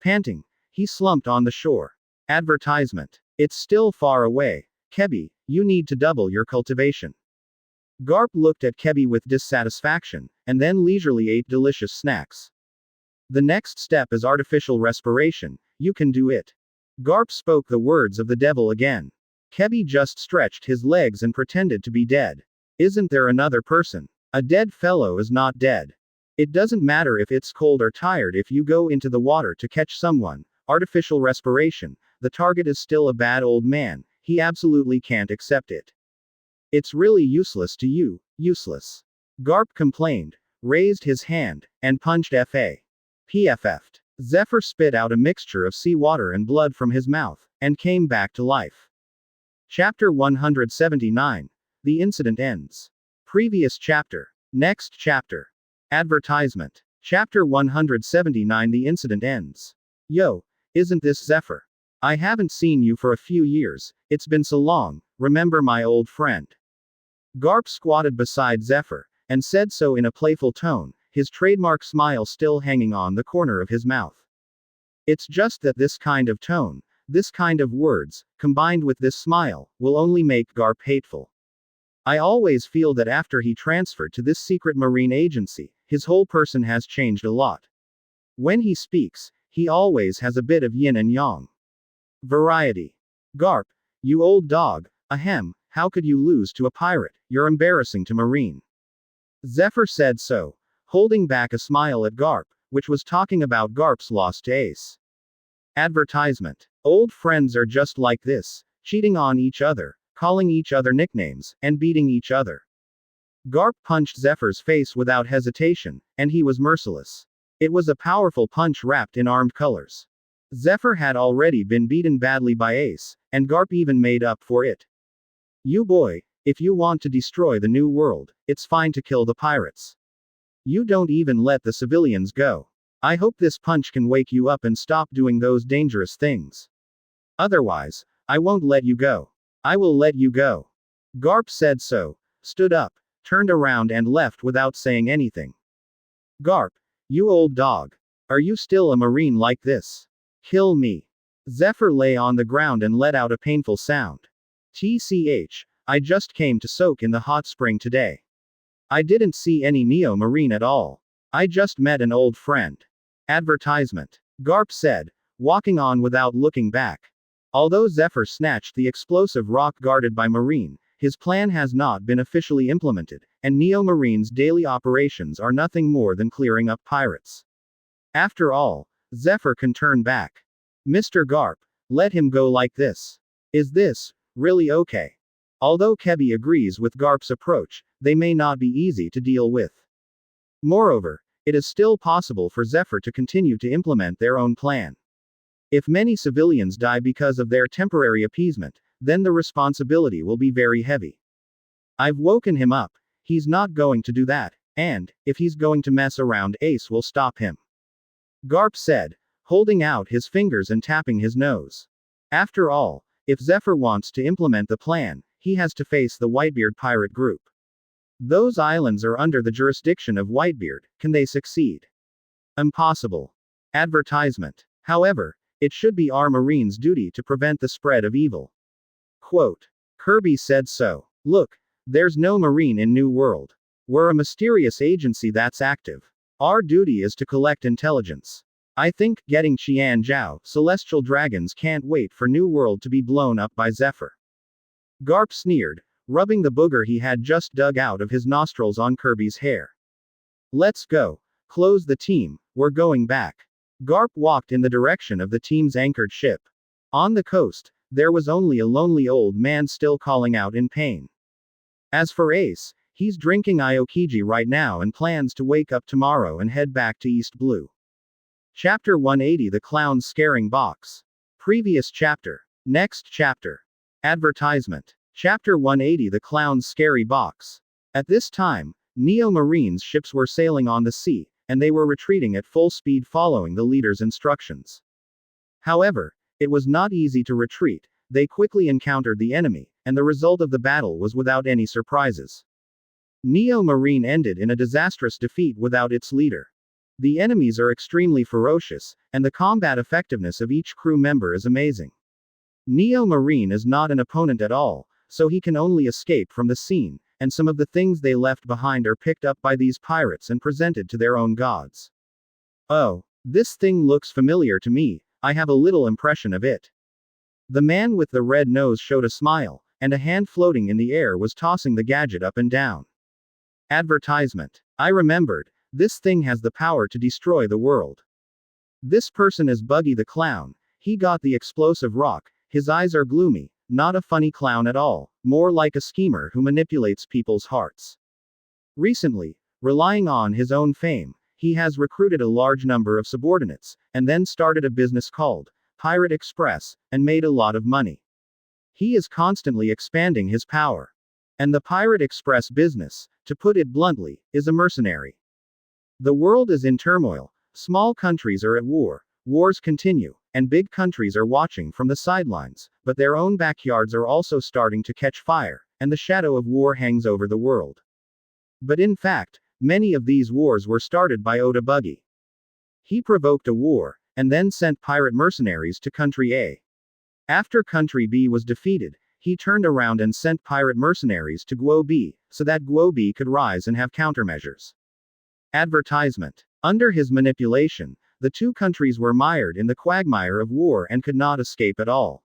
Panting, he slumped on the shore. Advertisement. It's still far away. Kebi, you need to double your cultivation. Garp looked at Kebi with dissatisfaction, and then leisurely ate delicious snacks. The next step is artificial respiration, you can do it. Garp spoke the words of the devil again. Kebi just stretched his legs and pretended to be dead. Isn't there another person? A dead fellow is not dead. It doesn't matter if it's cold or tired if you go into the water to catch someone. Artificial respiration, the target is still a bad old man, he absolutely can't accept it. It's really useless to you, useless. Garp complained, raised his hand, and punched PFF'd. Zephyr spit out a mixture of seawater and blood from his mouth, and came back to life. Chapter 179. The incident ends. Previous chapter. Next chapter. Advertisement. Chapter 179 The incident ends. Yo, isn't this Zephyr? I haven't seen you for a few years, it's been so long, remember my old friend? Garp squatted beside Zephyr, and said so in a playful tone, his trademark smile still hanging on the corner of his mouth. It's just that this kind of tone, this kind of words, combined with this smile, will only make Garp hateful. I always feel that after he transferred to this secret marine agency, his whole person has changed a lot. When he speaks, he always has a bit of yin and yang. Variety. Garp, you old dog, ahem, how could you lose to a pirate? You're embarrassing to marine. Zephyr said so, holding back a smile at Garp, which was talking about Garp's loss to Ace. Advertisement. Old friends are just like this, cheating on each other, calling each other nicknames, and beating each other. Garp punched Zephyr's face without hesitation, and he was merciless. It was a powerful punch wrapped in armed colors. Zephyr had already been beaten badly by Ace, and Garp even made up for it. You boy, if you want to destroy the new world, it's fine to kill the pirates. You don't even let the civilians go. I hope this punch can wake you up and stop doing those dangerous things. Otherwise, I won't let you go. I will let you go. Garp said so, stood up, turned around and left without saying anything. Garp, you old dog. Are you still a marine like this? Kill me. Zephyr lay on the ground and let out a painful sound. TCH, I just came to soak in the hot spring today. I didn't see any neo-marine at all. I just met an old friend. Advertisement. Garp said, walking on without looking back. Although Zephyr snatched the explosive rock guarded by Marine, his plan has not been officially implemented, and Neo-Marine's daily operations are nothing more than clearing up pirates. After all, Zephyr can turn back. Mr. Garp, let him go like this. Is this really okay? Although Kebi agrees with Garp's approach, they may not be easy to deal with. Moreover, it is still possible for Zephyr to continue to implement their own plan. If many civilians die because of their temporary appeasement, then the responsibility will be very heavy. I've woken him up. He's not going to do that, and, if he's going to mess around, Ace will stop him. Garp said, holding out his fingers and tapping his nose. After all, if Zephyr wants to implement the plan, he has to face the Whitebeard pirate group. Those islands are under the jurisdiction of Whitebeard. Can they succeed? Impossible. Advertisement. However, it should be our Marine's duty to prevent the spread of evil. Quote. Kirby said so. Look, there's no Marine in New World. We're a mysterious agency that's active. Our duty is to collect intelligence. I think getting Qian Zhao, celestial dragons can't wait for New World to be blown up by Zephyr. Garp sneered, rubbing the booger he had just dug out of his nostrils on Kirby's hair. Let's go. Close the team, we're going back. Garp walked in the direction of the team's anchored ship. On the coast, there was only a lonely old man still calling out in pain. As for Ace, he's drinking Aokiji right now and plans to wake up tomorrow and head back to East Blue. Chapter 180 The Clown's Scaring Box. Previous chapter. Next chapter. Advertisement. Chapter 180 The Clown's Scary Box. At this time, Neo-Marine's ships were sailing on the sea, and they were retreating at full speed following the leader's instructions. However, it was not easy to retreat. They quickly encountered the enemy, and the result of the battle was without any surprises. Neo-Marine ended in a disastrous defeat without its leader. The enemies are extremely ferocious, and the combat effectiveness of each crew member is amazing. Neo-Marine is not an opponent at all, so he can only escape from the scene, and some of the things they left behind are picked up by these pirates and presented to their own gods. Oh, this thing looks familiar to me, I have a little impression of it. The man with the red nose showed a smile, and a hand floating in the air was tossing the gadget up and down. Advertisement. I remembered, this thing has the power to destroy the world. This person is Buggy the clown. He got the explosive rock. His eyes are gloomy, not a funny clown at all, more like a schemer who manipulates people's hearts. Recently, relying on his own fame, he has recruited a large number of subordinates, and then started a business called Pirate Express, and made a lot of money. He is constantly expanding his power. And the Pirate Express business, to put it bluntly, is a mercenary. The world is in turmoil, small countries are at war, wars continue, and big countries are watching from the sidelines, but their own backyards are also starting to catch fire, and the shadow of war hangs over the world. But in fact, many of these wars were started by Oda Buggy. He provoked a war, and then sent pirate mercenaries to Country A. After Country B was defeated, he turned around and sent pirate mercenaries to Guo B, so that Guo B could rise and have countermeasures. Advertisement. Under his manipulation, the two countries were mired in the quagmire of war and could not escape at all.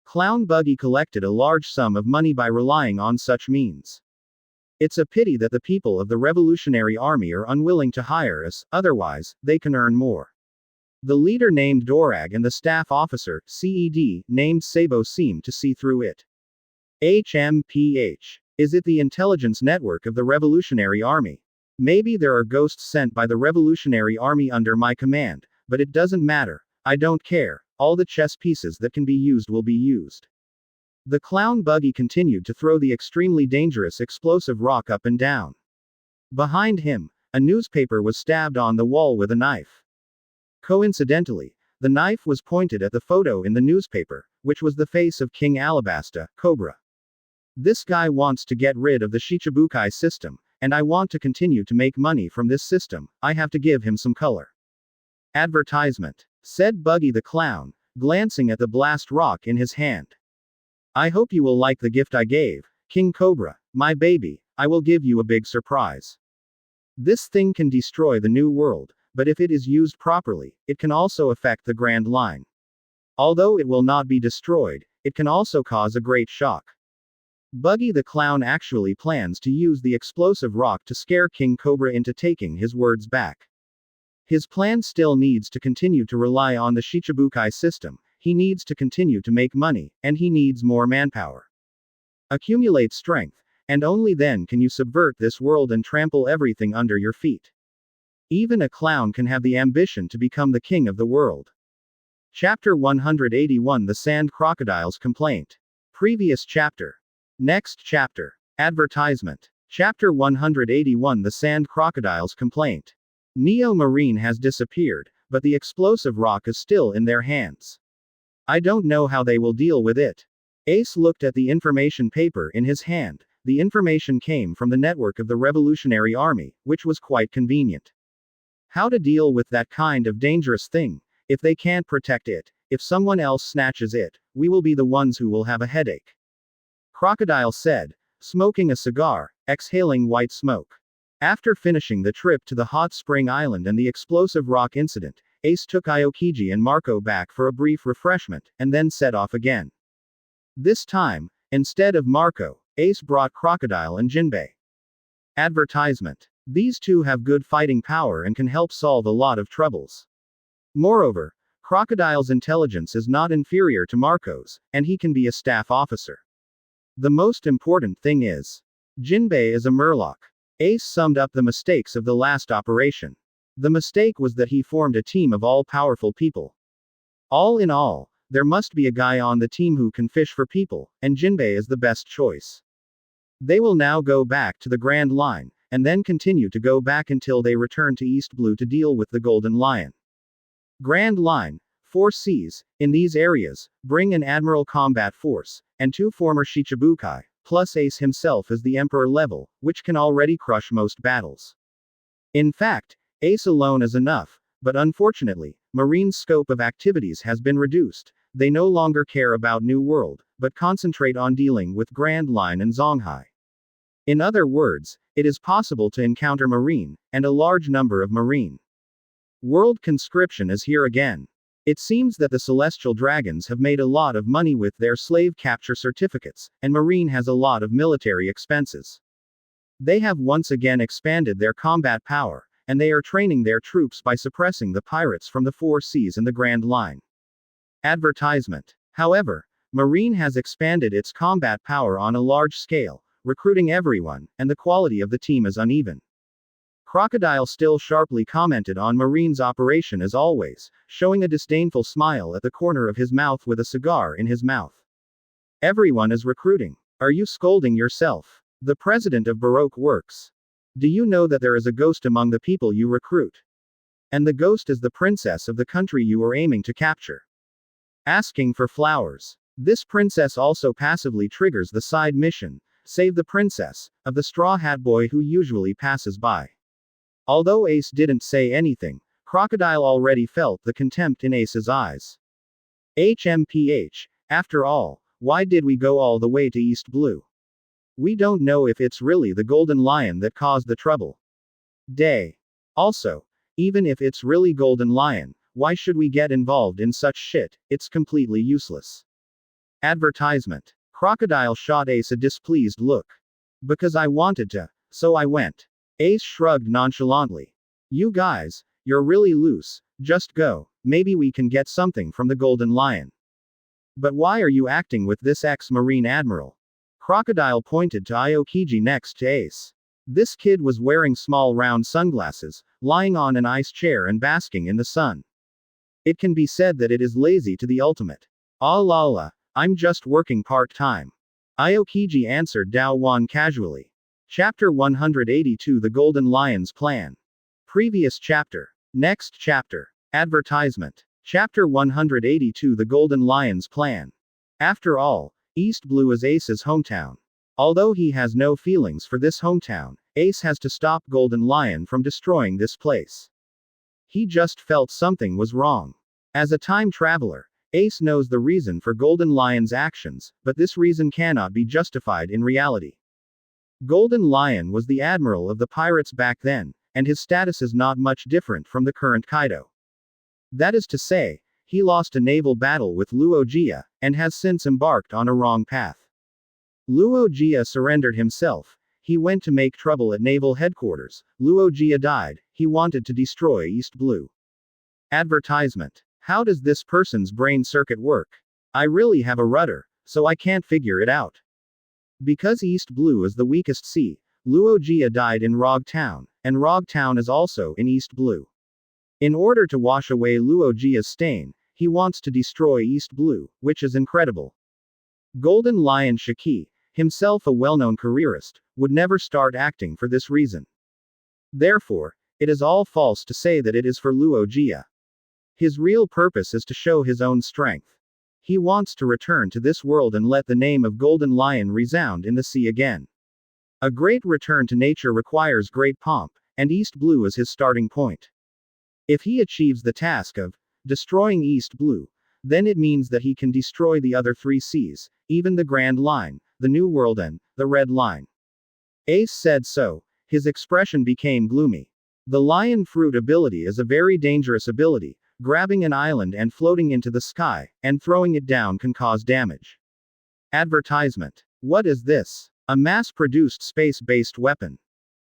Clown Buggy collected a large sum of money by relying on such means. It's a pity that the people of the Revolutionary Army are unwilling to hire us, otherwise, they can earn more. The leader named Dorag and the staff officer, CED, named Sabo seem to see through it. HMPH. Is it the intelligence network of the Revolutionary Army? Maybe there are ghosts sent by the Revolutionary Army under my command, but it doesn't matter. I don't care. All the chess pieces that can be used will be used. The clown Buggy continued to throw the extremely dangerous explosive rock up and down. Behind him, a newspaper was stabbed on the wall with a knife. Coincidentally, the knife was pointed at the photo in the newspaper, which was the face of King Alabasta, Cobra. This guy wants to get rid of the Shichibukai system, and I want to continue to make money from this system. I have to give him some color. Advertisement, said Buggy the clown, glancing at the blast rock in his hand. I hope you will like the gift I gave, King Cobra, my baby. I will give you a big surprise. This thing can destroy the new world, but if it is used properly, it can also affect the Grand Line. Although it will not be destroyed, it can also cause a great shock. Buggy the clown actually plans to use the explosive rock to scare King Cobra into taking his words back. His plan still needs to continue to rely on the Shichibukai system, he needs to continue to make money, and he needs more manpower. Accumulate strength, and only then can you subvert this world and trample everything under your feet. Even a clown can have the ambition to become the king of the world. Chapter 181 The Sand Crocodile's Complaint. Previous chapter. Next chapter. Advertisement. Chapter 181 The Sand Crocodile's Complaint. Neomarine has disappeared, but the explosive rock is still in their hands. I don't know how they will deal with it. Ace looked at the information paper in his hand. The information came from the network of the Revolutionary Army, which was quite convenient. How to deal with that kind of dangerous thing? If they can't protect it, if someone else snatches it, we will be the ones who will have a headache. Crocodile said, smoking a cigar, exhaling white smoke. After finishing the trip to the hot spring island and the explosive rock incident, Ace took Aokiji and Marco back for a brief refreshment, and then set off again. This time, instead of Marco, Ace brought Crocodile and Jinbe. Advertisement. These two have good fighting power and can help solve a lot of troubles. Moreover, Crocodile's intelligence is not inferior to Marco's, and he can be a staff officer. The most important thing is, Jinbe is a murloc. Ace summed up the mistakes of the last operation. The mistake was that he formed a team of all-powerful people. All in all, there must be a guy on the team who can fish for people, and Jinbe is the best choice. They will now go back to the Grand Line, and then continue to go back until they return to East Blue to deal with the Golden Lion. Grand Line, 4 Cs, in these areas, bring an Admiral combat force, and 2 former Shichibukai, plus Ace himself as the Emperor level, which can already crush most battles. In fact, Ace alone is enough, but unfortunately, Marine's scope of activities has been reduced. They no longer care about New World, but concentrate on dealing with Grand Line and Zonghai. In other words, it is possible to encounter Marine, and a large number of Marine. World conscription is here again. It seems that the Celestial Dragons have made a lot of money with their slave capture certificates, and Marine has a lot of military expenses. They have once again expanded their combat power, and they are training their troops by suppressing the pirates from the 4 Seas and the Grand Line. Advertisement. However, Marine has expanded its combat power on a large scale, recruiting everyone, and the quality of the team is uneven. Crocodile still sharply commented on Marine's operation as always, showing a disdainful smile at the corner of his mouth with a cigar in his mouth. Everyone is recruiting. Are you scolding yourself? The president of Baroque works. Do you know that there is a ghost among the people you recruit? And the ghost is the princess of the country you are aiming to capture. Asking for flowers. This princess also passively triggers the side mission, Save the Princess, of the Straw Hat Boy who usually passes by. Although Ace didn't say anything, Crocodile already felt the contempt in Ace's eyes. HMPH, after all, why did we go all the way to East Blue? We don't know if it's really the Golden Lion that caused the trouble. Also, even if it's really Golden Lion, why should we get involved in such shit? It's completely useless. Advertisement. Crocodile shot Ace a displeased look. Because I wanted to, so I went. Ace shrugged nonchalantly. You guys, you're really loose, just go, maybe we can get something from the Golden Lion. But why are you acting with this ex-Marine Admiral? Crocodile pointed to Aokiji next to Ace. This kid was wearing small round sunglasses, lying on an ice chair and basking in the sun. It can be said that it is lazy to the ultimate. Ah la la, I'm just working part-time. Aokiji answered Dao Wan casually. Chapter 182 The Golden Lion's Plan. Previous chapter. Next chapter. Advertisement. Chapter 182 The Golden Lion's Plan. After all, East Blue is Ace's hometown. Although he has no feelings for this hometown, Ace has to stop Golden Lion from destroying this place. He just felt something was wrong. As a time traveler, Ace knows the reason for Golden Lion's actions, but this reason cannot be justified in reality. Golden Lion was the admiral of the pirates back then, and his status is not much different from the current Kaido. That is to say, he lost a naval battle with Luogia, and has since embarked on a wrong path. Luogia surrendered himself. He went to make trouble at naval headquarters. Luogia died. He wanted to destroy East Blue. Advertisement. How does this person's brain circuit work? I really have a rudder, so I can't figure it out. Because East Blue is the weakest sea, Luogia died in Rog Town, and Rog Town is also in East Blue. In order to wash away Luogia's stain, he wants to destroy East Blue, which is incredible. Golden Lion Shiki, himself a well-known careerist, would never start acting for this reason. Therefore, it is all false to say that it is for Luogia. His real purpose is to show his own strength. He wants to return to this world and let the name of Golden Lion resound in the sea again. A great return to nature requires great pomp, and East Blue is his starting point. If he achieves the task of destroying East Blue, then it means that he can destroy the other three seas, even the Grand Line, the New World and the Red Line. Ace said so. His expression became gloomy. The Lion Fruit ability is a very dangerous ability. Grabbing an island and floating into the sky, and throwing it down can cause damage. Advertisement. What is this? A mass-produced space-based weapon.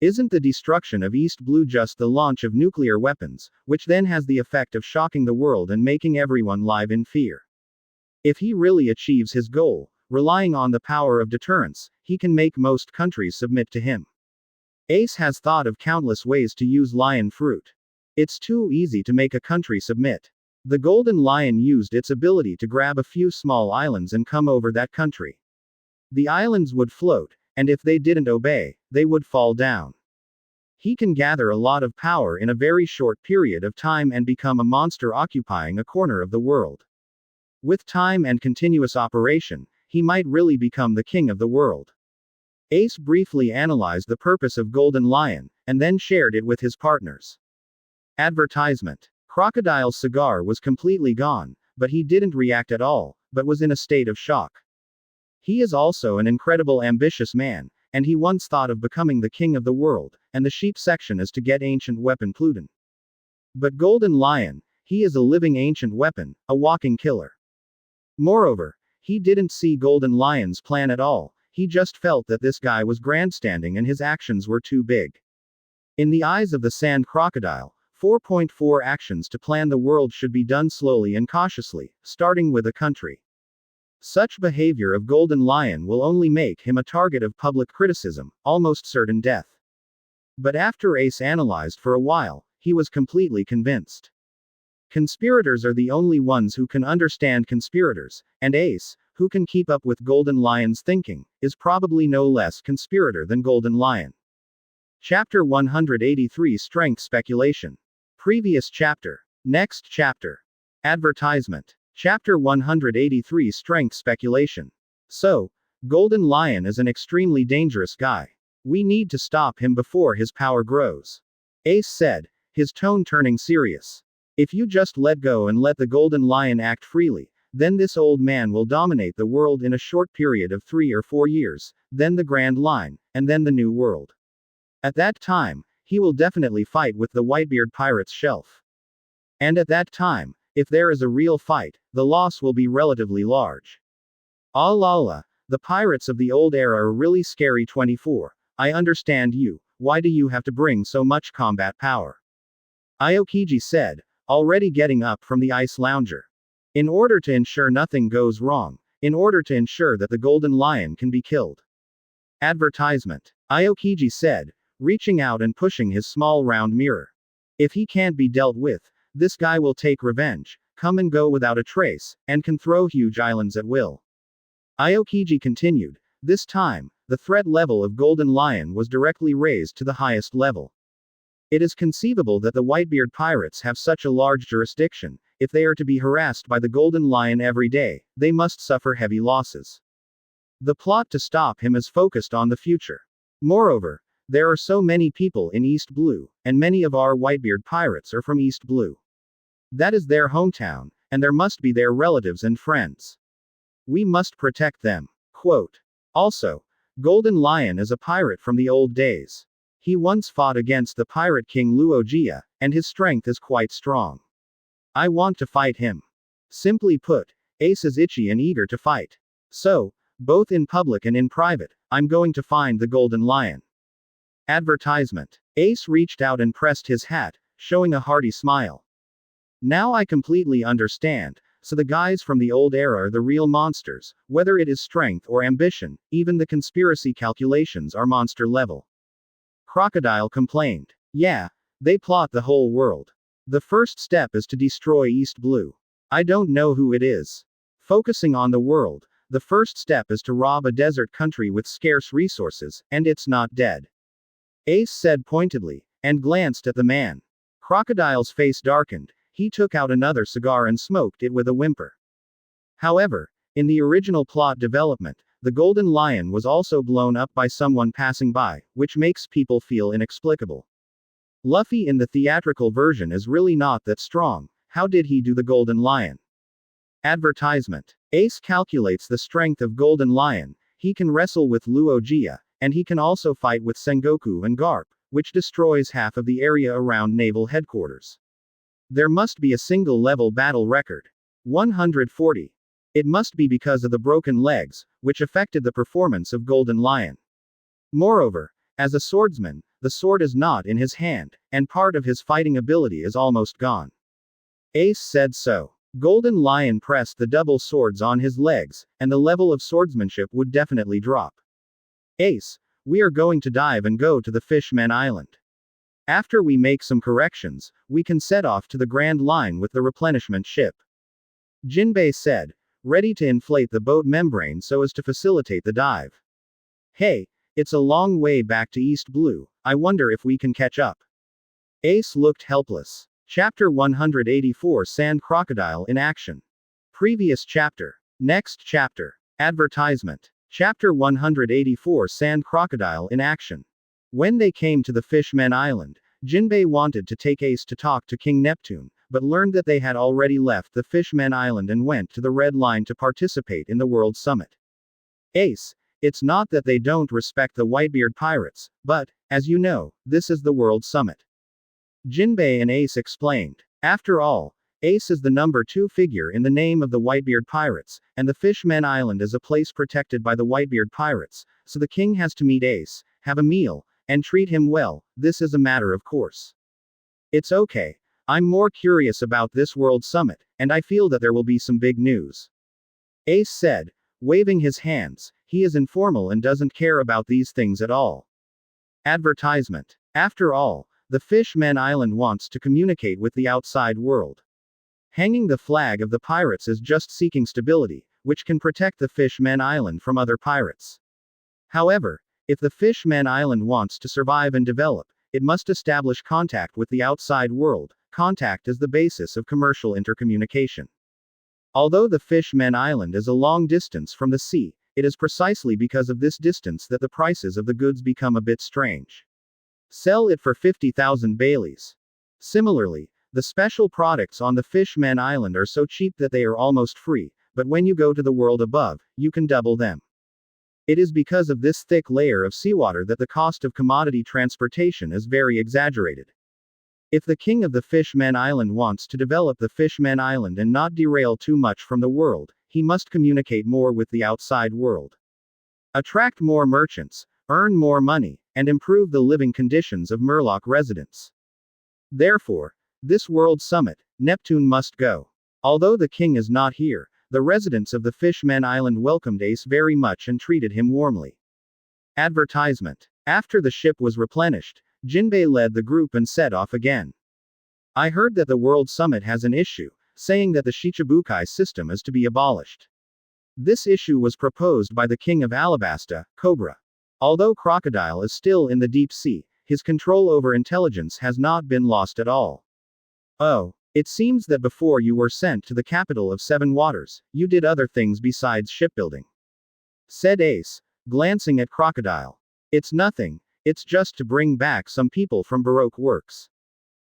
Isn't the destruction of East Blue just the launch of nuclear weapons, which then has the effect of shocking the world and making everyone live in fear? If he really achieves his goal, relying on the power of deterrence, he can make most countries submit to him. Ace has thought of countless ways to use lion fruit. It's too easy to make a country submit. The Golden Lion used its ability to grab a few small islands and come over that country. The islands would float, and if they didn't obey, they would fall down. He can gather a lot of power in a very short period of time and become a monster occupying a corner of the world. With time and continuous operation, he might really become the king of the world. Ace briefly analyzed the purpose of Golden Lion, and then shared it with his partners. Advertisement. Crocodile's cigar was completely gone, but he didn't react at all, but was in a state of shock. He is also an incredible ambitious man, and he once thought of becoming the king of the world, and the sheep section is to get ancient weapon Pluton. But Golden Lion, he is a living ancient weapon, a walking killer. Moreover, he didn't see Golden Lion's plan at all, he just felt that this guy was grandstanding and his actions were too big. In the eyes of the sand crocodile, 4.4 actions to plan the world should be done slowly and cautiously, starting with a country. Such behavior of Golden Lion will only make him a target of public criticism, almost certain death. But after Ace analyzed for a while, he was completely convinced. Conspirators are the only ones who can understand conspirators, and Ace, who can keep up with Golden Lion's thinking, is probably no less conspirator than Golden Lion. Chapter 183 Strength Speculation. Previous chapter. Next chapter. Advertisement. Chapter 183 Strength Speculation. So, Golden Lion is an extremely dangerous guy. We need to stop him before his power grows. Ace said, his tone turning serious. If you just let go and let the Golden Lion act freely, then this old man will dominate the world in a short period of 3 or 4 years, then the Grand Line, and then the New World. At that time, he will definitely fight with the Whitebeard Pirates shelf. And at that time, if there is a real fight, the loss will be relatively large. Ah la la, The pirates of the old era are really scary. 24. I understand you. Why do you have to bring so much combat power? Aokiji said, already getting up from the ice lounger. In order to ensure nothing goes wrong. In order to ensure that the golden lion can be killed. Advertisement. Aokiji said, reaching out and pushing his small round mirror. If he can't be dealt with, this guy will take revenge, come and go without a trace, and can throw huge islands at will. Aokiji continued, this time, the threat level of Golden Lion was directly raised to the highest level. It is conceivable that the Whitebeard pirates have such a large jurisdiction. If they are to be harassed by the Golden Lion every day, they must suffer heavy losses. The plot to stop him is focused on the future. Moreover, there are so many people in East Blue, and many of our Whitebeard pirates are from East Blue. That is their hometown, and there must be their relatives and friends. We must protect them. Quote. Also, Golden Lion is a pirate from the old days. He once fought against the pirate king Luogia, and his strength is quite strong. I want to fight him. Simply put, Ace is itchy and eager to fight. So, both in public and in private, I'm going to find the Golden Lion. Advertisement. Ace reached out and pressed his hat, showing a hearty smile. Now I completely understand, so the guys from the old era are the real monsters, whether it is strength or ambition, even the conspiracy calculations are monster level. Crocodile complained. Yeah, they plot the whole world. The first step is to destroy East Blue. I don't know who it is. Focusing on the world, the first step is to rob a desert country with scarce resources, and it's not dead. Ace said pointedly, and glanced at the man. Crocodile's face darkened, he took out another cigar and smoked it with a whimper. However, in the original plot development, the Golden Lion was also blown up by someone passing by, which makes people feel inexplicable. Luffy in the theatrical version is really not that strong. How did he do the Golden Lion? Advertisement. Ace calculates the strength of Golden Lion, he can wrestle with Luogia, and he can also fight with Sengoku and Garp, which destroys half of the area around naval headquarters. There must be a single level battle record. 140. It must be because of the broken legs, which affected the performance of Golden Lion. Moreover, as a swordsman, the sword is not in his hand, and part of his fighting ability is almost gone. Ace said so. Golden Lion pressed the double swords on his legs, and the level of swordsmanship would definitely drop. Ace, we are going to dive and go to the Fishman Island. After we make some corrections, we can set off to the Grand Line with the replenishment ship. Jinbe said, ready to inflate the boat membrane so as to facilitate the dive. Hey, it's a long way back to East Blue, I wonder if we can catch up. Ace looked helpless. Chapter 184 Sand Crocodile in Action. Previous chapter. Next chapter. Advertisement. Chapter 184 Sand Crocodile in Action. When they came to the Fishman Island, Jinbe wanted to take Ace to talk to King Neptune, but learned that they had already left the Fishman Island and went to the Red Line to participate in the World Summit. Ace, it's not that they don't respect the Whitebeard pirates, but, as you know, this is the World Summit. Jinbe and Ace explained. After all, Ace is the number 2 figure in the name of the Whitebeard pirates, and the Fishman Island is a place protected by the Whitebeard pirates, so the king has to meet Ace, have a meal, and treat him well. This is a matter of course. It's okay. I'm more curious about this World Summit, and I feel that there will be some big news. Ace said, waving his hands, he is informal and doesn't care about these things at all. Advertisement. After all, the Fishman Island wants to communicate with the outside world. Hanging the flag of the pirates is just seeking stability, which can protect the Fishman Island from other pirates. However, if the Fishman Island wants to survive and develop, it must establish contact with the outside world. Contact is the basis of commercial intercommunication. Although the Fishman Island is a long distance from the sea, it is precisely because of this distance that the prices of the goods become a bit strange. Sell it for 50,000 Baileys. Similarly, the special products on the Fishman Island are so cheap that they are almost free, but when you go to the world above, you can double them. It is because of this thick layer of seawater that the cost of commodity transportation is very exaggerated. If the king of the Fishman Island wants to develop the Fishman Island and not derail too much from the world, he must communicate more with the outside world. attract more merchants, earn more money, and improve the living conditions of Murloc residents. Therefore, this World Summit, Neptune must go. Although the king is not here, the residents of the Fishman Island welcomed Ace very much and treated him warmly. Advertisement. After the ship was replenished, Jinbe led the group and set off again. I heard that the World Summit has an issue, saying that the Shichibukai system is to be abolished. This issue was proposed by the king of Alabasta, Cobra. Although Crocodile is still in the deep sea, his control over intelligence has not been lost at all. Oh, it seems that before you were sent to the capital of Seven Waters, you did other things besides shipbuilding, said Ace, glancing at Crocodile. It's nothing, it's just to bring back some people from Baroque works.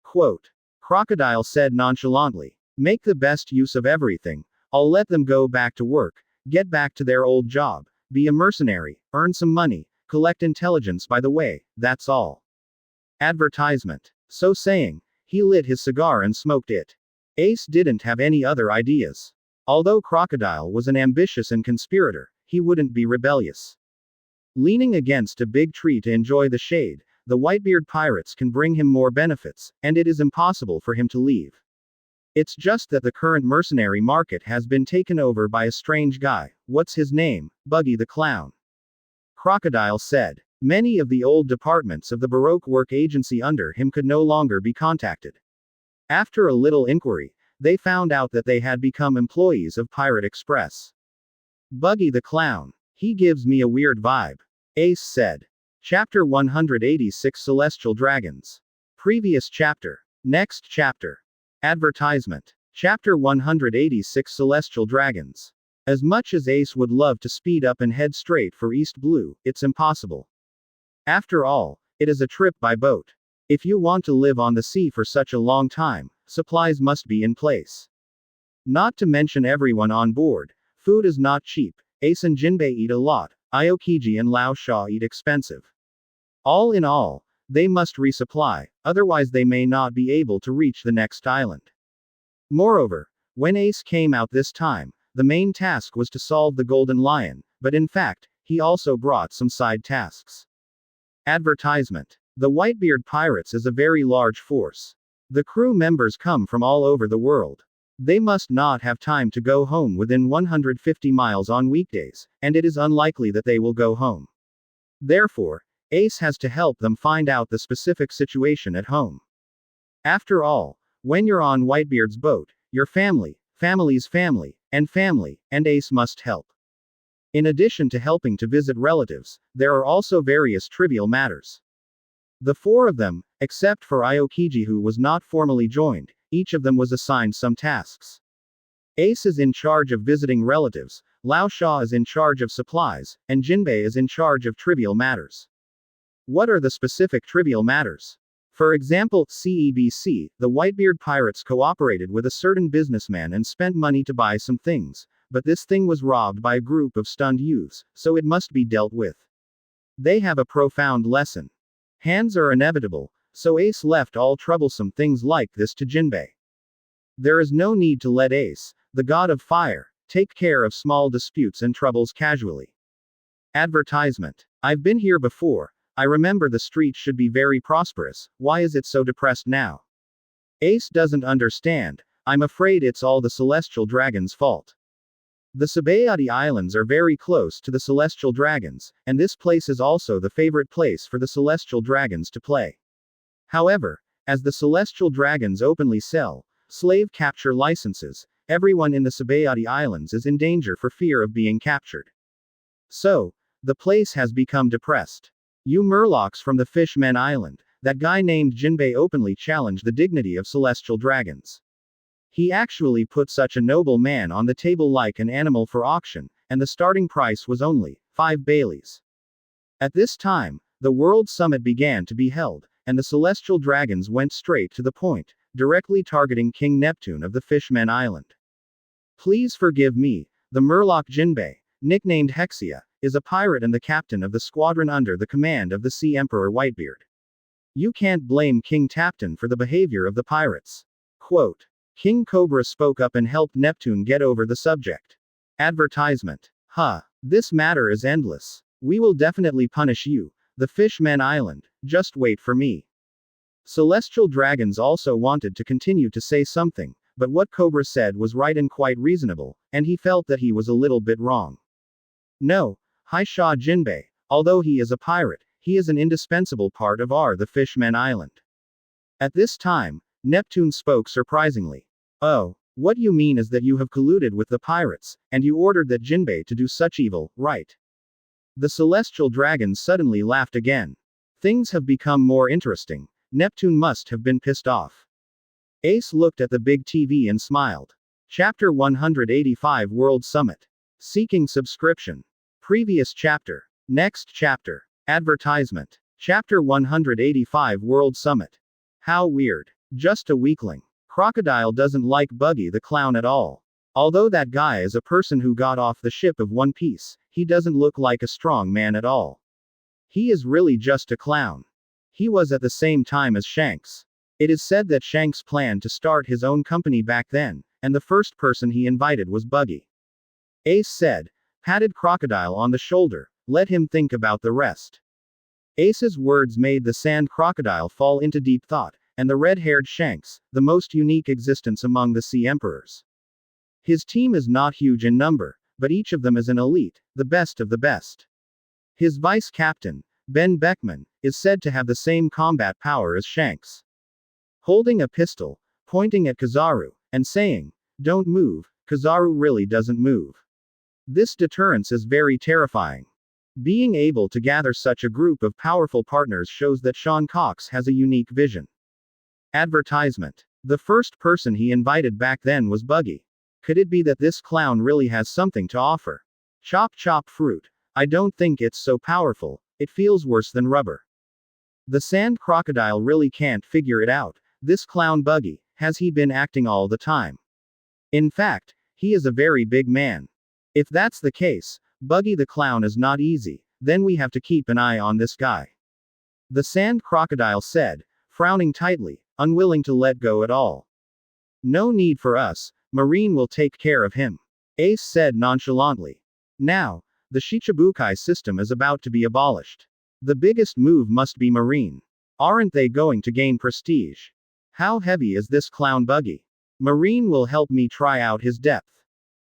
Quote. Crocodile said nonchalantly. Make the best use of everything, I'll let them go back to work, get back to their old job, be a mercenary, earn some money, collect intelligence by the way, that's all. Advertisement. So saying, he lit his cigar and smoked it. Ace didn't have any other ideas. Although Crocodile was an ambitious and conspirator, he wouldn't be rebellious. Leaning against a big tree to enjoy the shade, the Whitebeard pirates can bring him more benefits, and it is impossible for him to leave. It's just that the current mercenary market has been taken over by a strange guy. What's his name? Buggy the Clown. Crocodile said. Many of the old departments of the Baroque work agency under him could no longer be contacted. After a little inquiry, they found out that they had become employees of Pirate Express. Buggy the Clown. He gives me a weird vibe. Ace said. Chapter 186 Celestial Dragons. Previous chapter. Next chapter. Advertisement. Chapter 186 Celestial Dragons. As much as Ace would love to speed up and head straight for East Blue, it's impossible. After all, it is a trip by boat. If you want to live on the sea for such a long time, supplies must be in place. Not to mention everyone on board, food is not cheap. Ace and Jinbe eat a lot, Aokiji and Lao Sha eat expensive. All in all, they must resupply, otherwise they may not be able to reach the next island. Moreover, when Ace came out this time, the main task was to solve the Golden Lion, but in fact, he also brought some side tasks. Advertisement. The Whitebeard Pirates is a very large force. The crew members come from all over the world. They must not have time to go home within 150 miles on weekdays, and it is unlikely that they will go home. Therefore, Ace has to help them find out the specific situation at home. After all, when you're on Whitebeard's boat, your family's family, and Ace must help. In addition to helping to visit relatives, there are also various trivial matters. The four of them, except for Aokiji who was not formally joined, each of them was assigned some tasks. Ace is in charge of visiting relatives, Lao Sha is in charge of supplies, and Jinbe is in charge of trivial matters. What are the specific trivial matters? For example, CEBC, the Whitebeard pirates cooperated with a certain businessman and spent money to buy some things, but this thing was robbed by a group of stunned youths, so it must be dealt with. They have a profound lesson. Hands are inevitable, so Ace left all troublesome things like this to Jinbe. There is no need to let Ace, the god of fire, take care of small disputes and troubles casually. Advertisement. I've been here before. I remember the street should be very prosperous. Why is it so depressed now? Ace doesn't understand. I'm afraid it's all the Celestial Dragon's fault. The Sabaody Islands are very close to the Celestial Dragons, and this place is also the favorite place for the Celestial Dragons to play. However, as the Celestial Dragons openly sell slave capture licenses, everyone in the Sabaody Islands is in danger for fear of being captured. So, the place has become depressed. You Murlocs from the Fishman Island, that guy named Jinbe openly challenged the dignity of Celestial Dragons. He actually put such a noble man on the table like an animal for auction, and the starting price was only 5 Baileys. At this time, the World Summit began to be held, and the Celestial Dragons went straight to the point, directly targeting King Neptune of the Fishman Island. Please forgive me, the Murloc Jinbe, nicknamed Hexia, is a pirate and the captain of the squadron under the command of the Sea Emperor Whitebeard. You can't blame King Tapton for the behavior of the pirates. Quote. King Cobra spoke up and helped Neptune get over the subject. Advertisement. This matter is endless. We will definitely punish you, the Fishman Island, just wait for me. Celestial dragons also wanted to continue to say something, but what Cobra said was right and quite reasonable, and he felt that he was a little bit wrong. No, Haisha Jinbe, although he is a pirate, he is an indispensable part of the Fishman Island. At this time, Neptune spoke surprisingly. Oh, what you mean is that you have colluded with the pirates, and you ordered that Jinbe to do such evil, right? The celestial dragons suddenly laughed again. Things have become more interesting. Neptune must have been pissed off. Ace looked at the big TV and smiled. Chapter 185 World Summit. Seeking subscription. Previous chapter. Next chapter. Advertisement. Chapter 185 World Summit. How weird. Just a weakling. Crocodile doesn't like Buggy the clown at all. Although that guy is a person who got off the ship of One Piece, he doesn't look like a strong man at all. He is really just a clown. He was at the same time as Shanks. It is said that Shanks planned to start his own company back then, and the first person he invited was Buggy. Ace said, patted Crocodile on the shoulder, let him think about the rest. Ace's words made the sand crocodile fall into deep thought, and the red-haired Shanks, the most unique existence among the Sea Emperors. His team is not huge in number, but each of them is an elite, the best of the best. His vice-captain, Ben Beckman, is said to have the same combat power as Shanks. Holding a pistol, pointing at Kizaru, and saying, don't move, Kizaru really doesn't move. This deterrence is very terrifying. Being able to gather such a group of powerful partners shows that Sean Cox has a unique vision. Advertisement. The first person he invited back then was Buggy. Could it be that this clown really has something to offer? Chop chop fruit. I don't think it's so powerful, it feels worse than rubber. The sand crocodile really can't figure it out. This clown Buggy, has he been acting all the time? In fact, he is a very big man. If that's the case, Buggy the clown is not easy, then we have to keep an eye on this guy. The sand crocodile said, frowning tightly, unwilling to let go at all. No need for us, Marine will take care of him. Ace said nonchalantly. Now, the Shichibukai system is about to be abolished. The biggest move must be Marine. Aren't they going to gain prestige? How heavy is this clown Buggy? Marine will help me try out his depth.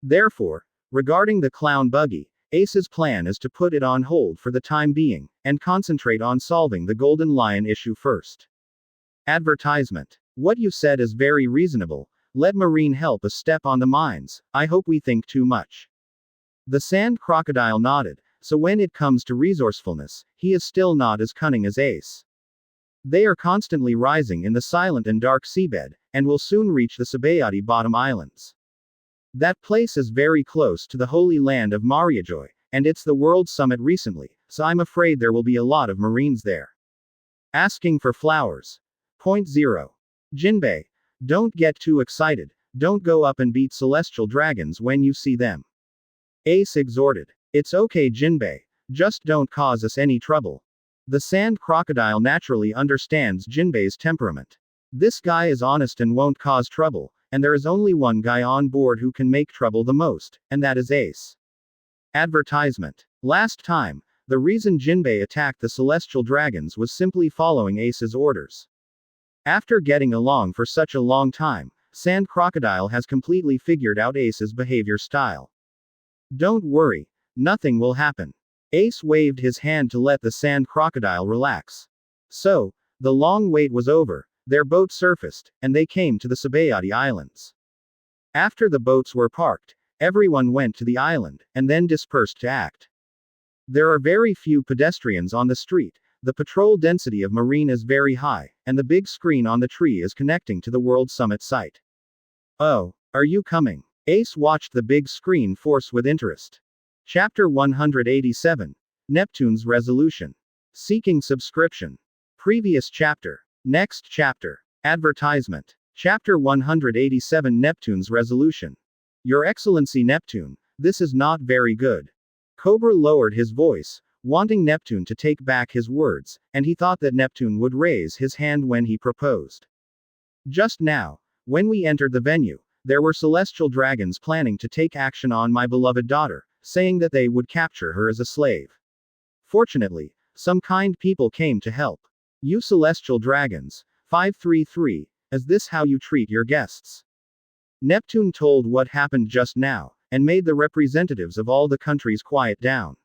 Therefore, regarding the clown Buggy, Ace's plan is to put it on hold for the time being, and concentrate on solving the Golden Lion issue first. Advertisement. What you said is very reasonable. Let Marine help us step on the mines. I hope we think too much. The sand crocodile nodded, so when it comes to resourcefulness, he is still not as cunning as Ace. They are constantly rising in the silent and dark seabed, and will soon reach the Sabaody bottom islands. That place is very close to the holy land of Mariajoy, and it's the World Summit recently, so I'm afraid there will be a lot of Marines there. Asking for flowers. Point 0. Jinbe. Don't get too excited, don't go up and beat celestial dragons when you see them. Ace exhorted. It's okay Jinbe, just don't cause us any trouble. The sand crocodile naturally understands Jinbe's temperament. This guy is honest and won't cause trouble, and there is only one guy on board who can make trouble the most, and that is Ace. Advertisement. Last time, the reason Jinbe attacked the celestial dragons was simply following Ace's orders. After getting along for such a long time, Sand Crocodile has completely figured out Ace's behavior style. Don't worry, nothing will happen. Ace waved his hand to let the Sand Crocodile relax. So, the long wait was over, their boat surfaced, and they came to the Sabaody Islands. After the boats were parked, everyone went to the island, and then dispersed to act. There are very few pedestrians on the street. The patrol density of Marine is very high, and the big screen on the tree is connecting to the World Summit site. Oh, are you coming? Ace watched the big screen force with interest. Chapter 187. Neptune's Resolution. Seeking subscription. Previous chapter. Next chapter. Advertisement. Chapter 187 Neptune's Resolution. Your Excellency Neptune, this is not very good. Cobra lowered his voice, wanting Neptune to take back his words, and he thought that Neptune would raise his hand when he proposed. Just now, when we entered the venue, there were celestial dragons planning to take action on my beloved daughter, saying that they would capture her as a slave. Fortunately, some kind people came to help. You celestial dragons. 533. Is this how you treat your guests? Neptune told what happened just now, and made the representatives of all the countries quiet down.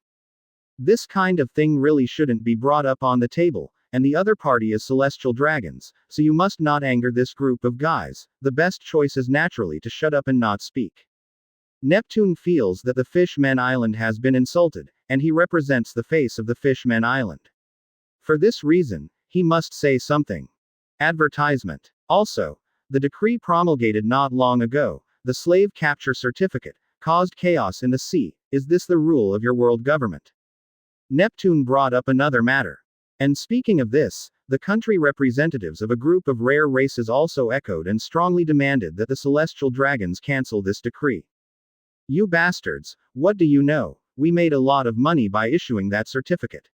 This kind of thing really shouldn't be brought up on the table, and the other party is celestial dragons, so you must not anger this group of guys. The best choice is naturally to shut up and not speak. Neptune feels that the Fishman Island has been insulted, and he represents the face of the Fishman Island. For this reason, he must say something. Advertisement. Also, the decree promulgated not long ago, the slave capture certificate, caused chaos in the sea. Is this the rule of your world government? Neptune brought up another matter. And speaking of this, the country representatives of a group of rare races also echoed and strongly demanded that the celestial dragons cancel this decree. You bastards, what do you know? We made a lot of money by issuing that certificate.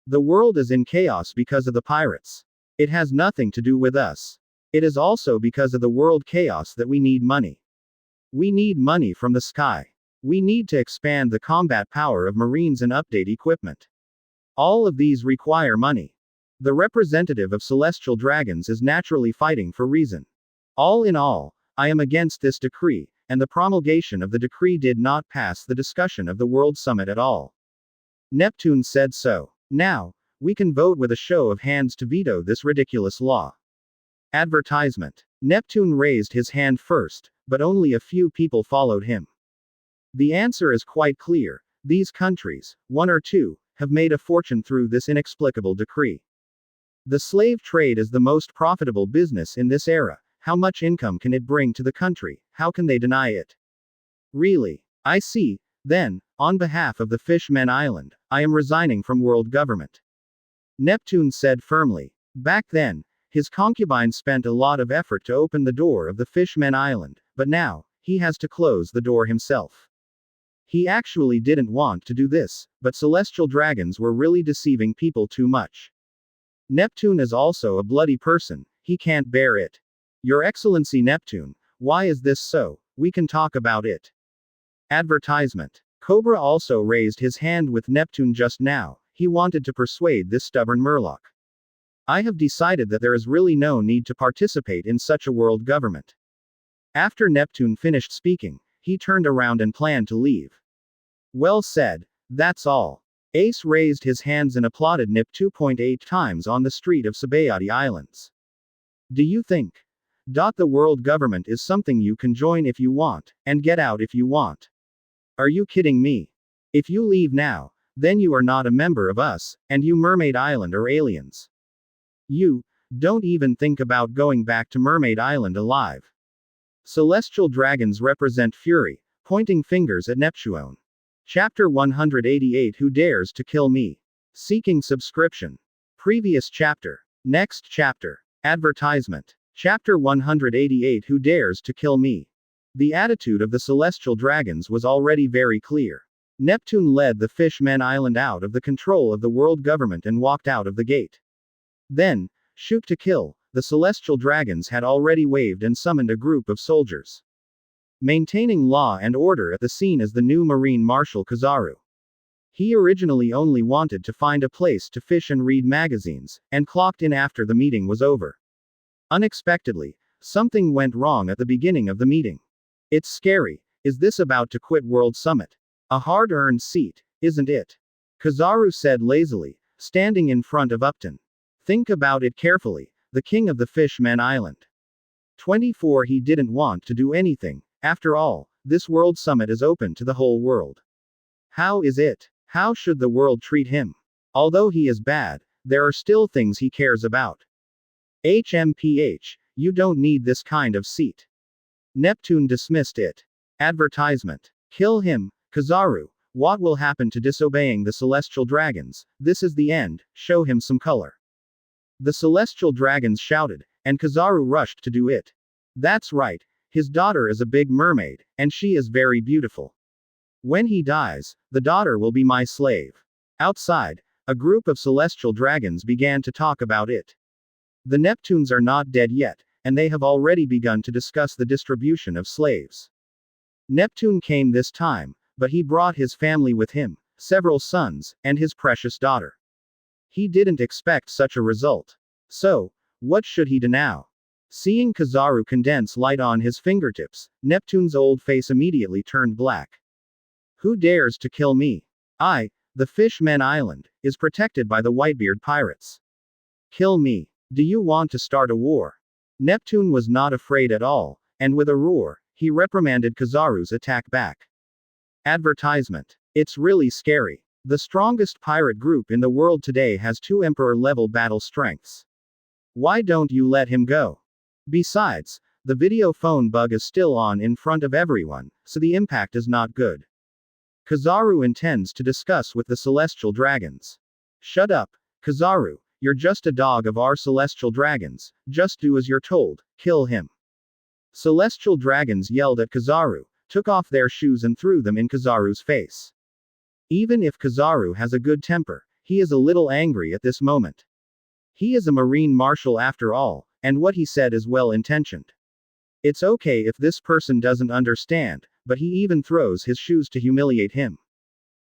The world is in chaos because of the pirates. It has nothing to do with us. It is also because of the world chaos that we need money. We need money from the sky. We need to expand the combat power of marines and update equipment. All of these require money. The representative of celestial dragons is naturally fighting for reason. All in all, I am against this decree, and the promulgation of the decree did not pass the discussion of the World Summit at all. Neptune said so. Now, we can vote with a show of hands to veto this ridiculous law. Advertisement. Neptune raised his hand first, but only a few people followed him. The answer is quite clear. These countries, one or two, have made a fortune through this inexplicable decree. The slave trade is the most profitable business in this era. How much income can it bring to the country? How can they deny it? Really? I see. Then, on behalf of the Fishman Island, I am resigning from world government. Neptune said firmly. Back then, his concubine spent a lot of effort to open the door of the Fishman Island, but now, he has to close the door himself. He actually didn't want to do this, but celestial dragons were really deceiving people too much. Neptune is also a bloody person, he can't bear it. Your Excellency Neptune, why is this so? We can talk about it. Advertisement. Cobra also raised his hand with Neptune just now. He wanted to persuade this stubborn Murloc. I have decided that there is really no need to participate in such a world government. After Neptune finished speaking, he turned around and planned to leave. Well said. That's all. Ace raised his hands and applauded Nip 2.8 times on the street of Sabaody Islands. Do you think the world government is something you can join if you want, and get out if you want? Are you kidding me? If you leave now, then you are not a member of us, and you Mermaid Island are aliens. You don't even think about going back to Mermaid Island alive. Celestial dragons represent fury, pointing fingers at Neptune. Chapter 188. Who dares to kill me? Seeking subscription. Previous chapter. Next chapter. Advertisement. Chapter 188. Who dares to kill me? The attitude of the celestial dragons was already very clear. Neptune led the Fishman Island out of the control of the world government and walked out of the gate. Then, shoot to kill, the celestial dragons had already waved and summoned a group of soldiers. Maintaining law and order at the scene is the new Marine Marshal Kizaru. He originally only wanted to find a place to fish and read magazines, and clocked in after the meeting was over. Unexpectedly, something went wrong at the beginning of the meeting. It's scary. Is this about to quit World Summit? A hard-earned seat, isn't it? Kizaru said lazily, standing in front of Upton. Think about it carefully, the king of the Fishman Island. 24. He didn't want to do anything. After all, this World Summit is open to the whole world. How is it? How should the world treat him? Although he is bad, there are still things he cares about. HMPH, you don't need this kind of seat. Neptune dismissed it. Advertisement. Kill him, Kizaru. What will happen to disobeying the celestial dragons? This is the end, show him some color. The celestial dragons shouted, and Kizaru rushed to do it. That's right, his daughter is a big mermaid, and she is very beautiful. When he dies, the daughter will be my slave. Outside, a group of celestial dragons began to talk about it. The Neptunes are not dead yet, and they have already begun to discuss the distribution of slaves. Neptune came this time, but he brought his family with him, several sons, and his precious daughter. He didn't expect such a result. So, what should he do now? Seeing Kizaru condense light on his fingertips, Neptune's old face immediately turned black. Who dares to kill me? The Fishman Island, is protected by the Whitebeard pirates. Kill me. Do you want to start a war? Neptune was not afraid at all, and with a roar, he reprimanded Kizaru's attack back. Advertisement. It's really scary. The strongest pirate group in the world today has 2 Emperor-level battle strengths. Why don't you let him go? Besides, the video phone bug is still on in front of everyone, so the impact is not good. Kizaru intends to discuss with the celestial dragons. Shut up, Kizaru, you're just a dog of our celestial dragons, just do as you're told, kill him. Celestial dragons yelled at Kizaru, took off their shoes and threw them in Kizaru's face. Even if Kizaru has a good temper, he is a little angry at this moment. He is a marine marshal after all, and what he said is well intentioned. It's okay if this person doesn't understand, but he even throws his shoes to humiliate him.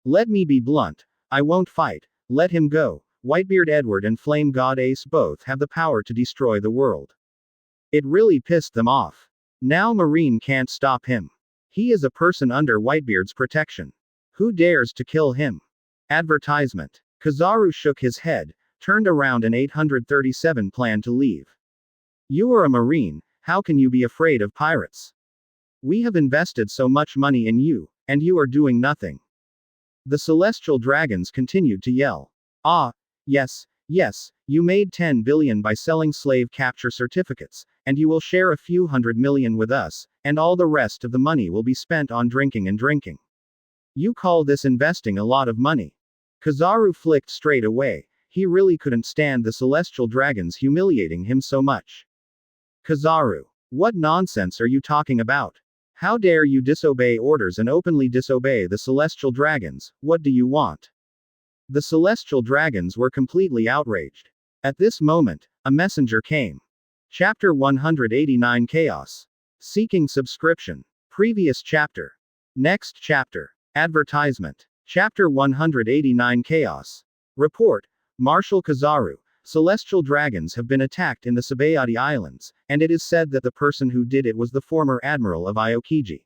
Let me be blunt, I won't fight, let him go. Whitebeard Edward and Flame God Ace both have the power to destroy the world. It really pissed them off. Now Marine can't stop him. He is a person under Whitebeard's protection. Who dares to kill him? Advertisement. Kizaru shook his head, turned around and 837 planned to leave. You are a Marine, how can you be afraid of pirates? We have invested so much money in you, and you are doing nothing. The celestial dragons continued to yell. Yes, you made 10 billion by selling slave capture certificates, and you will share a few $100 million with us, and all the rest of the money will be spent on drinking and drinking. You call this investing a lot of money? Kizaru flicked straight away. He really couldn't stand the celestial dragons humiliating him so much. Kizaru, what nonsense are you talking about? How dare you disobey orders and openly disobey the celestial dragons, what do you want? The celestial dragons were completely outraged. At this moment, a messenger came. Chapter 189 Chaos. Seeking subscription. Previous chapter. Next chapter. Advertisement. Chapter 189 Chaos. Report. Marshal Kizaru. Celestial dragons have been attacked in the Sabaody Islands, and it is said that the person who did it was the former Admiral of Aokiji.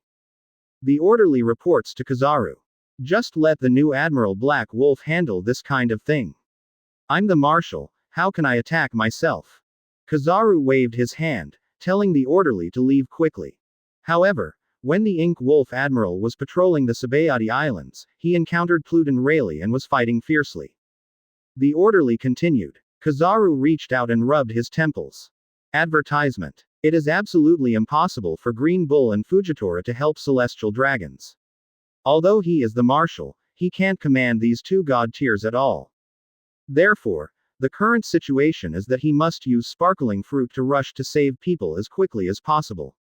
The orderly reports to Kizaru. Just let the new Admiral Black Wolf handle this kind of thing. I'm the Marshal, how can I attack myself? Kizaru waved his hand, telling the orderly to leave quickly. However, when the Ink Wolf Admiral was patrolling the Sabaody Islands, he encountered Pluton Rayleigh and was fighting fiercely. The orderly continued. Kizaru reached out and rubbed his temples. Advertisement. It is absolutely impossible for Green Bull and Fujitora to help celestial dragons. Although he is the Marshal, he can't command these 2 god tiers at all. Therefore, the current situation is that he must use sparkling fruit to rush to save people as quickly as possible.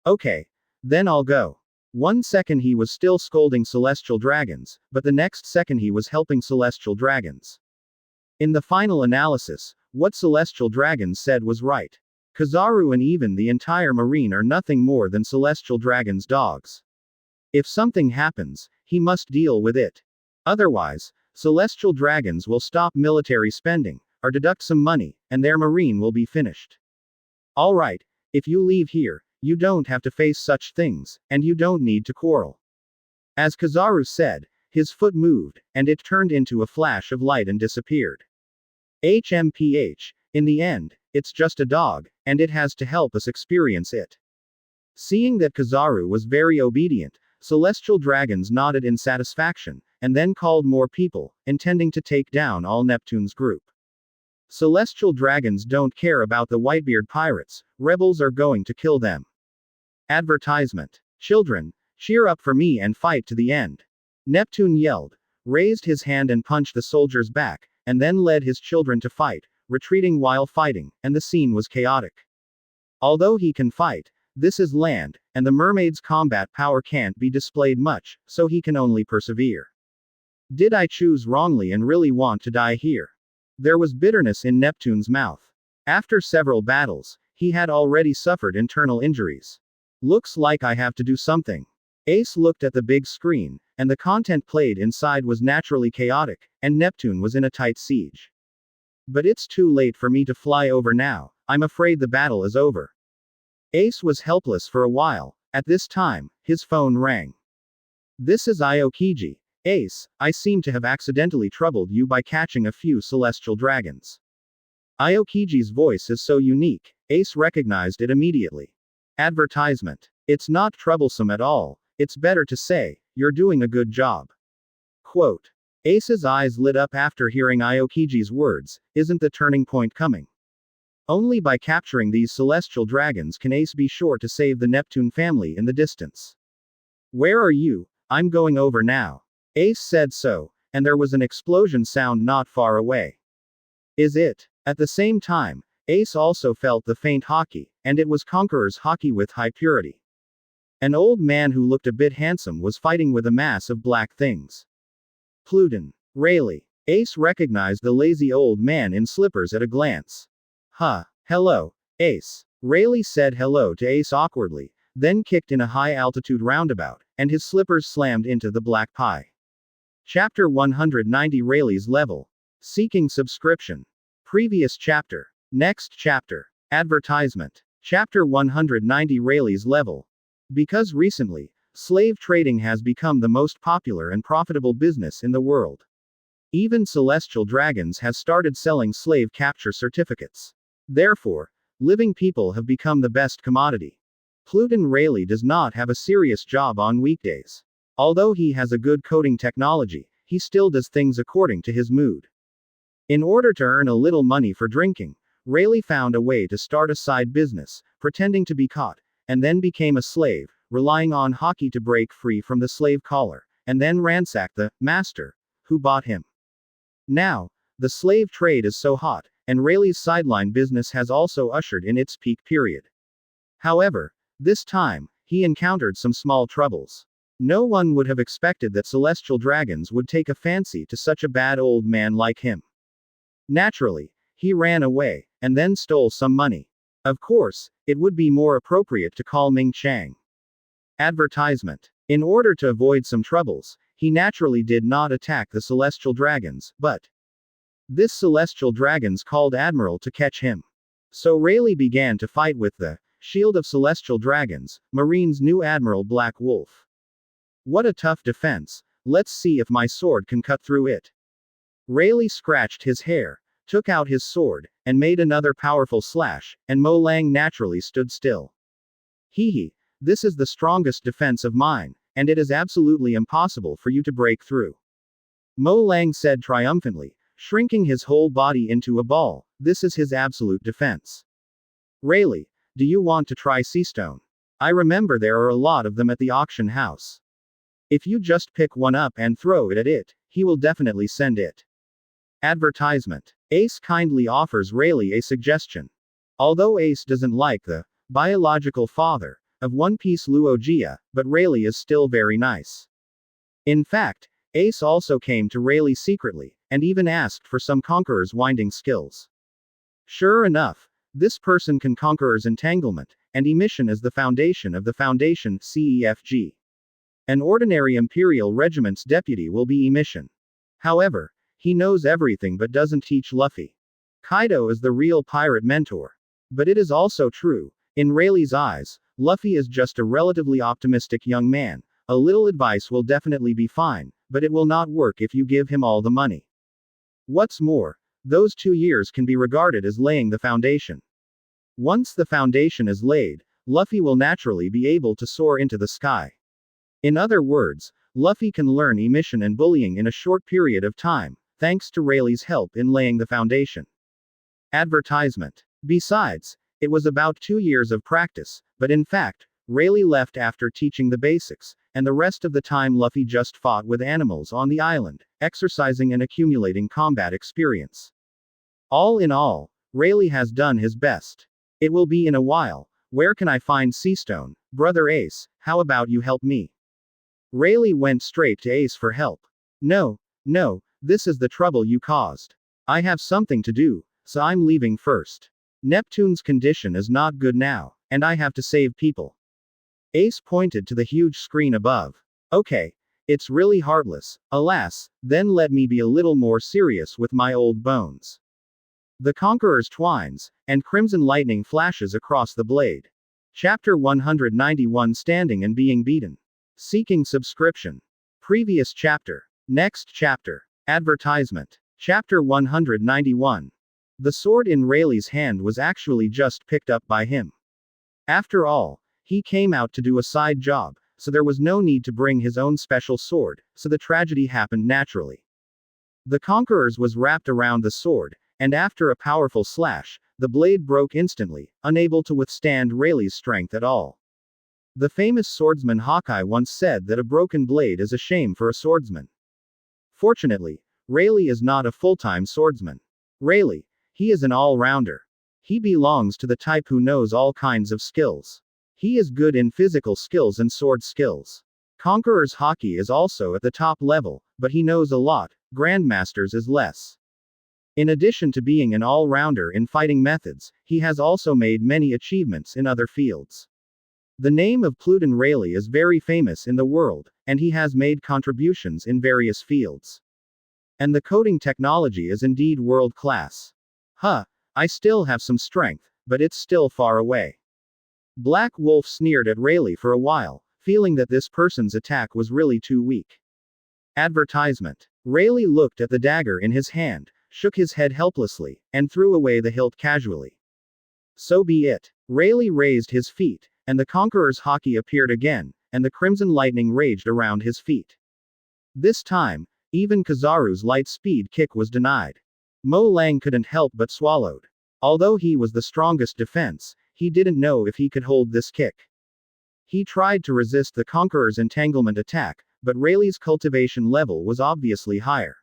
Okay. Then I'll go. 1 second he was still scolding celestial dragons, but the next second he was helping celestial dragons. In the final analysis, what celestial dragons said was right. Kizaru and even the entire marine are nothing more than celestial dragons' dogs. If something happens, he must deal with it. Otherwise, celestial dragons will stop military spending, or deduct some money, and their marine will be finished. Alright, if you leave here, you don't have to face such things, and you don't need to quarrel. As Kizaru said, his foot moved, and it turned into a flash of light and disappeared. HMPH, in the end, it's just a dog, and it has to help us experience it. Seeing that Kizaru was very obedient, celestial dragons nodded in satisfaction, and then called more people, intending to take down all Neptune's group. Celestial dragons don't care about the Whitebeard pirates, rebels are going to kill them. Advertisement. Children, cheer up for me and fight to the end. Neptune yelled, raised his hand and punched the soldier's back, and then led his children to fight, retreating while fighting, and the scene was chaotic. Although he can fight, this is land, and the mermaid's combat power can't be displayed much, so he can only persevere. Did I choose wrongly and really want to die here? There was bitterness in Neptune's mouth. After several battles, he had already suffered internal injuries. Looks like I have to do something. Ace looked at the big screen, and the content played inside was naturally chaotic, and Neptune was in a tight siege. But it's too late for me to fly over now, I'm afraid the battle is over. Ace was helpless for a while. At this time, his phone rang. This is Aokiji. Ace, I seem to have accidentally troubled you by catching a few celestial dragons. Aokiji's voice is so unique, Ace recognized it immediately. Advertisement. It's not troublesome at all, it's better to say, you're doing a good job. Quote. Ace's eyes lit up after hearing Aokiji's words, isn't the turning point coming? Only by capturing these celestial dragons can Ace be sure to save the Neptune family in the distance. Where are you? I'm going over now. Ace said so, and there was an explosion sound not far away. Is it? At the same time, Ace also felt the faint haki, and it was Conqueror's haki with high purity. An old man who looked a bit handsome was fighting with a mass of black things. Pluton. Rayleigh. Ace recognized the lazy old man in slippers at a glance. Huh. Hello, Ace. Rayleigh said hello to Ace awkwardly, then kicked in a high-altitude roundabout, and his slippers slammed into the black pie. Chapter 190 Rayleigh's Level. Seeking subscription. Previous chapter. Next chapter. Advertisement. Chapter 190 Rayleigh's Level. Because recently, slave trading has become the most popular and profitable business in the world. Even celestial dragons has started selling slave capture certificates. Therefore, living people have become the best commodity. Pluton Rayleigh does not have a serious job on weekdays. Although he has a good coding technology, he still does things according to his mood. In order to earn a little money for drinking, Rayleigh found a way to start a side business, pretending to be caught, and then became a slave, relying on haki to break free from the slave collar, and then ransack the master who bought him. Now, the slave trade is so hot, and Rayleigh's sideline business has also ushered in its peak period. However, this time, he encountered some small troubles. No one would have expected that celestial dragons would take a fancy to such a bad old man like him. Naturally, he ran away, and then stole some money. Of course, it would be more appropriate to call Ming Chang. Advertisement. In order to avoid some troubles, he naturally did not attack the celestial dragons, but this celestial dragons called Admiral to catch him. So Rayleigh began to fight with the Shield of Celestial Dragons, Marine's new Admiral Black Wolf. What a tough defense, let's see if my sword can cut through it. Rayleigh scratched his hair, took out his sword, and made another powerful slash, and Mo Lang naturally stood still. Hee, this is the strongest defense of mine, and it is absolutely impossible for you to break through. Mo Lang said triumphantly, shrinking his whole body into a ball, this is his absolute defense. Rayleigh, do you want to try Seastone? I remember there are a lot of them at the auction house. If you just pick one up and throw it at it, he will definitely send it. Advertisement. Ace kindly offers Rayleigh a suggestion. Although Ace doesn't like the biological father of One Piece Luogia, but Rayleigh is still very nice. In fact, Ace also came to Rayleigh secretly, and even asked for some Conqueror's winding skills. Sure enough, this person can Conqueror's entanglement, and emission as the foundation of the Foundation CEFG. An ordinary Imperial Regiment's deputy will be emission. However, he knows everything but doesn't teach Luffy. Kaido is the real pirate mentor. But it is also true, in Rayleigh's eyes, Luffy is just a relatively optimistic young man. A little advice will definitely be fine, but it will not work if you give him all the money. What's more, those 2 years can be regarded as laying the foundation. Once the foundation is laid, Luffy will naturally be able to soar into the sky. In other words, Luffy can learn emission and bullying in a short period of time, thanks to Rayleigh's help in laying the foundation. Advertisement. Besides, it was about 2 years of practice, but in fact, Rayleigh left after teaching the basics, and the rest of the time Luffy just fought with animals on the island, exercising and accumulating combat experience. All in all, Rayleigh has done his best. It will be in a while. Where can I find Seastone? Brother Ace, how about you help me? Rayleigh went straight to Ace for help. No, this is the trouble you caused. I have something to do, so I'm leaving first. Neptune's condition is not good now, and I have to save people. Ace pointed to the huge screen above. Okay. It's really heartless. Alas, then let me be a little more serious with my old bones. The Conqueror's twines, and crimson lightning flashes across the blade. Chapter 191 Standing and Being Beaten. Seeking subscription. Previous chapter. Next chapter. Advertisement. Chapter 191. The sword in Rayleigh's hand was actually just picked up by him. After all, he came out to do a side job, so there was no need to bring his own special sword, so the tragedy happened naturally. The Conqueror's was wrapped around the sword, and after a powerful slash, the blade broke instantly, unable to withstand Rayleigh's strength at all. The famous swordsman Hawkeye once said that a broken blade is a shame for a swordsman. Fortunately, Rayleigh is not a full-time swordsman. Rayleigh, he is an all-rounder. He belongs to the type who knows all kinds of skills. He is good in physical skills and sword skills. Conqueror's Haki is also at the top level, but he knows a lot, Grandmaster's is less. In addition to being an all-rounder in fighting methods, he has also made many achievements in other fields. The name of Pluton Rayleigh is very famous in the world, and he has made contributions in various fields. And the coding technology is indeed world-class. I still have some strength, but it's still far away. Black Wolf sneered at Rayleigh for a while, feeling that this person's attack was really too weak. Advertisement. Rayleigh looked at the dagger in his hand, shook his head helplessly, and threw away the hilt casually. So be it. Rayleigh raised his feet, and the Conqueror's Haki appeared again, and the crimson lightning raged around his feet. This time, even Kizaru's light speed kick was denied. Mo Lang couldn't help but swallowed. Although he was the strongest defense, he didn't know if he could hold this kick. He tried to resist the Conqueror's entanglement attack, but Rayleigh's cultivation level was obviously higher.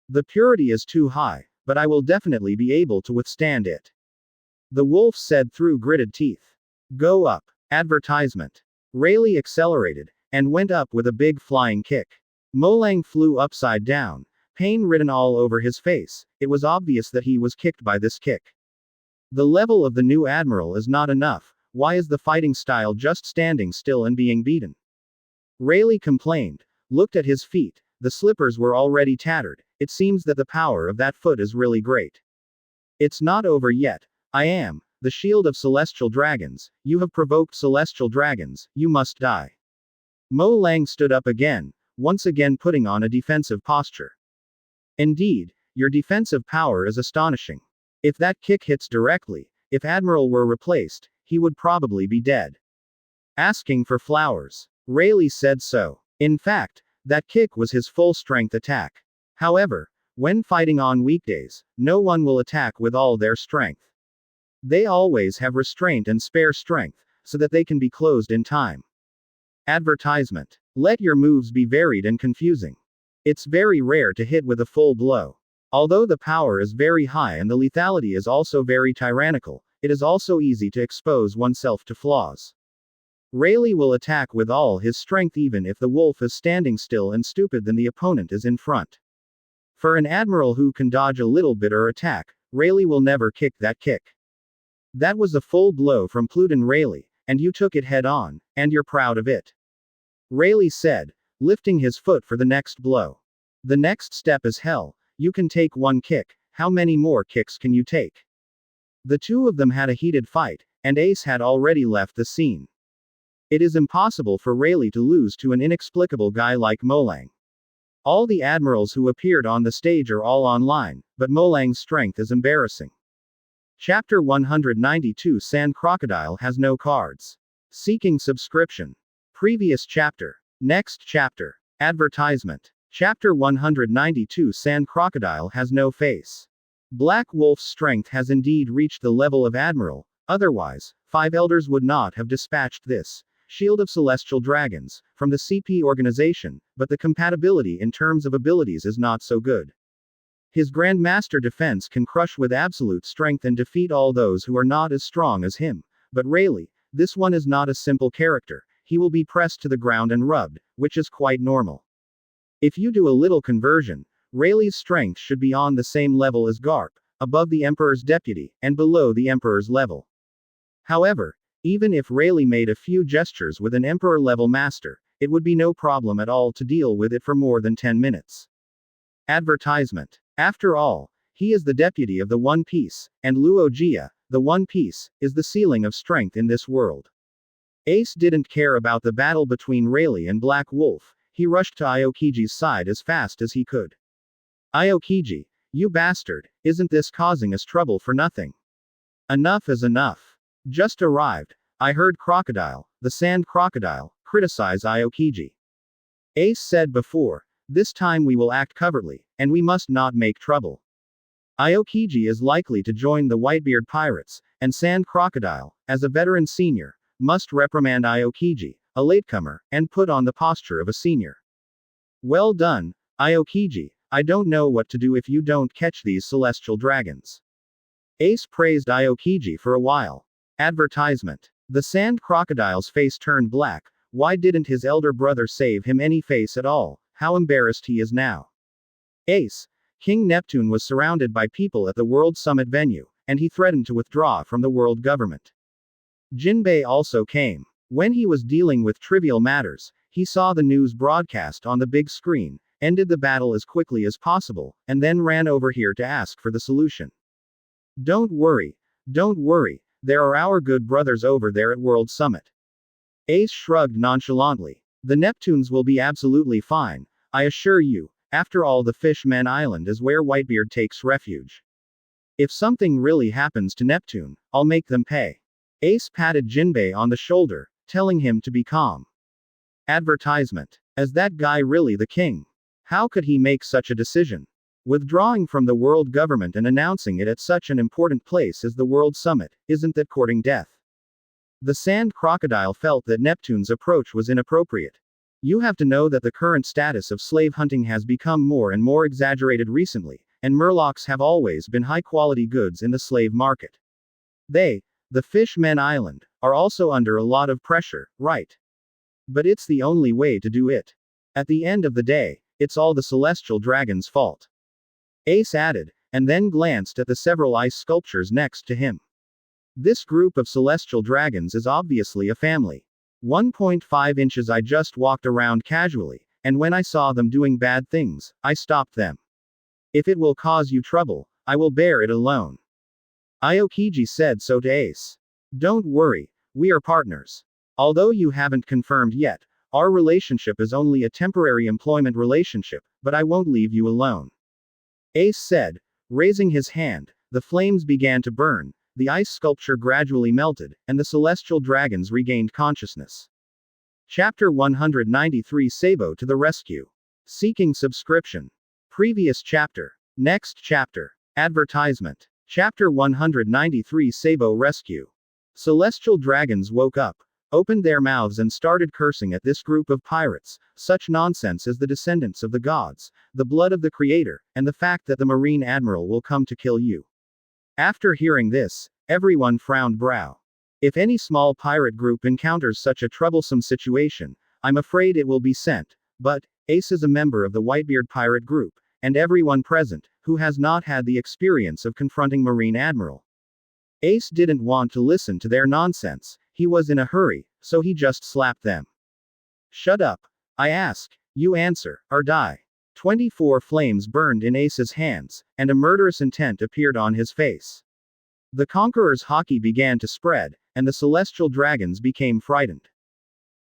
The purity is too high, but I will definitely be able to withstand it. The wolf said through gritted teeth. Go up. Advertisement. Rayleigh accelerated, and went up with a big flying kick. Mo Lang flew upside down, pain written all over his face. It was obvious that he was kicked by this kick. The level of the new Admiral is not enough. Why is the fighting style just standing still and being beaten? Rayleigh complained, looked at his feet. The slippers were already tattered. It seems that the power of that foot is really great. It's not over yet. I am the shield of celestial dragons. You have provoked celestial dragons. You must die. Mo Lang stood up again, once again putting on a defensive posture. Indeed, your defensive power is astonishing. If that kick hits directly, if Admiral were replaced, he would probably be dead. Asking for flowers. Rayleigh said so. In fact, that kick was his full-strength attack. However, when fighting on weekdays, no one will attack with all their strength. They always have restraint and spare strength, so that they can be closed in time. Advertisement. Let your moves be varied and confusing. It's very rare to hit with a full blow. Although the power is very high and the lethality is also very tyrannical, it is also easy to expose oneself to flaws. Rayleigh will attack with all his strength even if the wolf is standing still and stupid than the opponent is in front. For an Admiral who can dodge a little bit or attack, Rayleigh will never kick that kick. That was a full blow from Pluton Rayleigh, and you took it head on, and you're proud of it. Rayleigh said, lifting his foot for the next blow. The next step is hell. You can take one kick. How many more kicks can you take? The two of them had a heated fight, and Ace had already left the scene. It is impossible for Rayleigh to lose to an inexplicable guy like Mo Lang. All the admirals who appeared on the stage are all online, but Mo Lang's strength is embarrassing. Chapter 192 Sand Crocodile has no cards. Seeking subscription. Previous chapter. Next chapter. Advertisement. Chapter 192 Sand Crocodile has no face. Black Wolf's strength has indeed reached the level of Admiral, otherwise, 5 elders would not have dispatched this Shield of Celestial Dragons from the CP organization, but the compatibility in terms of abilities is not so good. His Grandmaster defense can crush with absolute strength and defeat all those who are not as strong as him, but Rayleigh, this one is not a simple character. He will be pressed to the ground and rubbed, which is quite normal. If you do a little conversion, Rayleigh's strength should be on the same level as Garp, above the Emperor's deputy, and below the Emperor's level. However, Even if Rayleigh made a few gestures with an Emperor-level master, it would be no problem at all to deal with it for more than 10 minutes. Advertisement. After all, he is the deputy of the One Piece, and Luogia, the One Piece, is the ceiling of strength in this world. Ace didn't care about the battle between Rayleigh and Black Wolf. He rushed to Aokiji's side as fast as he could. Aokiji, you bastard, isn't this causing us trouble for nothing? Enough is enough. Just arrived. I heard Crocodile, the sand crocodile, criticize Aokiji. Ace said before, this time we will act covertly, and we must not make trouble. Aokiji is likely to join the Whitebeard pirates, and Sand Crocodile, as a veteran senior, must reprimand Aokiji, a latecomer, and put on the posture of a senior. Well done, Aokiji, I don't know what to do if you don't catch these celestial dragons. Ace praised Aokiji for a while. Advertisement. The sand crocodile's face turned black. Why didn't his elder brother save him any face at all? How embarrassed he is now. Ace. King Neptune was surrounded by people at the World Summit venue, and he threatened to withdraw from the world government. Jinbe also came. When he was dealing with trivial matters, he saw the news broadcast on the big screen, ended the battle as quickly as possible, and then ran over here to ask for the solution. Don't worry, there are our good brothers over there at World Summit. Ace shrugged nonchalantly. The Neptunes will be absolutely fine, I assure you. After all, the Fishman Island is where Whitebeard takes refuge. If something really happens to Neptune, I'll make them pay. Ace patted Jinbe on the shoulder, telling him to be calm. Advertisement. Is that guy really the king? How could he make such a decision? Withdrawing from the world government and announcing it at such an important place as the World Summit, isn't that courting death? The sand crocodile felt that Neptune's approach was inappropriate. You have to know that the current status of slave hunting has become more and more exaggerated recently, and murlocs have always been high-quality goods in the slave market. They, the Fishman Island, are also under a lot of pressure, right? But it's the only way to do it. At the end of the day, it's all the celestial dragon's fault. Ace added, and then glanced at the several ice sculptures next to him. This group of celestial dragons is obviously a family. 1.5 inches. I just walked around casually, and when I saw them doing bad things, I stopped them. If it will cause you trouble, I will bear it alone. Aokiji said so to Ace. Don't worry, we are partners. Although you haven't confirmed yet, our relationship is only a temporary employment relationship, but I won't leave you alone. Ace said, raising his hand. The flames began to burn, the ice sculpture gradually melted, and the celestial dragons regained consciousness. Chapter 193 Sabo to the rescue. Seeking subscription. Previous chapter. Next chapter. Advertisement. Chapter 193 Sabo rescue. Celestial dragons woke up, opened their mouths and started cursing at this group of pirates. Such nonsense as the descendants of the gods, the blood of the creator, and the fact that the Marine Admiral will come to kill you. After hearing this, everyone frowned brow. If any small pirate group encounters such a troublesome situation, I'm afraid it will be sent. But Ace is a member of the Whitebeard pirate group, and everyone present, who has not had the experience of confronting Marine Admiral. Ace didn't want to listen to their nonsense. He was in a hurry, so he just slapped them. Shut up. I ask, you answer, or die. 24 flames burned in Ace's hands, and a murderous intent appeared on his face. The Conqueror's haki began to spread, and the celestial dragons became frightened.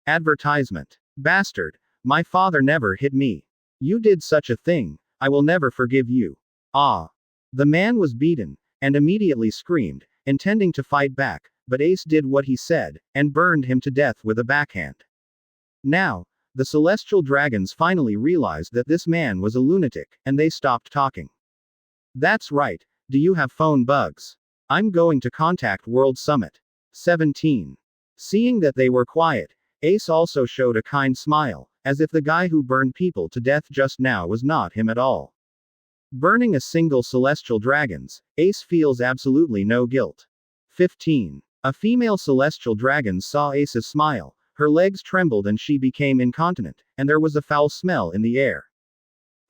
Advertisement. Bastard, my father never hit me. You did such a thing, I will never forgive you. Ah. The man was beaten, and immediately screamed, intending to fight back, but Ace did what he said, and burned him to death with a backhand. Now, the celestial dragons finally realized that this man was a lunatic, and they stopped talking. That's right, do you have phone bugs? I'm going to contact World Summit. 17. Seeing that they were quiet, Ace also showed a kind smile, as if the guy who burned people to death just now was not him at all. Burning a single celestial dragons, Ace feels absolutely no guilt. 15. A female celestial dragon saw Ace's smile, her legs trembled and she became incontinent, and there was a foul smell in the air.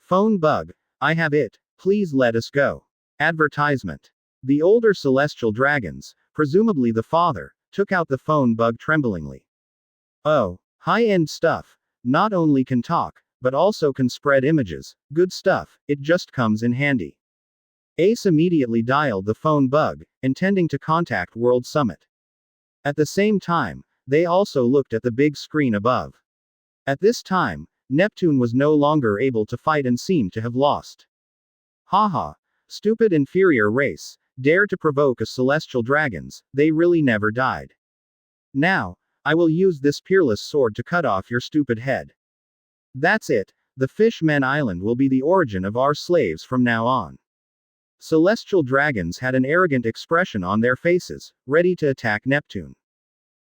Phone bug, I have it, please let us go. Advertisement. The older celestial dragons, presumably the father, took out the phone bug tremblingly. Oh, high-end stuff. Not only can talk, but also can spread images. Good stuff, it just comes in handy. Ace immediately dialed the phone bug, intending to contact World Summit. At the same time, they also looked at the big screen above. At this time, Neptune was no longer able to fight and seemed to have lost. Haha. Stupid inferior race, dare to provoke us celestial dragons, they really never died. Now, I will use this peerless sword to cut off your stupid head. That's it, the Fishman Island will be the origin of our slaves from now on. Celestial dragons had an arrogant expression on their faces, ready to attack Neptune.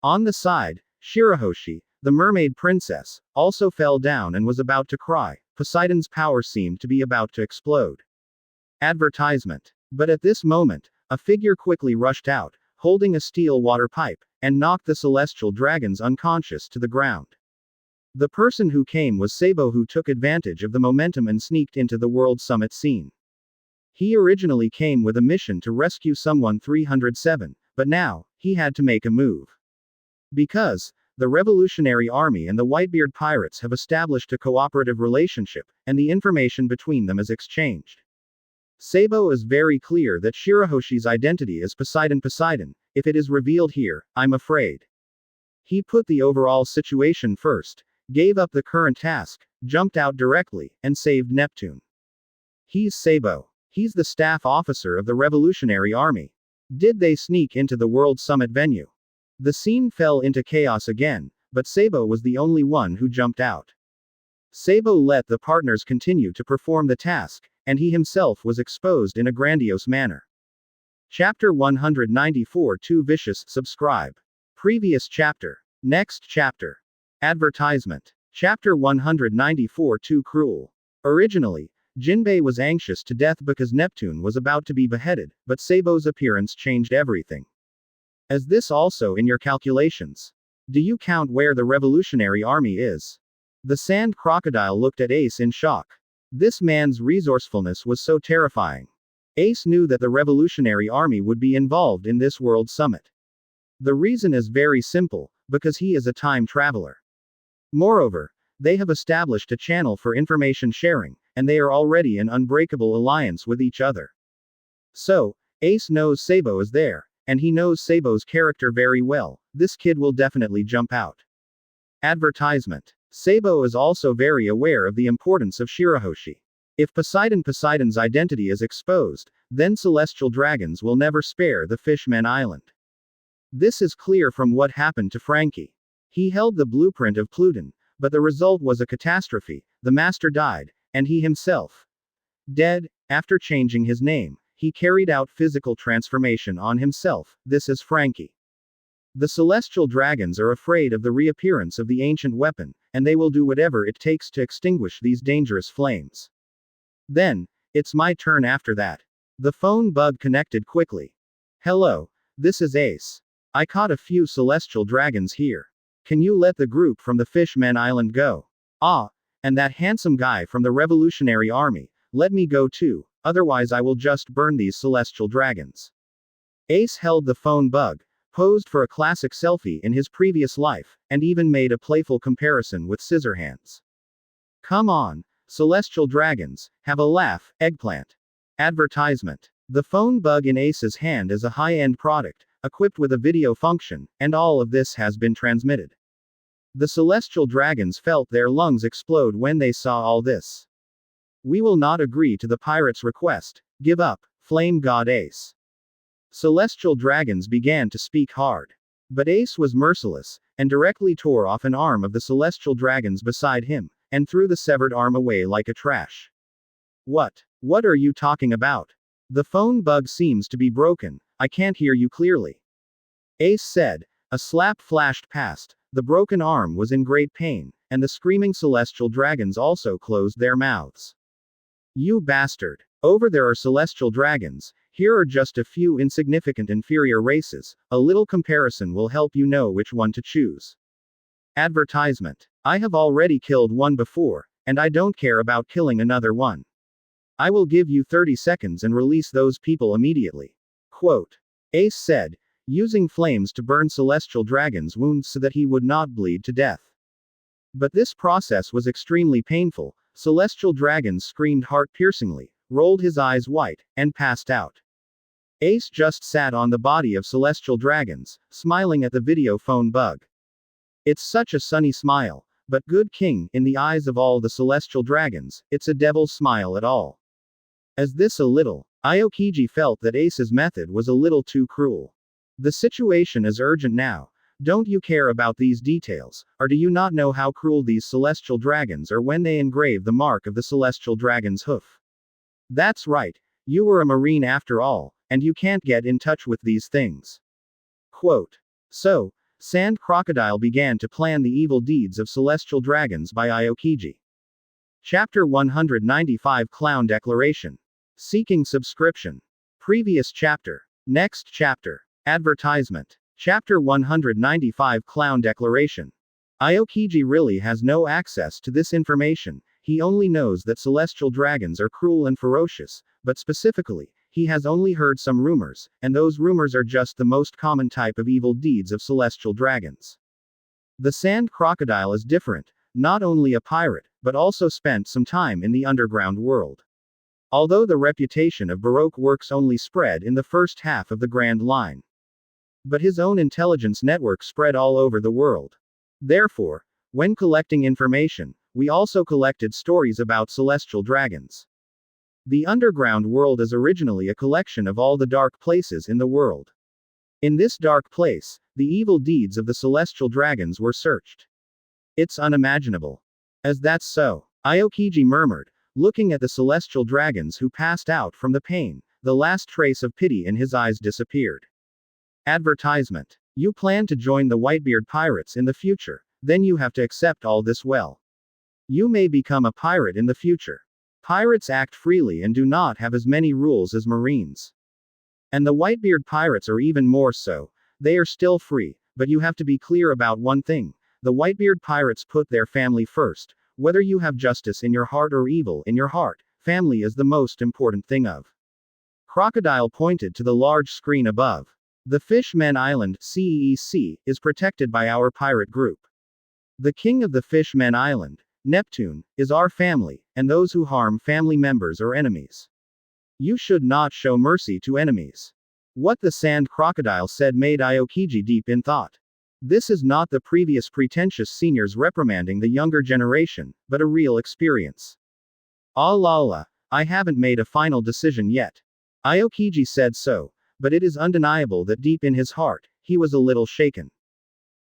On the side, Shirahoshi, the mermaid princess, also fell down and was about to cry. Poseidon's power seemed to be about to explode. Advertisement. But at this moment, a figure quickly rushed out, holding a steel water pipe, and knocked the celestial dragons unconscious to the ground. The person who came was Sabo, who took advantage of the momentum and sneaked into the World Summit scene. He originally came with a mission to rescue someone 307, but now, he had to make a move. Because, the Revolutionary Army and the Whitebeard pirates have established a cooperative relationship, and the information between them is exchanged. Sabo is very clear that Shirahoshi's identity is Poseidon. If it is revealed here, I'm afraid. He put the overall situation first, gave up the current task, jumped out directly, and saved Neptune. He's Sabo. He's the staff officer of the Revolutionary Army. Did they sneak into the World Summit venue? The scene fell into chaos again, but Sabo was the only one who jumped out. Sabo let the partners continue to perform the task, and he himself was exposed in a grandiose manner. Chapter 194 Too Vicious. Subscribe. Previous chapter. Next chapter. Advertisement. Chapter 194 Too Cruel. Originally, Jinbe was anxious to death because Neptune was about to be beheaded, but Sabo's appearance changed everything. Is this also in your calculations? Do you count where the Revolutionary Army is? The sand crocodile looked at Ace in shock. This man's resourcefulness was so terrifying. Ace knew that the Revolutionary Army would be involved in this World Summit. The reason is very simple, because he is a time traveler. Moreover, they have established a channel for information sharing, and they are already in unbreakable alliance with each other. So, Ace knows Sabo is there, and he knows Sabo's character very well. This kid will definitely jump out. Advertisement. Sabo is also very aware of the importance of Shirahoshi. If Poseidon's identity is exposed, then celestial dragons will never spare the Fishman Island. This is clear from what happened to Frankie. He held the blueprint of Pluton, but the result was a catastrophe. The master died, and he himself dead. After changing his name, he carried out physical transformation on himself. This is Frankie. The celestial dragons are afraid of the reappearance of the ancient weapon, and they will do whatever it takes to extinguish these dangerous flames. Then, it's my turn after that. The phone bug connected quickly. Hello, this is Ace. I caught a few celestial dragons here. Can you let the group from the Fishman Island go? Ah, and that handsome guy from the Revolutionary Army, let me go too, otherwise I will just burn these celestial dragons. Ace held the phone bug, posed for a classic selfie in his previous life, and even made a playful comparison with Scissorhands. Come on, celestial dragons, have a laugh, eggplant. Advertisement. The phone bug in Ace's hand is a high-end product, equipped with a video function, and all of this has been transmitted. The celestial dragons felt their lungs explode when they saw all this. We will not agree to the pirate's request. Give up, flame god Ace. Celestial dragons began to speak hard. But Ace was merciless, and directly tore off an arm of the celestial dragons beside him, and threw the severed arm away like a trash. What are you talking about? The phone bug seems to be broken, I can't hear you clearly. Ace said. A slap flashed past, the broken arm was in great pain, and the screaming celestial dragons also closed their mouths. You bastard. Over there are celestial dragons, here are just a few insignificant inferior races, a little comparison will help you know which one to choose. Advertisement. I have already killed one before, and I don't care about killing another one. I will give you 30 seconds and release those people immediately. Quote. Ace said, using flames to burn celestial dragon's wounds so that he would not bleed to death. But this process was extremely painful. Celestial dragons screamed heart-piercingly, rolled his eyes white, and passed out. Ace just sat on the body of celestial dragons, smiling at the video phone bug. It's such a sunny smile, but good king, in the eyes of all the celestial dragons, it's a devil's smile at all. As this a little, Aokiji felt that Ace's method was a little too cruel. The situation is urgent now. Don't you care about these details, or do you not know how cruel these celestial dragons are when they engrave the mark of the celestial dragon's hoof? That's right, you were a marine after all, and you can't get in touch with these things. Quote. So, Sand Crocodile began to plan the evil deeds of celestial dragons by Aokiji. Chapter 195 Clown Declaration. Seeking subscription. Previous chapter. Next chapter. Advertisement. Chapter 195 Clown Declaration. Aokiji really has no access to this information, he only knows that celestial dragons are cruel and ferocious, but specifically, he has only heard some rumors, and those rumors are just the most common type of evil deeds of celestial dragons. The Sand Crocodile is different, not only a pirate, but also spent some time in the underground world. Although the reputation of Baroque works only spread in the first half of the Grand Line. But his own intelligence network spread all over the world. Therefore, when collecting information, we also collected stories about celestial dragons. The underground world is originally a collection of all the dark places in the world. In this dark place, the evil deeds of the celestial dragons were searched. It's unimaginable. As that's so, Aokiji murmured, looking at the celestial dragons who passed out from the pain, the last trace of pity in his eyes disappeared. Advertisement. You plan to join the Whitebeard pirates in the future, then you have to accept all this well. You may become a pirate in the future. Pirates act freely and do not have as many rules as Marines. And the Whitebeard pirates are even more so, they are still free, but you have to be clear about one thing, the Whitebeard pirates put their family first. Whether you have justice in your heart or evil in your heart, family is the most important thing of. Crocodile pointed to the large screen above. The Fishman Island, CEC, is protected by our pirate group. The king of the Fishman Island, Neptune, is our family, and those who harm family members are enemies. You should not show mercy to enemies. What the Sand Crocodile said made Aokiji deep in thought. This is not the previous pretentious seniors reprimanding the younger generation, but a real experience. Ah la la, I haven't made a final decision yet. Aokiji said so, but it is undeniable that deep in his heart, he was a little shaken.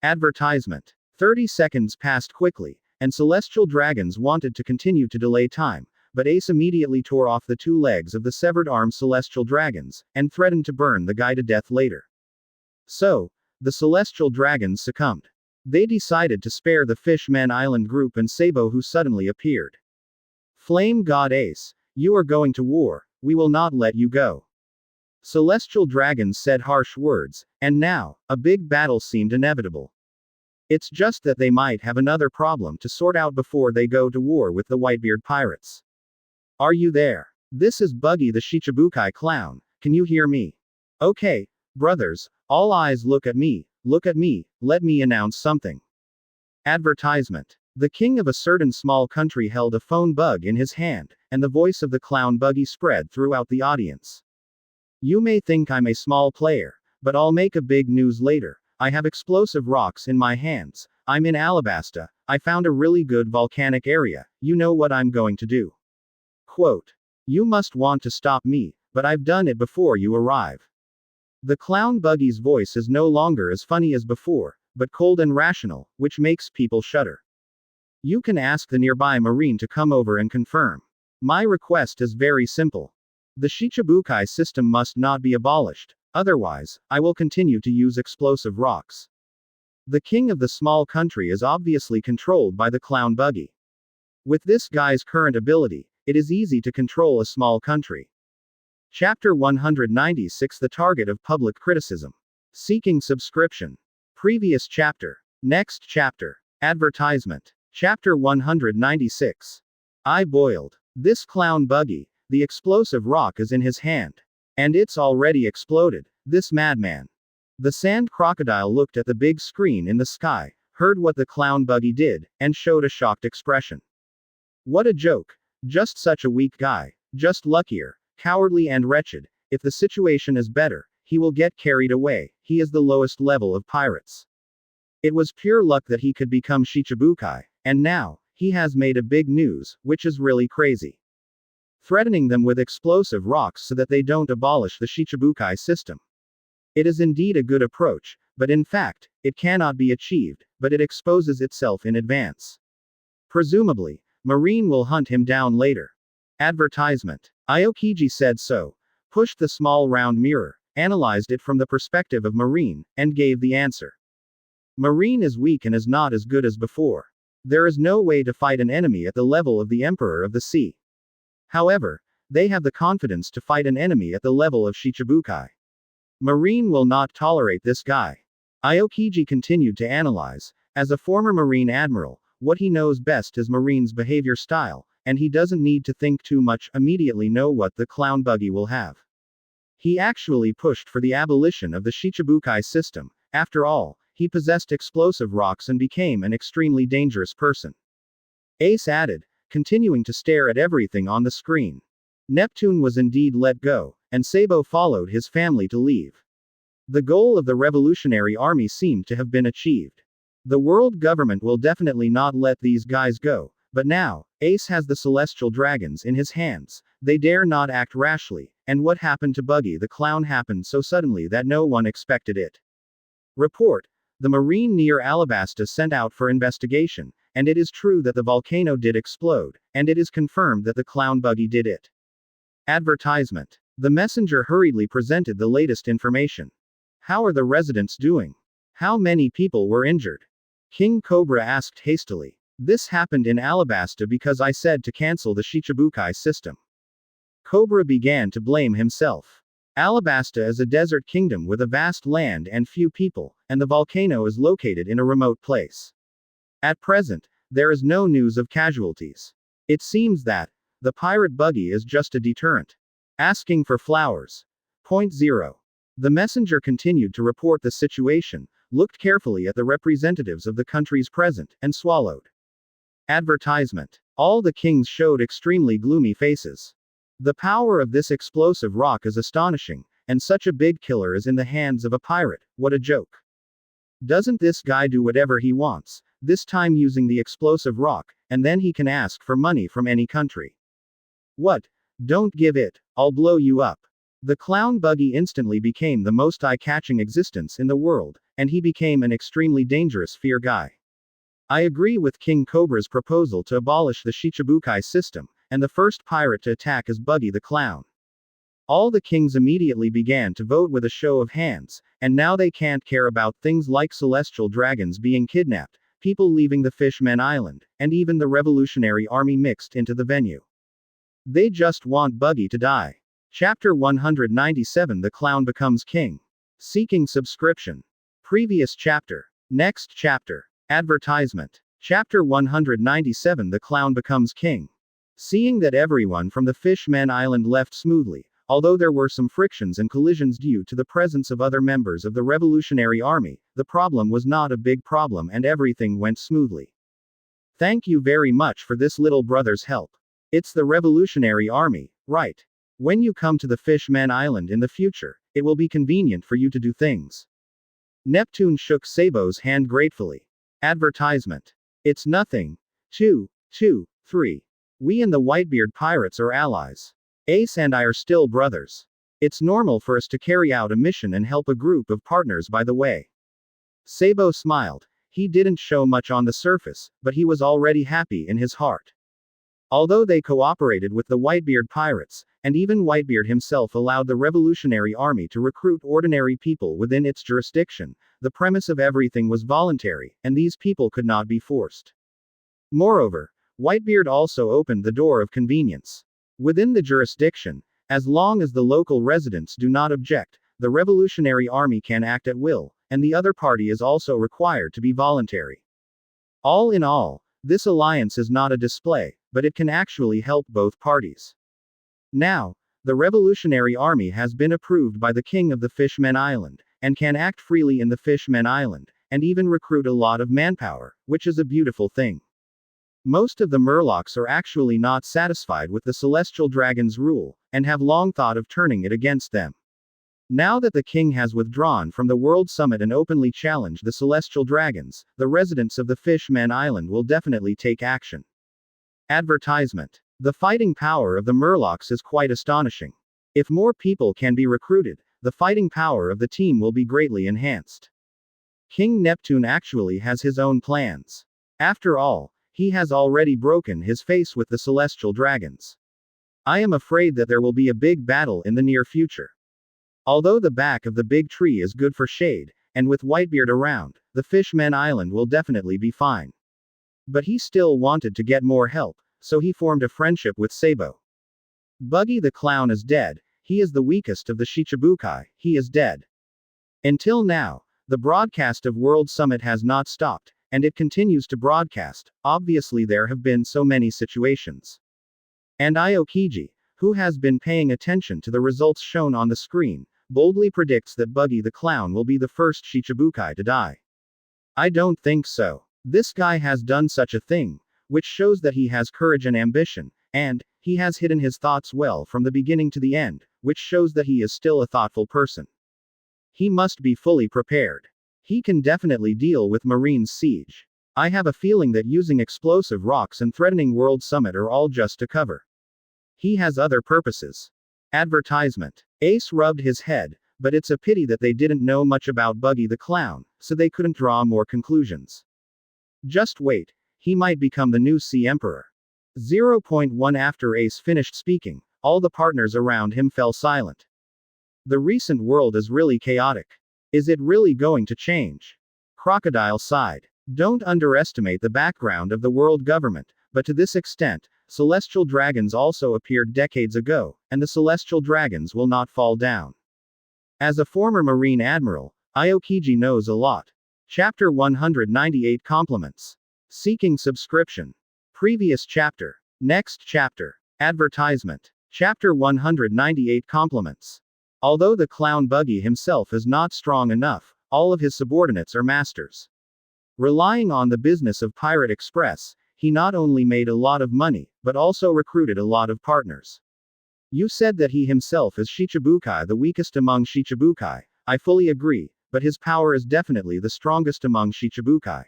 Advertisement. 30 seconds passed quickly, and celestial dragons wanted to continue to delay time, but Ace immediately tore off the 2 legs of the severed arm celestial dragons, and threatened to burn the guy to death later. So, the celestial dragons succumbed. They decided to spare the Fishman Island group and Sabo, who suddenly appeared. Flame God Ace, you are going to war, we will not let you go. Celestial dragons said harsh words, and now, a big battle seemed inevitable. It's just that they might have another problem to sort out before they go to war with the Whitebeard pirates. Are you there? This is Buggy the Shichibukai clown, can you hear me? Okay, brothers, all eyes look at me, let me announce something. Advertisement. The king of a certain small country held a phone bug in his hand, and the voice of the clown Buggy spread throughout the audience. You may think I'm a small player, but I'll make a big news later. I have explosive rocks in my hands. I'm in Alabasta. I found a really good volcanic area. You know what I'm going to do. Quote. You must want to stop me, but I've done it before you arrive. The clown Buggy's voice is no longer as funny as before, but cold and rational, which makes people shudder. You can ask the nearby marine to come over and confirm. My request is very simple. The Shichibukai system must not be abolished, otherwise, I will continue to use explosive rocks. The king of the small country is obviously controlled by the clown Buggy. With this guy's current ability, it is easy to control a small country. Chapter 196 The target of public criticism. Seeking subscription. Previous chapter. Next chapter. Advertisement. Chapter 196. I boiled. This clown Buggy, the explosive rock is in his hand. And it's already exploded, this madman. The sand crocodile looked at the big screen in the sky, heard what the clown Buggy did, and showed a shocked expression. What a joke. Just such a weak guy. Just luckier, cowardly and wretched. If the situation is better, he will get carried away. He is the lowest level of pirates. It was pure luck that he could become Shichibukai, and now, he has made a big news, which is really crazy. Threatening them with explosive rocks so that they don't abolish the Shichibukai system. It is indeed a good approach, but in fact, it cannot be achieved, but it exposes itself in advance. Presumably, Marine will hunt him down later. Advertisement. Aokiji said so, pushed the small round mirror, analyzed it from the perspective of Marine, and gave the answer. Marine is weak and is not as good as before. There is no way to fight an enemy at the level of the Emperor of the Sea. However, they have the confidence to fight an enemy at the level of Shichibukai. Marine will not tolerate this guy. Aokiji continued to analyze. As a former Marine Admiral, what he knows best is Marine's behavior style, and he doesn't need to think too much, immediately know what the clown Buggy will have. He actually pushed for the abolition of the Shichibukai system. After all, he possessed explosive rocks and became an extremely dangerous person. Ace added, continuing to stare at everything on the screen. Neptune was indeed let go, and Sabo followed his family to leave. The goal of the Revolutionary Army seemed to have been achieved. The world government will definitely not let these guys go, but now, Ace has the celestial dragons in his hands. They dare not act rashly, and what happened to Buggy the clown happened so suddenly that no one expected it. Report. The marine near Alabasta sent out for investigation, and it is true that the volcano did explode, and it is confirmed that the clown Buggy did it. Advertisement. The messenger hurriedly presented the latest information. How are the residents doing? How many people were injured? King Cobra asked hastily. This happened in Alabasta because I said to cancel the Shichibukai system. Cobra began to blame himself. Alabasta is a desert kingdom with a vast land and few people, and the volcano is located in a remote place. At present, there is no news of casualties. It seems that the pirate Buggy is just a deterrent. Asking for flowers. Point 0. The messenger continued to report the situation, looked carefully at the representatives of the countries present, and swallowed. Advertisement. All the kings showed extremely gloomy faces. The power of this explosive rock is astonishing, and such a big killer is in the hands of a pirate. What a joke. Doesn't this guy do whatever he wants, this time using the explosive rock, and then he can ask for money from any country? What? Don't give it, I'll blow you up. The clown Buggy instantly became the most eye-catching existence in the world, and he became an extremely dangerous fear guy. I agree with King Cobra's proposal to abolish the Shichibukai system, and the first pirate to attack is Buggy the clown. All the kings immediately began to vote with a show of hands, and now they can't care about things like celestial dragons being kidnapped, people leaving the Fishman Island, and even the Revolutionary Army mixed into the venue. They just want Buggy to die. Chapter 197 The Clown Becomes King. Seeking subscription. Previous chapter. Next chapter. Advertisement. Chapter 197 The Clown Becomes King. Seeing that everyone from the Fishman Island left smoothly, although there were some frictions and collisions due to the presence of other members of the Revolutionary Army, the problem was not a big problem and everything went smoothly. Thank you very much for this little brother's help. It's the Revolutionary Army, right? When you come to the Fishman Island in the future, it will be convenient for you to do things. Neptune shook Sabo's hand gratefully. Advertisement. It's nothing. 2, 2, 3. We and the Whitebeard pirates are allies. Ace and I are still brothers. It's normal for us to carry out a mission and help a group of partners by the way. Sabo smiled. He didn't show much on the surface, but he was already happy in his heart. Although they cooperated with the Whitebeard pirates, and even Whitebeard himself allowed the Revolutionary Army to recruit ordinary people within its jurisdiction, the premise of everything was voluntary, and these people could not be forced. Moreover, Whitebeard also opened the door of convenience. Within the jurisdiction, as long as the local residents do not object, the Revolutionary Army can act at will, and the other party is also required to be voluntary. All in all, this alliance is not a display, but it can actually help both parties. Now, the Revolutionary Army has been approved by the King of the Fishman Island, and can act freely in the Fishman Island, and even recruit a lot of manpower, which is a beautiful thing. Most of the Murlocs are actually not satisfied with the Celestial Dragon's rule, and have long thought of turning it against them. Now that the king has withdrawn from the World Summit and openly challenged the Celestial Dragons, the residents of the Fishman Island will definitely take action. Advertisement. The fighting power of the Murlocs is quite astonishing. If more people can be recruited, the fighting power of the team will be greatly enhanced. King Neptune actually has his own plans. After all, he has already broken his face with the Celestial Dragons. I am afraid that there will be a big battle in the near future. Although the back of the big tree is good for shade, and with Whitebeard around, the Fishman Island will definitely be fine. But he still wanted to get more help, so he formed a friendship with Sabo. Buggy the clown is dead, he is the weakest of the Shichibukai, he is dead. Until now, the broadcast of World Summit has not stopped, and it continues to broadcast. Obviously there have been so many situations. And Aokiji, who has been paying attention to the results shown on the screen, boldly predicts that Buggy the clown will be the first Shichibukai to die. I don't think so. This guy has done such a thing, which shows that he has courage and ambition, and he has hidden his thoughts well from the beginning to the end, which shows that he is still a thoughtful person. He must be fully prepared. He can definitely deal with Marine's siege. I have a feeling that using explosive rocks and threatening World Summit are all just a cover. He has other purposes. Advertisement. Ace rubbed his head, but it's a pity that they didn't know much about Buggy the clown, so they couldn't draw more conclusions. Just wait, he might become the new Sea Emperor. 0.1 After Ace finished speaking, all the partners around him fell silent. The recent world is really chaotic. Is it really going to change? Crocodile sighed. Don't underestimate the background of the world government, but to this extent, celestial dragons also appeared decades ago, and the celestial dragons will not fall down. As a former Marine Admiral, Aokiji knows a lot. Chapter 198 Compliments. Seeking subscription. Previous chapter. Next chapter. Advertisement. Chapter 198 Compliments. Although the clown Buggy himself is not strong enough, all of his subordinates are masters. Relying on the business of Pirate Express, he not only made a lot of money, but also recruited a lot of partners. You said that he himself is Shichibukai, the weakest among Shichibukai. I fully agree, but his power is definitely the strongest among Shichibukai.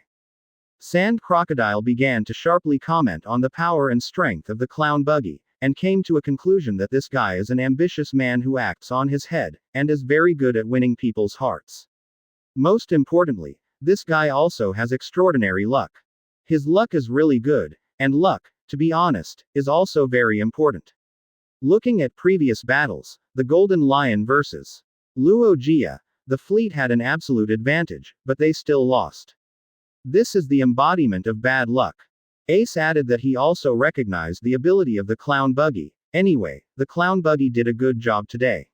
Sand Crocodile began to sharply comment on the power and strength of the clown Buggy, and came to a conclusion that this guy is an ambitious man who acts on his head, and is very good at winning people's hearts. Most importantly, this guy also has extraordinary luck. His luck is really good, and luck, to be honest, is also very important. Looking at previous battles, the Golden Lion vs. Luogia, the fleet had an absolute advantage, but they still lost. This is the embodiment of bad luck. Ace added that he also recognized the ability of the clown Buggy. Anyway, the clown Buggy did a good job today.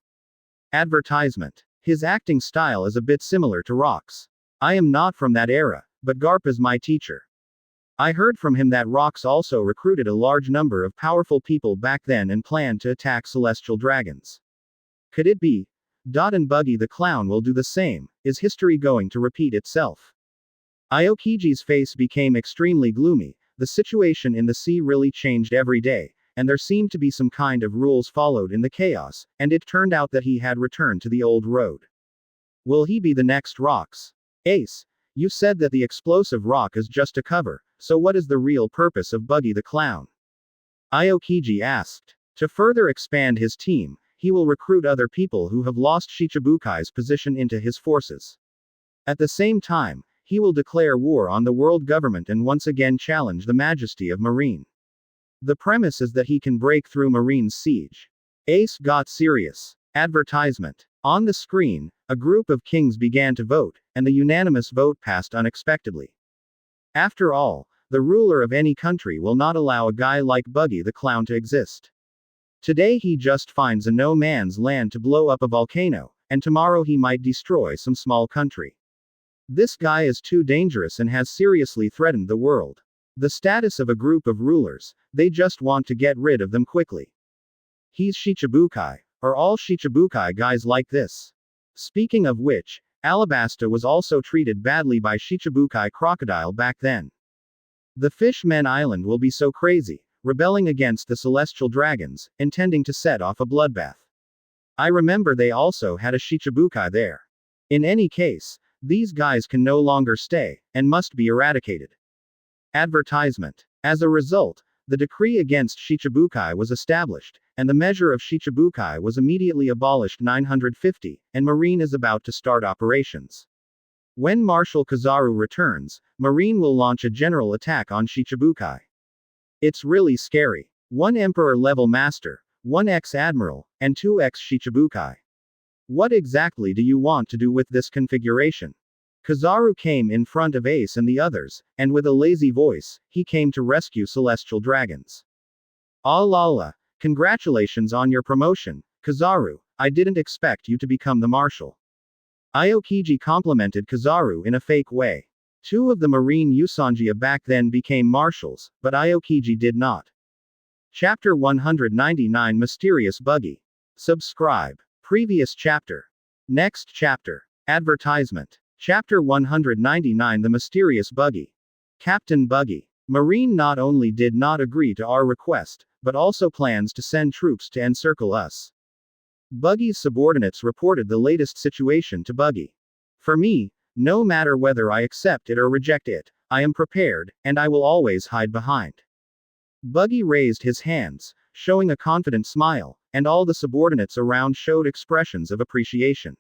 Advertisement. His acting style is a bit similar to Rock's. I am not from that era, but Garp is my teacher. I heard from him that Rox also recruited a large number of powerful people back then and planned to attack celestial dragons. Could it be? And Buggy the clown will do the same. Is history going to repeat itself? Aokiji's face became extremely gloomy. The situation in the sea really changed every day, and there seemed to be some kind of rules followed in the chaos, and it turned out that he had returned to the old road. Will he be the next Rox? Ace, you said that the explosive rock is just a cover, so what is the real purpose of Buggy the clown? Aokiji asked. To further expand his team, he will recruit other people who have lost Shichibukai's position into his forces. At the same time, he will declare war on the world government and once again challenge the majesty of Marine. The premise is that he can break through Marine's siege. Ace got serious. Advertisement. On the screen, a group of kings began to vote, and the unanimous vote passed unexpectedly. After all, the ruler of any country will not allow a guy like Buggy the clown to exist. Today he just finds a no man's land to blow up a volcano, and tomorrow he might destroy some small country. This guy is too dangerous and has seriously threatened the world. The status of a group of rulers, they just want to get rid of them quickly. He's Shichibukai. Are all Shichibukai guys like this? Speaking of which, Alabasta was also treated badly by Shichibukai crocodile back then. The Fishman Island will be so crazy, rebelling against the celestial dragons, intending to set off a bloodbath. I remember they also had a Shichibukai there. In any case, these guys can no longer stay, and must be eradicated. Advertisement. As a result, the decree against Shichibukai was established, and the measure of Shichibukai was immediately abolished 950, and Marine is about to start operations. When Marshal Kizaru returns, Marine will launch a general attack on Shichibukai. It's really scary. 1 Emperor-level Master, 1 ex-Admiral, and 2 ex-Shichibukai. What exactly do you want to do with this configuration? Kizaru came in front of Ace and the others, and with a lazy voice, he came to rescue celestial dragons. Ah la la, congratulations on your promotion, Kizaru, I didn't expect you to become the Marshal. Aokiji complimented Kizaru in a fake way. 2 of the Marine Usangia back then became Marshals, but Aokiji did not. Chapter 199 Mysterious Buggy. Subscribe. Previous chapter. Next chapter. Advertisement. Chapter 199 The Mysterious Buggy. Captain Buggy. Marine not only did not agree to our request, but also plans to send troops to encircle us. Buggy's subordinates reported the latest situation to Buggy. For me, no matter whether I accept it or reject it, I am prepared, and I will always hide behind. Buggy raised his hands, showing a confident smile, and all the subordinates around showed expressions of appreciation.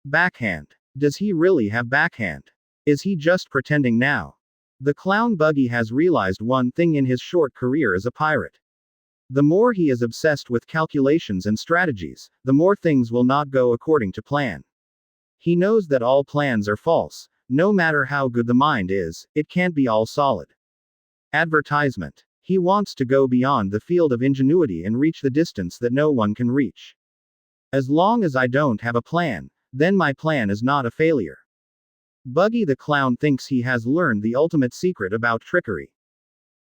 Backhand. Does he really have backhand? Is he just pretending now? The clown Buggy has realized one thing in his short career as a pirate. The more he is obsessed with calculations and strategies, the more things will not go according to plan. He knows that all plans are false. No matter how good the mind is, it can't be all solid. Advertisement. He wants to go beyond the field of ingenuity and reach the distance that no one can reach. As long as I don't have a plan, then my plan is not a failure. Buggy the clown thinks he has learned the ultimate secret about trickery.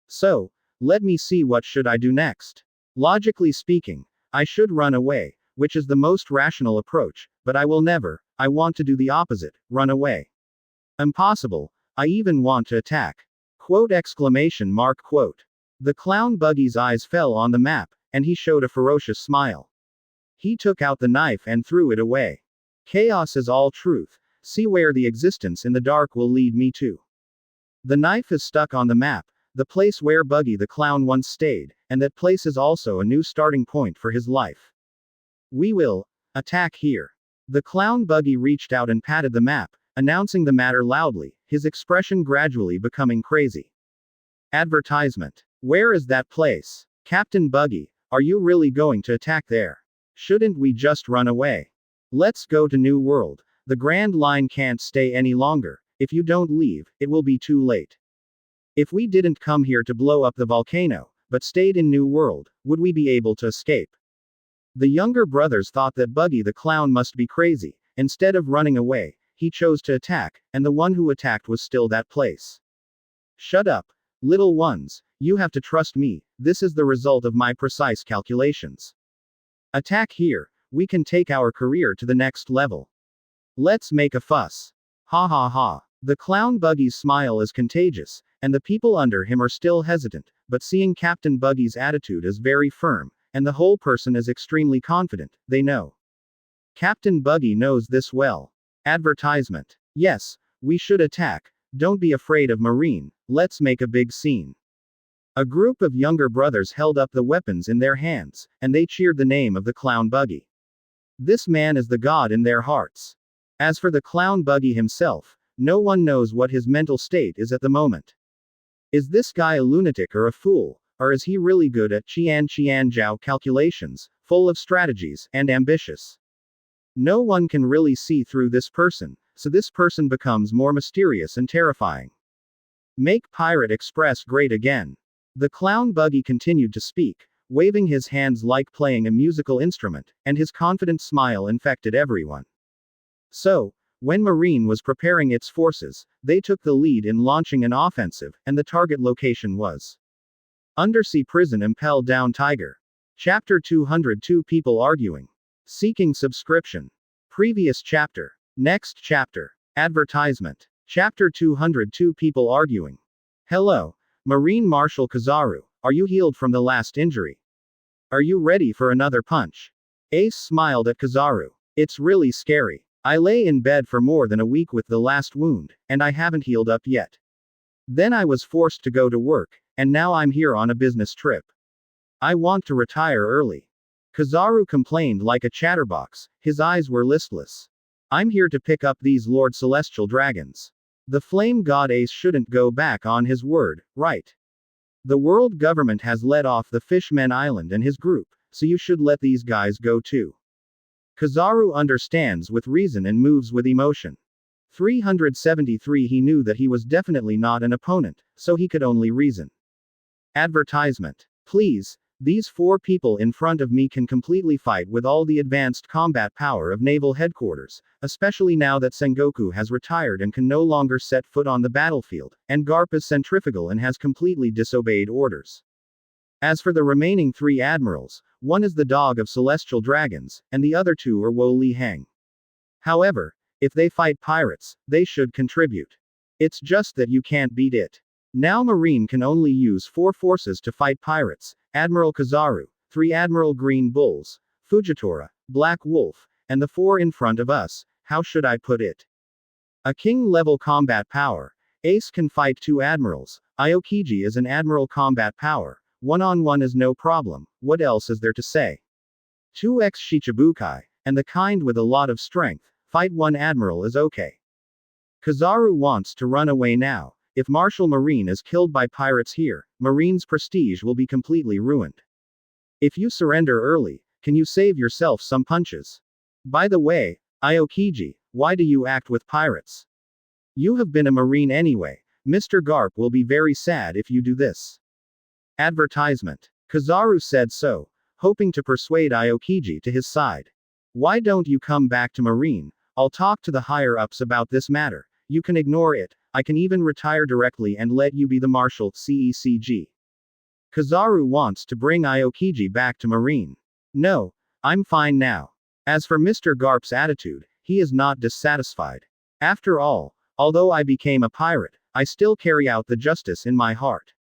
So, let me see, what should I do next? Logically speaking, I should run away, which is the most rational approach, but I will never. I want to do the opposite, run away. Impossible. I even want to attack. Quote exclamation mark quote. The clown Buggy's eyes fell on the map, and he showed a ferocious smile. He took out the knife and threw it away. Chaos is all truth. See where the existence in the dark will lead me to. The knife is stuck on the map, the place where Buggy the clown once stayed, and that place is also a new starting point for his life. We will attack here. The clown Buggy reached out and patted the map, announcing the matter loudly, his expression gradually becoming crazy. Advertisement. Where is that place? Captain Buggy, are you really going to attack there? Shouldn't we just run away? Let's go to New World. The Grand Line can't stay any longer. If you don't leave, it will be too late. If we didn't come here to blow up the volcano, but stayed in New World, would we be able to escape? The younger brothers thought that Buggy the clown must be crazy. Instead of running away, he chose to attack, and the one who attacked was still that place. Shut up, little ones, you have to trust me, this is the result of my precise calculations. Attack here, we can take our career to the next level. Let's make a fuss. Ha ha ha. The clown Buggy's smile is contagious, and the people under him are still hesitant, but seeing Captain Buggy's attitude is very firm, and the whole person is extremely confident, they know. Captain Buggy knows this well. Advertisement. Yes, we should attack. Don't be afraid of Marine, let's make a big scene. A group of younger brothers held up the weapons in their hands, and they cheered the name of the clown Buggy. This man is the god in their hearts. As for the clown Buggy himself, no one knows what his mental state is at the moment. Is this guy a lunatic or a fool, or is he really good at Qianjiao calculations, full of strategies, and ambitious? No one can really see through this person, so this person becomes more mysterious and terrifying. Make Pirate Express great again. The clown Buggy continued to speak, waving his hands like playing a musical instrument, and his confident smile infected everyone. So, when Marine was preparing its forces, they took the lead in launching an offensive, and the target location was Undersea Prison Impel Down Tiger. Chapter 202 People Arguing. Seeking subscription. Previous chapter. Next chapter. Advertisement. Chapter 202 People arguing. Hello, Marine Marshal Kizaru. Are you healed from the last injury? Are you ready for another punch? Ace smiled at Kizaru. It's really scary. I lay in bed for more than a week with the last wound, and I haven't healed up yet. Then I was forced to go to work, and now I'm here on a business trip. I want to retire early. Kizaru complained like a chatterbox, his eyes were listless. I'm here to pick up these Lord Celestial Dragons. The Flame God Ace shouldn't go back on his word, right? The world government has let off the Fishman Island and his group, so you should let these guys go too. Kizaru understands with reason and moves with emotion. 373 He knew that he was definitely not an opponent, so he could only reason. Advertisement. Please, these 4 people in front of me can completely fight with all the advanced combat power of Naval Headquarters, especially now that Sengoku has retired and can no longer set foot on the battlefield, and Garp is centrifugal and has completely disobeyed orders. As for the remaining 3 admirals, one is the dog of celestial dragons, and the other 2 are Wo Li Hang. However, if they fight pirates, they should contribute. It's just that you can't beat it. Now Marine can only use 4 forces to fight pirates: Admiral Kizaru, 3 Admiral Green Bulls, Fujitora, Black Wolf, and the 4 in front of us. How should I put it? A king-level combat power. Ace can fight 2 admirals. Aokiji is an admiral combat power. One-on-one is no problem. What else is there to say? 2x Shichibukai, and the kind with a lot of strength. Fight 1 admiral is okay. Kizaru wants to run away now. If Marshal Marine is killed by pirates here, Marine's prestige will be completely ruined. If you surrender early, can you save yourself some punches? By the way, Aokiji, why do you act with pirates? You have been a Marine anyway. Mr. Garp will be very sad if you do this. Advertisement. Kizaru said so, hoping to persuade Aokiji to his side. Why don't you come back to Marine? I'll talk to the higher-ups about this matter. You can ignore it. I can even retire directly and let you be the Marshal, CECG. Kizaru wants to bring Aokiji back to Marine. No, I'm fine now. As for Mr. Garp's attitude, he is not dissatisfied. After all, although I became a pirate, I still carry out the justice in my heart.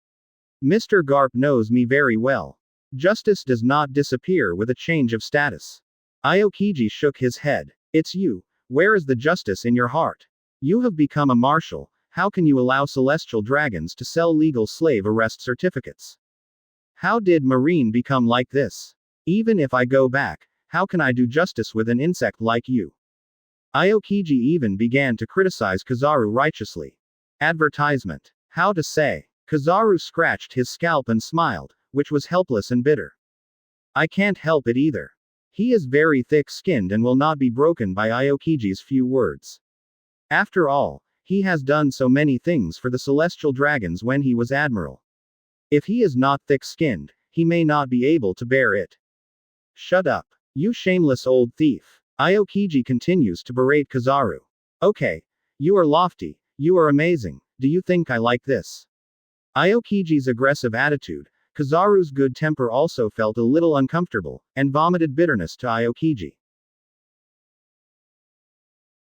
Mr. Garp knows me very well. Justice does not disappear with a change of status. Aokiji shook his head. It's you. Where is the justice in your heart? You have become a marshal. How can you allow celestial dragons to sell legal slave arrest certificates? How did Marine become like this? Even if I go back, how can I do justice with an insect like you? Aokiji even began to criticize Kizaru righteously. Advertisement. How to say? Kizaru scratched his scalp and smiled, which was helpless and bitter. I can't help it either. He is very thick-skinned and will not be broken by Aokiji's few words. After all, he has done so many things for the celestial dragons when he was admiral. If he is not thick-skinned, he may not be able to bear it. Shut up. You shameless old thief. Aokiji continues to berate Kizaru. Okay. You are lofty. You are amazing. Do you think I like this? Aokiji's aggressive attitude. Kizaru's good temper also felt a little uncomfortable, and vomited bitterness to Aokiji.